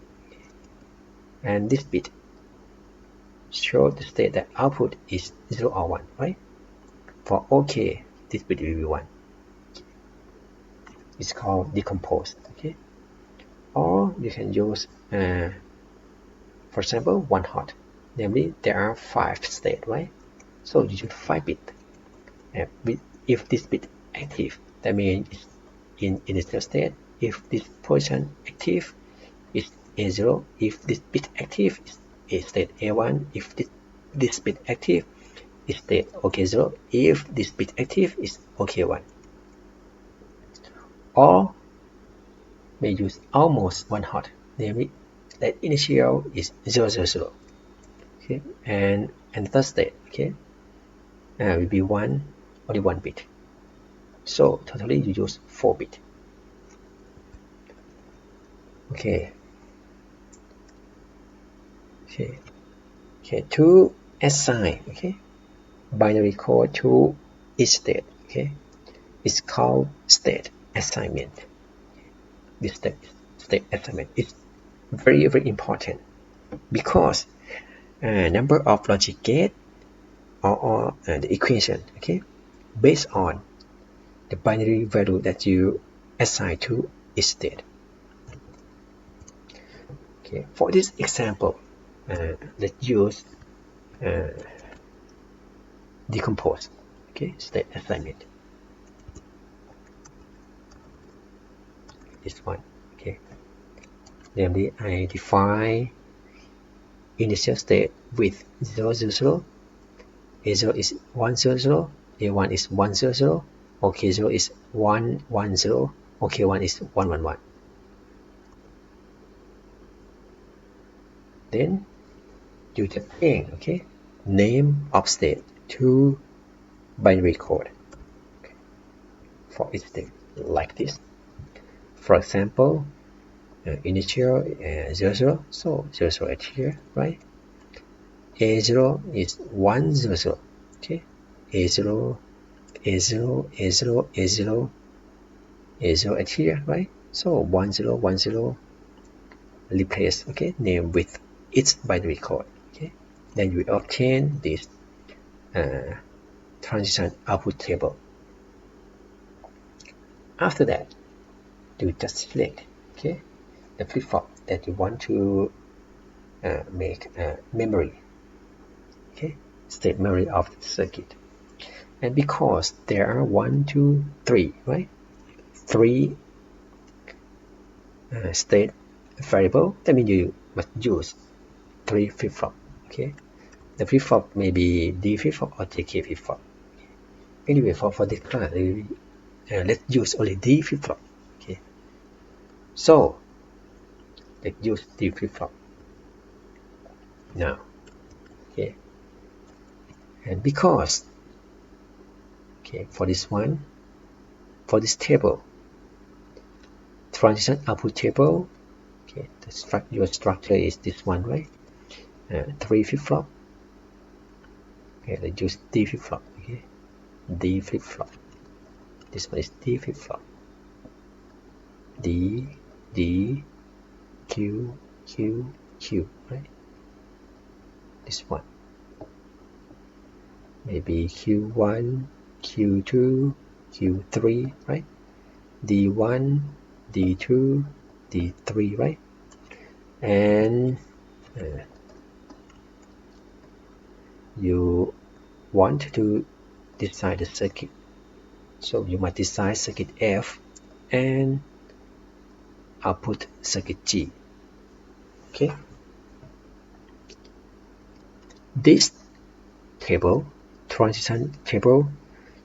and this bit show the state that output is 0 or 1, right? For OK, this bit will be 1. It's called decomposed. Okay, or you can use for example 1 hot, namely there are 5 states, right? So you use 5 bit. If this bit active, that means it's in initial state. If this position active, is A0. If this bit active, is state A1. If this bit active, is state OK0. If this bit active, is OK1. Or may use almost 1 hot, namely that initial is 0, 0, 0. Okay, and the third state, okay, will be only 1 bit. So totally you use 4 bit. Okay, to assign, okay, binary code to each state, okay, it's called state assignment. This state assignment is very, very important because number of logic gate or the equation, okay, based on the binary value that you assign to each state. Okay, for this example, let's use decompose, okay, state assignment. This one, okay. Namely, I define initial state with 0, 0, 0. A0 is 1, 0, 0. A1 is 1, 0, 0. OK0 is 1, 1, 0. OK1 is 1, 1, 1. Then you just change, okay, name of state to binary code, okay, for each state like this. For example, initial 0, 0, so 0, 0 at here, right? A0 is 1, 0, 0. Okay, A0, A0, A0, A0, A0 at here, right? So 1010 replace, okay, name with its binary code. Okay, then you obtain this transition output table. After that, you just select, okay, the flip-flop that you want to make memory, okay, state memory of the circuit. And because there are 1, 2, 3, right, 3 state variable, that means you must use 3 flip-flop. Okay, the flip-flop may be D flip-flop or JK flip-flop. Anyway, for this class, let's use only D flip-flop. Okay, so let's use D flip-flop now. Okay, and because, okay, for this one, for this table, transition output table, okay, your structure is this one, right? 3 flip-flop. Okay, let's use D flip-flop. Okay, D flip-flop. This one is D flip-flop. D, D, Q, Q, Q, right? This one. Maybe Q1, Q2, Q3, right? D1, D2, D3, right? And you want to design the circuit. So you must design circuit F and output circuit G. Okay. This table, transition table,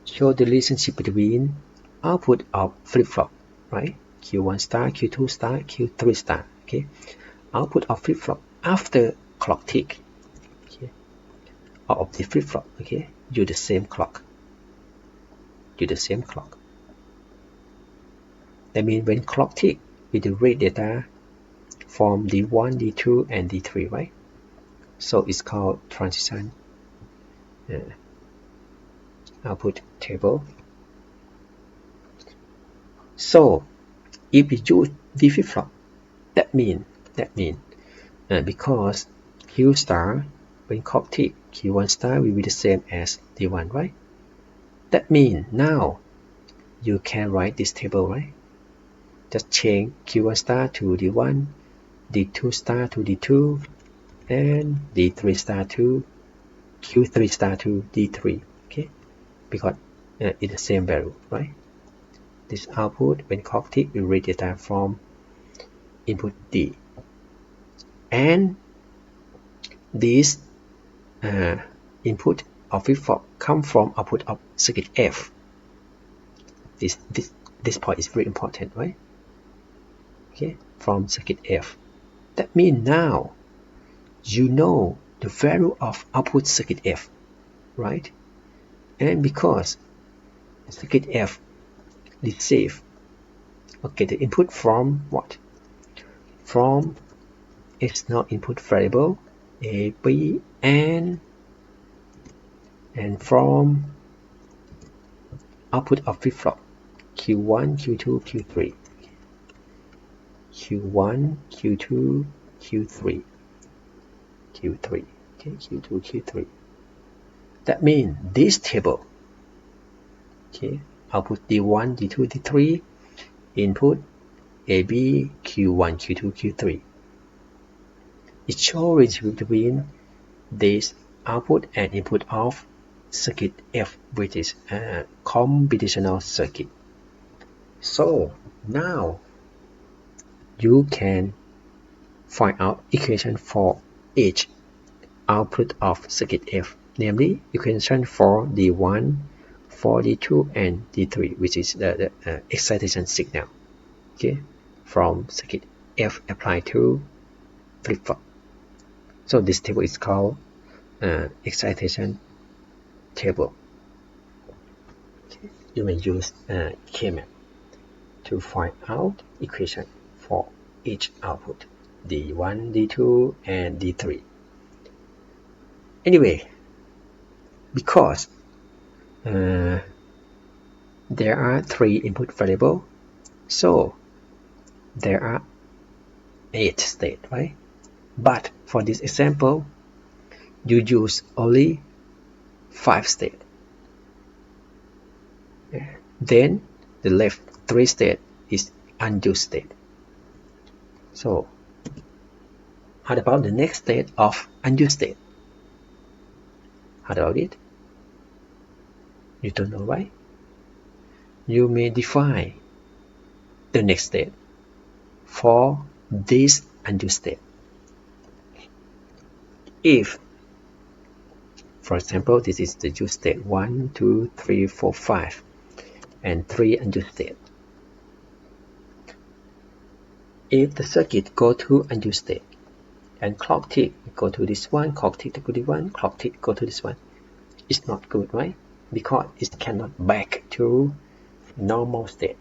shows the relationship between output of flip-flop, right? Q1 star, Q2 star, Q3 star. Okay. Output of flip-flop after clock tick. Okay. Of the flip-flop. Okay. Use the same clock. Use the same clock. That means when clock tick, we will read data from D1, D2, and D3, right? So it's called transition output table. So if we use D flip-flop, that means because Q star when clock tick, Q1 star will be the same as D1, right? That means now you can write this table, right? Just change Q1 star to D1, D2 star to D2, and D3 star to Q3 star to D3. Okay, because it's the same value, right? This output when clock tick will read data from input D, and this input of flip-flop come from output of circuit F. This point is very important, right? Okay, from circuit F. That means now you know the value of output circuit F, right? And because circuit F receive, okay, the input from what? From external input variable A, B, and from output of flip-flop Q1, Q2, Q3. Q1, Q2, Q3, Q3, okay, Q2, Q3. That means this table, okay, output D1, D2, D3, input AB, Q1, Q2, Q3. It shows between this output and input of circuit F, which is a combinational circuit. So now you can find out equation for each output of circuit F, namely equation for D1, for D2, and D3, which is the excitation signal, okay, from circuit F applied to flip-flop. So this table is called excitation table. Okay. You may use K-map to find out equation for each output, D1, D2, and D3. Anyway, because there are 3 input variables, so there are 8 states, right? But for this example, you use only 5 states. Then the left 3 state is unused state. So how about the next state of unused state? How about it? You don't know, right? You may define the next state for this unused state. If, for example, this is the used state 1, 2, 3, 4, 5, and 3 unused state. If the circuit go to unused state and clock tick go to this one, clock tick go to this one, clock tick go to this one, it's not good, right? Because it cannot back to normal state.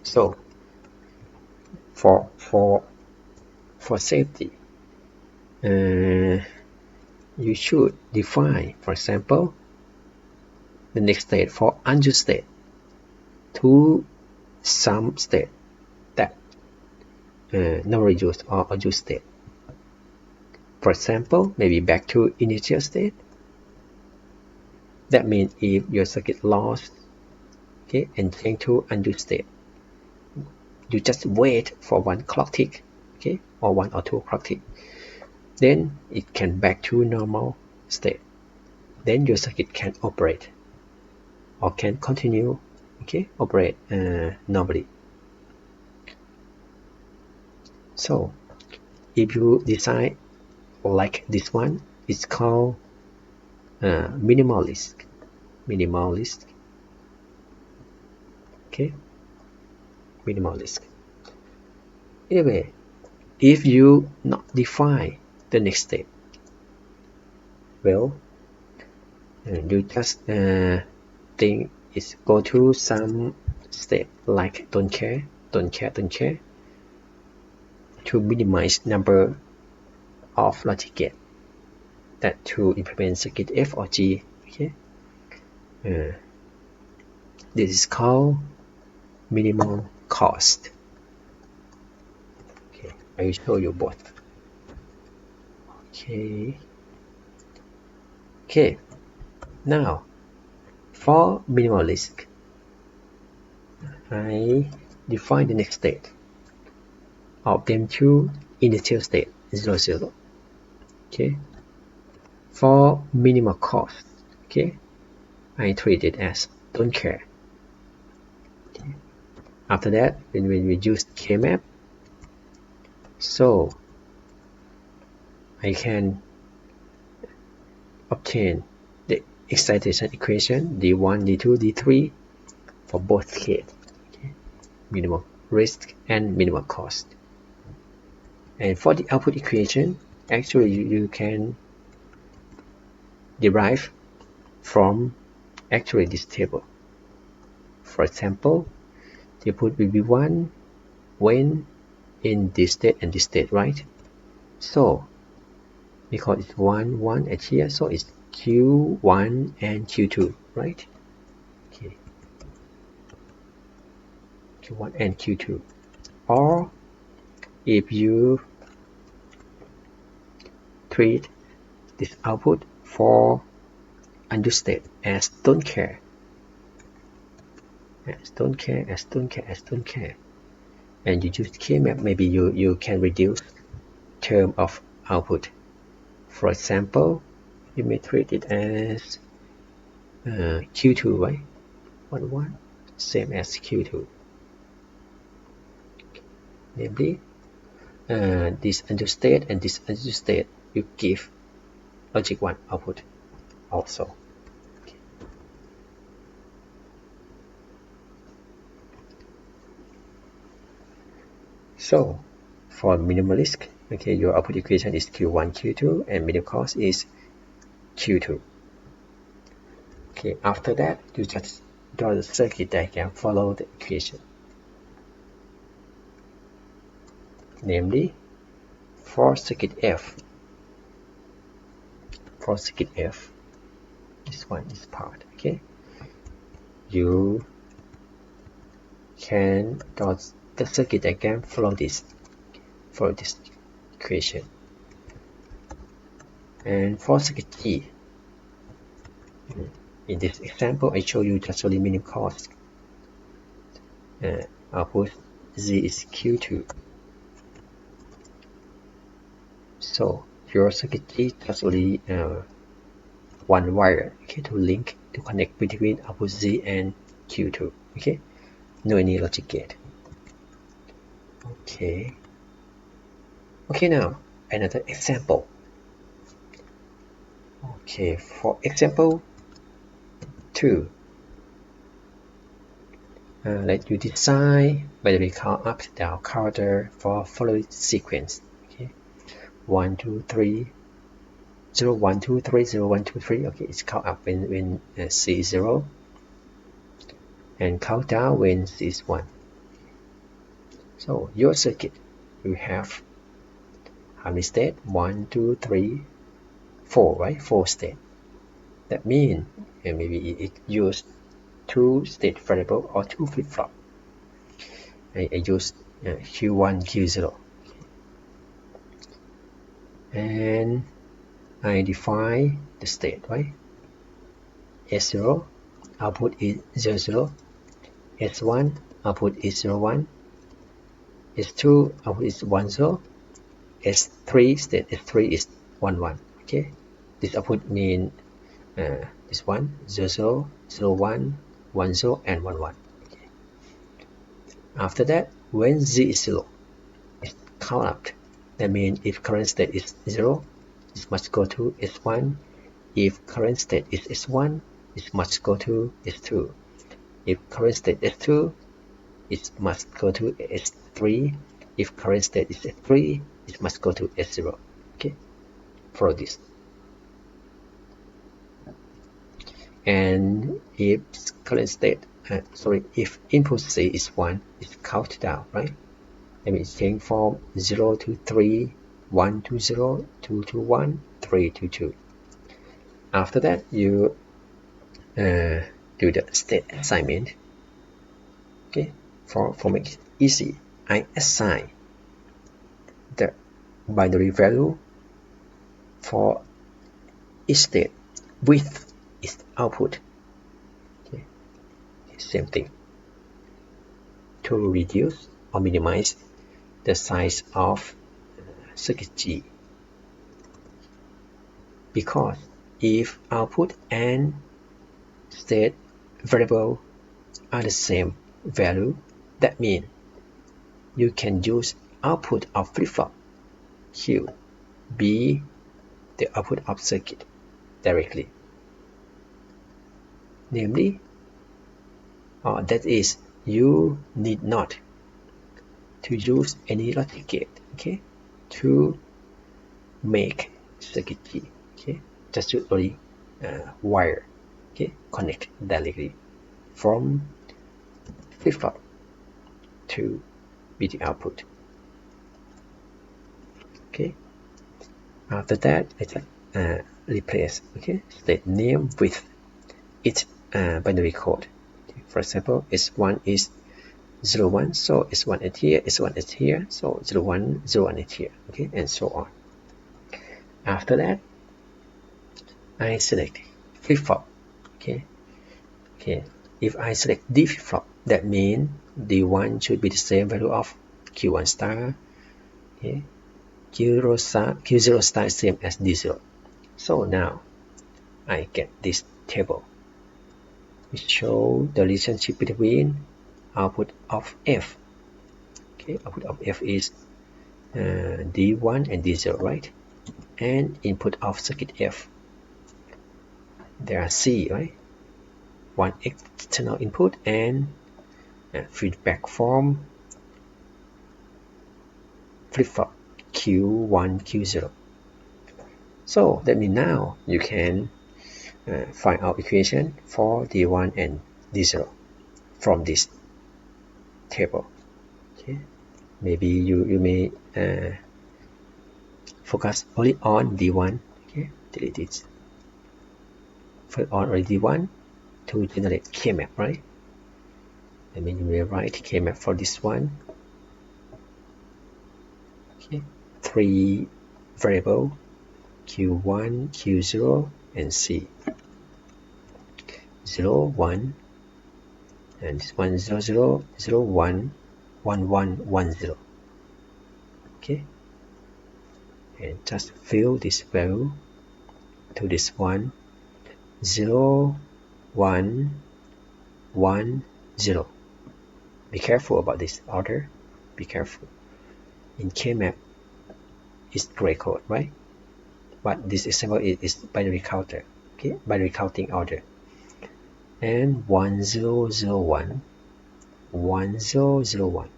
So for safety, you should define, for example, the next state for unused state to some state that never used or unused state. For example, maybe back to initial state. That means if your circuit lost, okay, and change to unused state, you just wait for one clock tick, okay, or 1 or 2 clock tick. Then it can back to normal state. Then your circuit can operate or can continue, okay, operate normally. So if you design like this one, it's called minimalist. Okay, minimalist. Anyway, if you not define the next step, well, you just think it's go to some step like don't care to minimize number of logic gate that to implement circuit F or G. Okay, this is called minimal cost. Okay, I will show you both. Okay, now for minimalist, I define the next state of them to initial state 0, 0. Okay, for minimal cost, okay, I treat it as don't care. Okay. After that, when we use K-map, so I can obtain the excitation equation D1, D2, D3 for both cases, okay, minimal risk and minimal cost. And for the output equation, actually you can derive from actually this table. For example, the output will be 1 when in this state and this state, right? So because it's 1, 1 and here, so it's Q1 and Q2, right? Okay, Q1 and Q2. Or if you treat this output for unused state as don't care, and you use K-map, maybe you can reduce term of output. For example, you may treat it as Q2, right? 1, 1, same as Q2. Namely, this unused state and this unused state will give logic 1 output also. Okay. So for minimalist, okay, your output equation is Q1, Q2, and minimal cost is Q2. Okay, after that, you just draw the circuit diagram, follow the equation. Namely, for circuit F, this one is part, okay, you can draw the circuit diagram from this equation. And for circuit G, in this example, I show you just only minimum cost. Output Z is Q2. So your circuit G just only one wire, okay, to connect between output Z and Q2. Okay, no any logic gate. Okay. Okay, now another example. Okay, for example 2, let you design binary count up down counter for following sequence. Okay, 1 2 3 0 1 2 3 0 1 2 3. Okay, it's count up when C is 0 and count down when C is 1. So your circuit will have how many states? 1 2 3 4, right? 4 states. That means maybe it use 2 state variable or 2 flip-flop. I use Q1, Q0, and I define the state, right? S0 output is 00, S1 output is 01, S2 output is 10, S3 state S3 is 11. Okay, this output mean this one 00, 01, 10, and 11. Okay. After that, when Z is 0, it's count up. That means if current state is 0, it must go to S1. If current state is S1, it must go to S2. If current state is S2, it must go to S3. If current state is S3, it must go to S0. Okay, for this. And if current state, if input C is 1, it's count down, right? That means change from 0 to 3, 1 to 0, 2 to 1, 3 to 2. After that, you do the state assignment. Okay, for make it easy, I assign the binary value for each state with its output. Okay, same thing to reduce or minimize the size of circuit G, because if output and state variable are the same value, that means you can use output of flip-flop Q be the output of circuit directly. Namely, that is, you need not to use any logic gate, okay, to make circuit G. Okay, just use only wire, okay, connect directly from flip-flop to be the output. Okay, after that I just replace, okay, state name with its binary code. Okay. For example, S1 is 01, so S1 is here, S1 is here, so 01, 01 is here, okay, and so on. After that, I select flip-flop. Okay, if I select D flip-flop, that means D1 should be the same value of Q1 star. Okay, Q0 star is same as D0. So now I get this table which show the relationship between output of F. Okay, output of F is D1 and D0, right? And input of circuit F, there are C, right? One external input and feedback from flip-flop Q1, Q0. So that means now you can find out equation for D1 and D0 from this table. Okay, maybe you may focus only on D1. Okay, delete it. Focus on only D1 to generate K-map, right? I mean, you may write K-map for this one. Okay, 3 variable Q1, Q0, and C. 0, 1, and this one 0, 0, 0, 1, 1, 1, 1, 0. Okay, and just fill this value to this one 0, 1, 1, 0. Be careful about this order. Be careful. In K-map, it's gray code, right? But this example is binary counter. Okay, binary counting order. And 1, 0, 0, 1, 1, 0, 0, 1.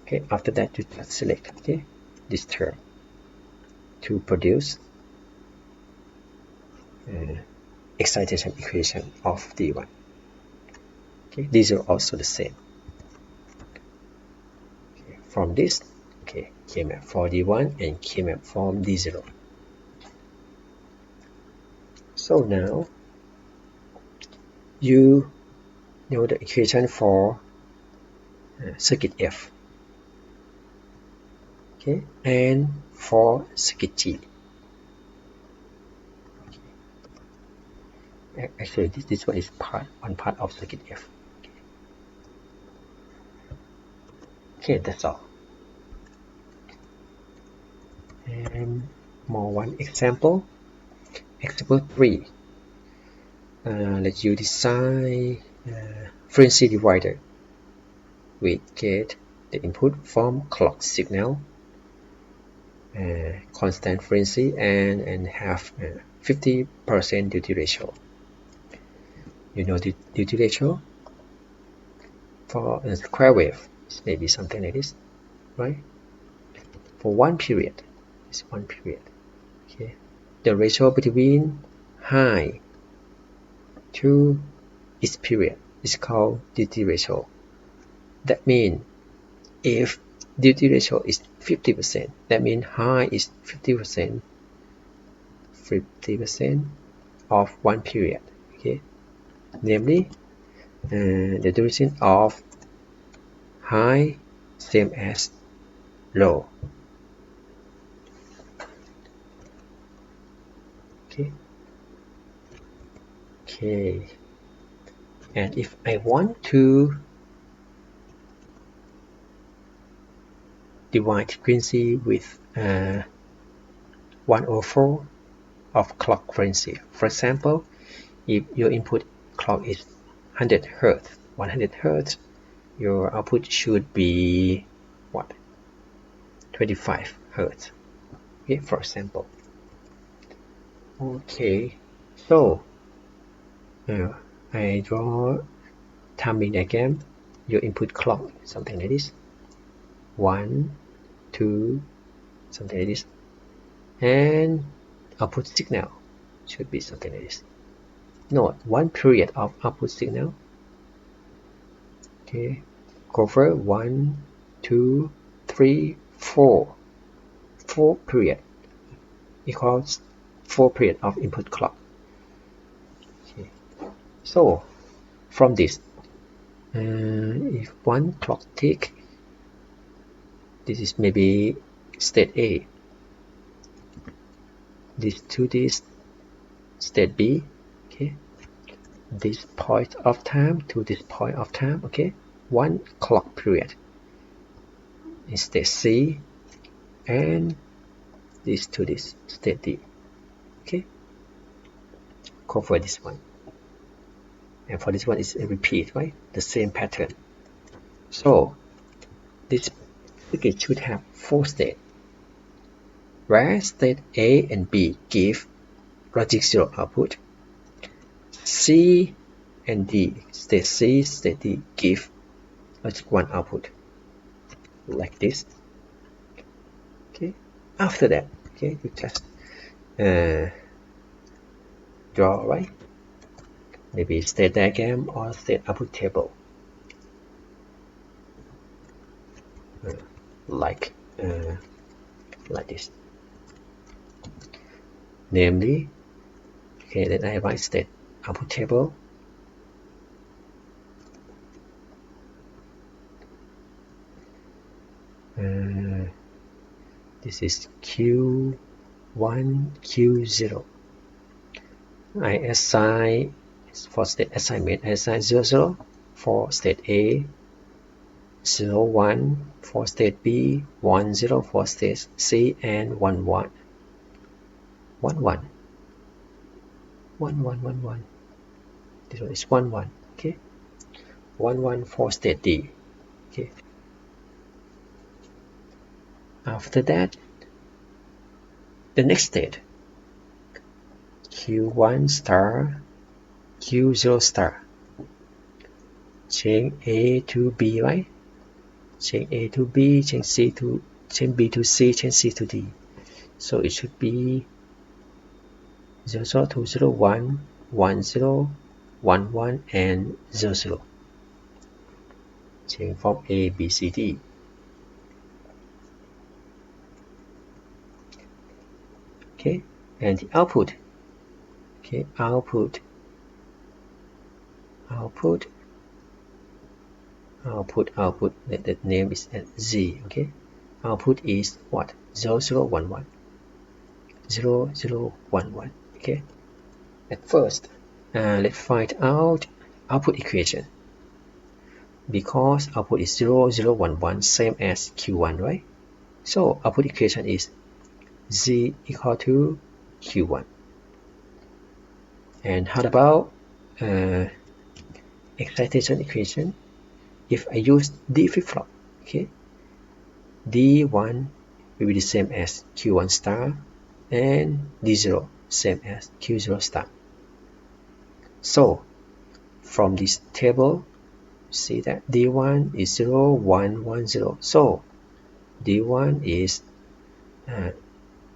Okay, after that you just select this term to produce excitation equation of D1. Okay, these are also the same. Okay, from this, K-map for D1 and K-map from D0. So now you know the equation for circuit F. Okay, and for circuit G. Actually, this one is one part of circuit F. Okay, that's all. And one example. Example 3. Let you design frequency divider. We get the input from clock signal, constant frequency, and have 50% duty ratio. You know the duty ratio for a square wave, maybe something like this, right? For one period, it's one period. Okay, the ratio between high to its period is called duty ratio. That means if duty ratio is 50%, that means high is 50% of one period. Okay, namely the duration of high same as low. Okay, and if I want to divide frequency with 1/4 of clock frequency, for example, if your input clock is 100 Hz, your output should be what? 25 Hz. Okay, for example. Okay, so I draw timing diagram. Your input clock, something like this. 1, 2, something like this. And output signal should be something like this. Note one period of output signal. Okay, cover 1, 2, 3, 4. 4 period equals 4 period of input clock. Okay. So from this, if one clock tick, this is maybe state A. This to this state B. Okay, this point of time to this point of time. Okay, one clock period in state C, and this to this state D. Okay, cover this one, and for this one is a repeat, right? The same pattern. So this circuit should have 4 states, where state A and B give logic 0 output. C and D, state C, state D give logic 1 output, like this. Okay, after that, okay, you just draw, right? Maybe state diagram or state output table, like this. Namely, okay, then I write state output table. This is Q1, Q0. I assign, for state assignment, I assign 0, 0 for state A, 0, 1 for state B, 1, 0 for state C, and 1, 1. 1, 1. 1, 1, 1, 1. This one is 1, 1. Okay. 1, 1 for state D. Okay. After that, the next state, Q1 star, Q0 star. Change A to B, right? Change A to B, change B to C, change C to D. So it should be 0, 0, 2, 0, 1, 1, 0, 1, 1, and 0, 0. Change from A, B, C, D. Okay, and the output. Okay, output. The name is Z. Okay, output is what? 0, 0, 1, 1. 0, 0, 1, 1. Okay, at first, let's find out output equation. Because output is 0, 0, 1, 1, same as Q1, right? So output equation is Z equal to Q1. And how about excitation equation? If I use D flip-flop, okay, D1 will be the same as Q1 star, and D0 same as Q0 star. So from this table, see that D1 is 0, 1, 1, 0. So D1 is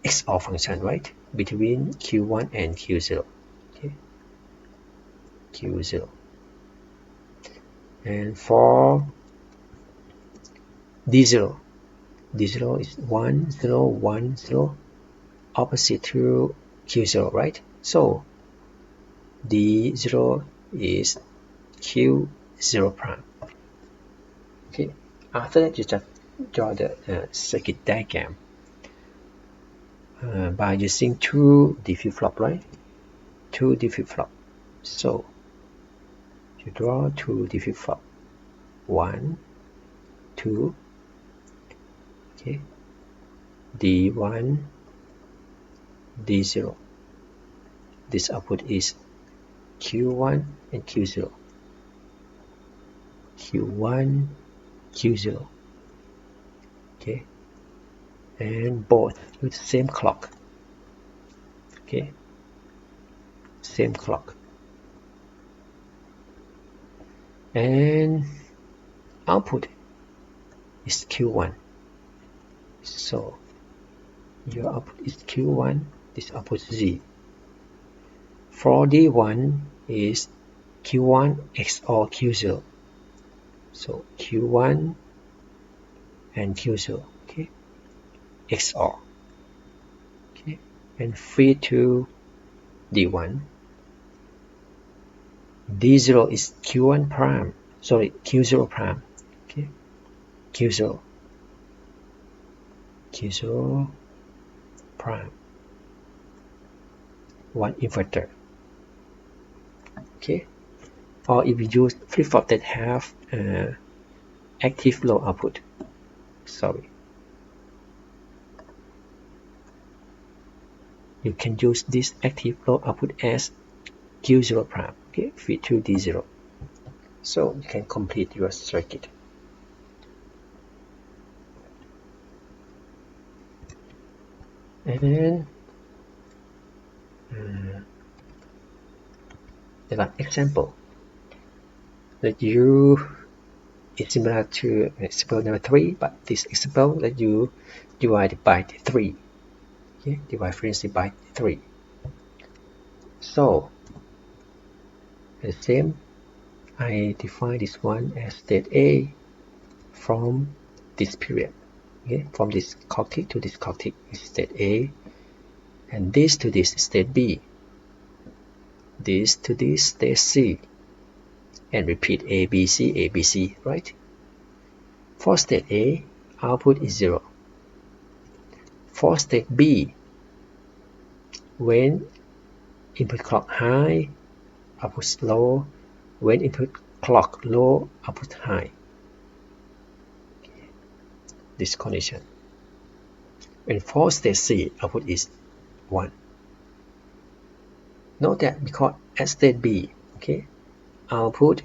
XOR function, right? Between Q1 and Q0. Okay, Q0. And for D0, D0 is 1, 0, 1, 0, opposite to Q0, right? So D0 is Q0 prime. Okay, after that you just draw the circuit diagram by using 2 D flip-flop, right? 2 D flip-flop. So you draw 2 D flip-flop. 1, 2. Okay, D1, D0. This output is Q1 and Q0. Q1, Q0. Okay, and both with same clock. Okay, same clock. And output is Q1. So your output is Q1, this output is Z. For D1 is Q1 XOR Q0. So Q1 and Q0, okay, XOR. Okay, and feed to D1. D0 is Q1 prime, sorry, Q0 prime. Okay, Q0 prime, 1 inverter. Okay, or if you use flip-flop that have active low output, sorry, you can use this active low output as Q0 prime. Okay, feed to D0. So you can complete your circuit. And there are example that you is similar to example number 3, but this example that you divide by 3. Okay, divide frequency by 3. So the same, I define this one as state A from this period. Okay, from this clock tick to this clock tick is state A, and this to this state B, this to this state C, and repeat A, B, C, A, B, C, right? For state A, output is 0. For state B, when input clock high, output low. When input clock low, output high. This condition. And for state C, output is 1. Note that because at state B, okay, output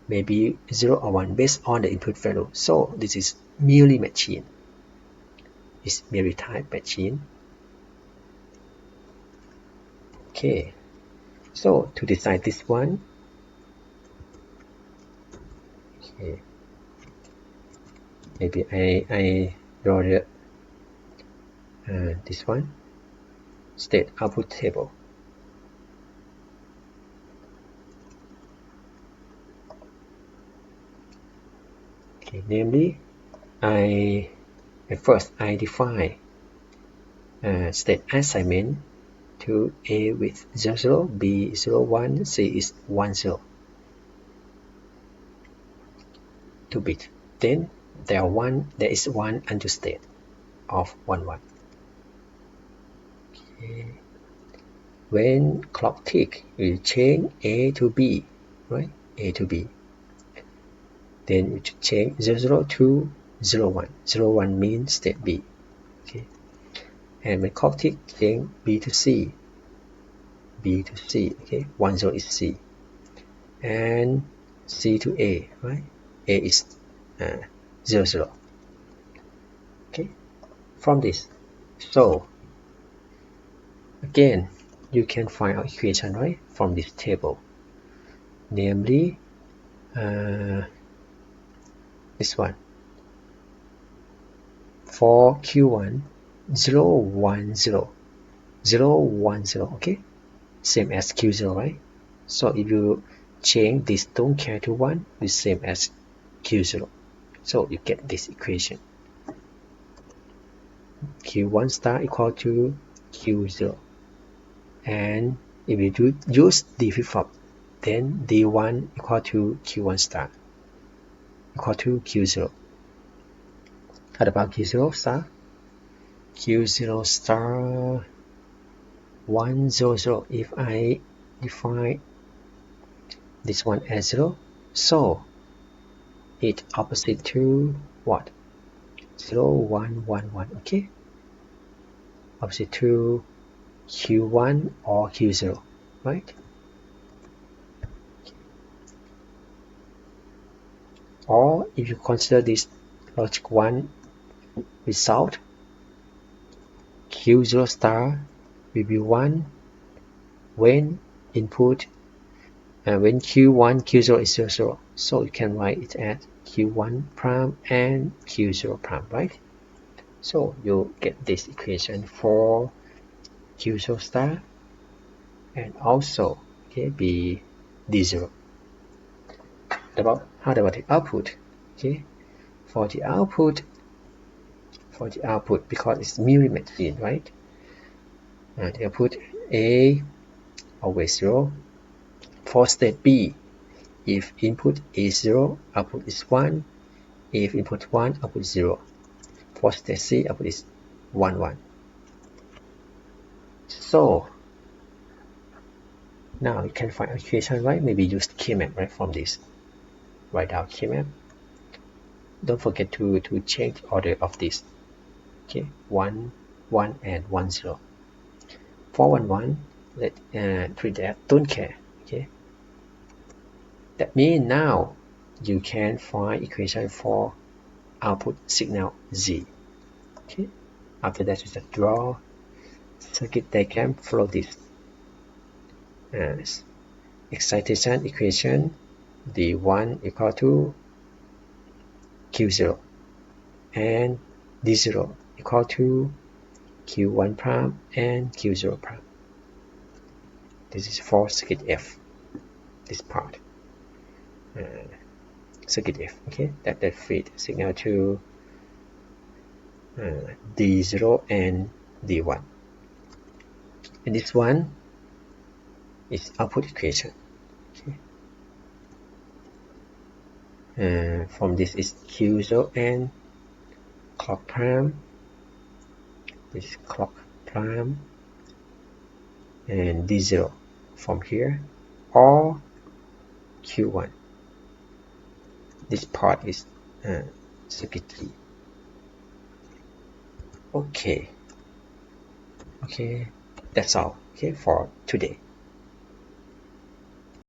may be 0 or 1 based on the input value. So this is Mealy machine. It's Mealy type machine. Okay, so to design this one, okay, maybe I draw the this one, state output table. Okay, namely, first I define state assignment to A with 0, 0, B 0, 1, C is 1, 0. 2 bit. Then there is one undo state of 1, 1. Okay. When clock tick, we change A to B, right? A to B. Then we change 0, 0 to 0, 1. 0, 1 means state B. Okay. And when clock tick, change B to C. B to C. Okay. 1, 0 is C. And C to A, right? A is 0, 0. Okay. From this, so again, you can find our equation, right, from this table. Namely, this one. For Q1, 0, 1, 0. 0, 1, 0, okay? Same as Q0, right? So if you change this don't care to 1, it's same as Q0. So you get this equation. Q1 star equal to Q0. And if you use D flip-flop, then D1 equal to Q1 star equal to Q0. What about Q0 star? Q0 star 1, 0, 0. If I define this one as 0, so it opposite to what? 0, 1, 1, 1, okay? Opposite to Q1 or Q0, right? Or if you consider this logic 1 result, Q0 star will be 1 when input when Q1, Q0 is 0, 0. So you can write it as Q1 prime and Q0 prime, right? So you get this equation for Q0 star and also okay, be D0. How about the output? Okay, for the output, because it's Mealy machine, right? The output A always 0. For state B, if input is 0, output is 1. If input 1, output is 0. For state C, output is 1, 1. So now you can find equation, right? Maybe use Kmap, right? From this, write down Kmap. Don't forget to change order of this. Okay, 1, 1, and 1, 0. For 1, 1, let treat that don't care. Okay, that means now you can find equation for output signal Z. Okay, after that, just draw circuit diagram. Follow this excitation equation. D1 equal to Q0 and D0 equal to Q1 prime and Q0 prime. This is for circuit F, this part. Circuit F, okay, that feed signal to D0 and D1. And this one is output equation. Okay. From this is Q0 and clock prime this clock prime and D0 from here, or Q1. This part is circuit key. Okay, that's all, okay, for today.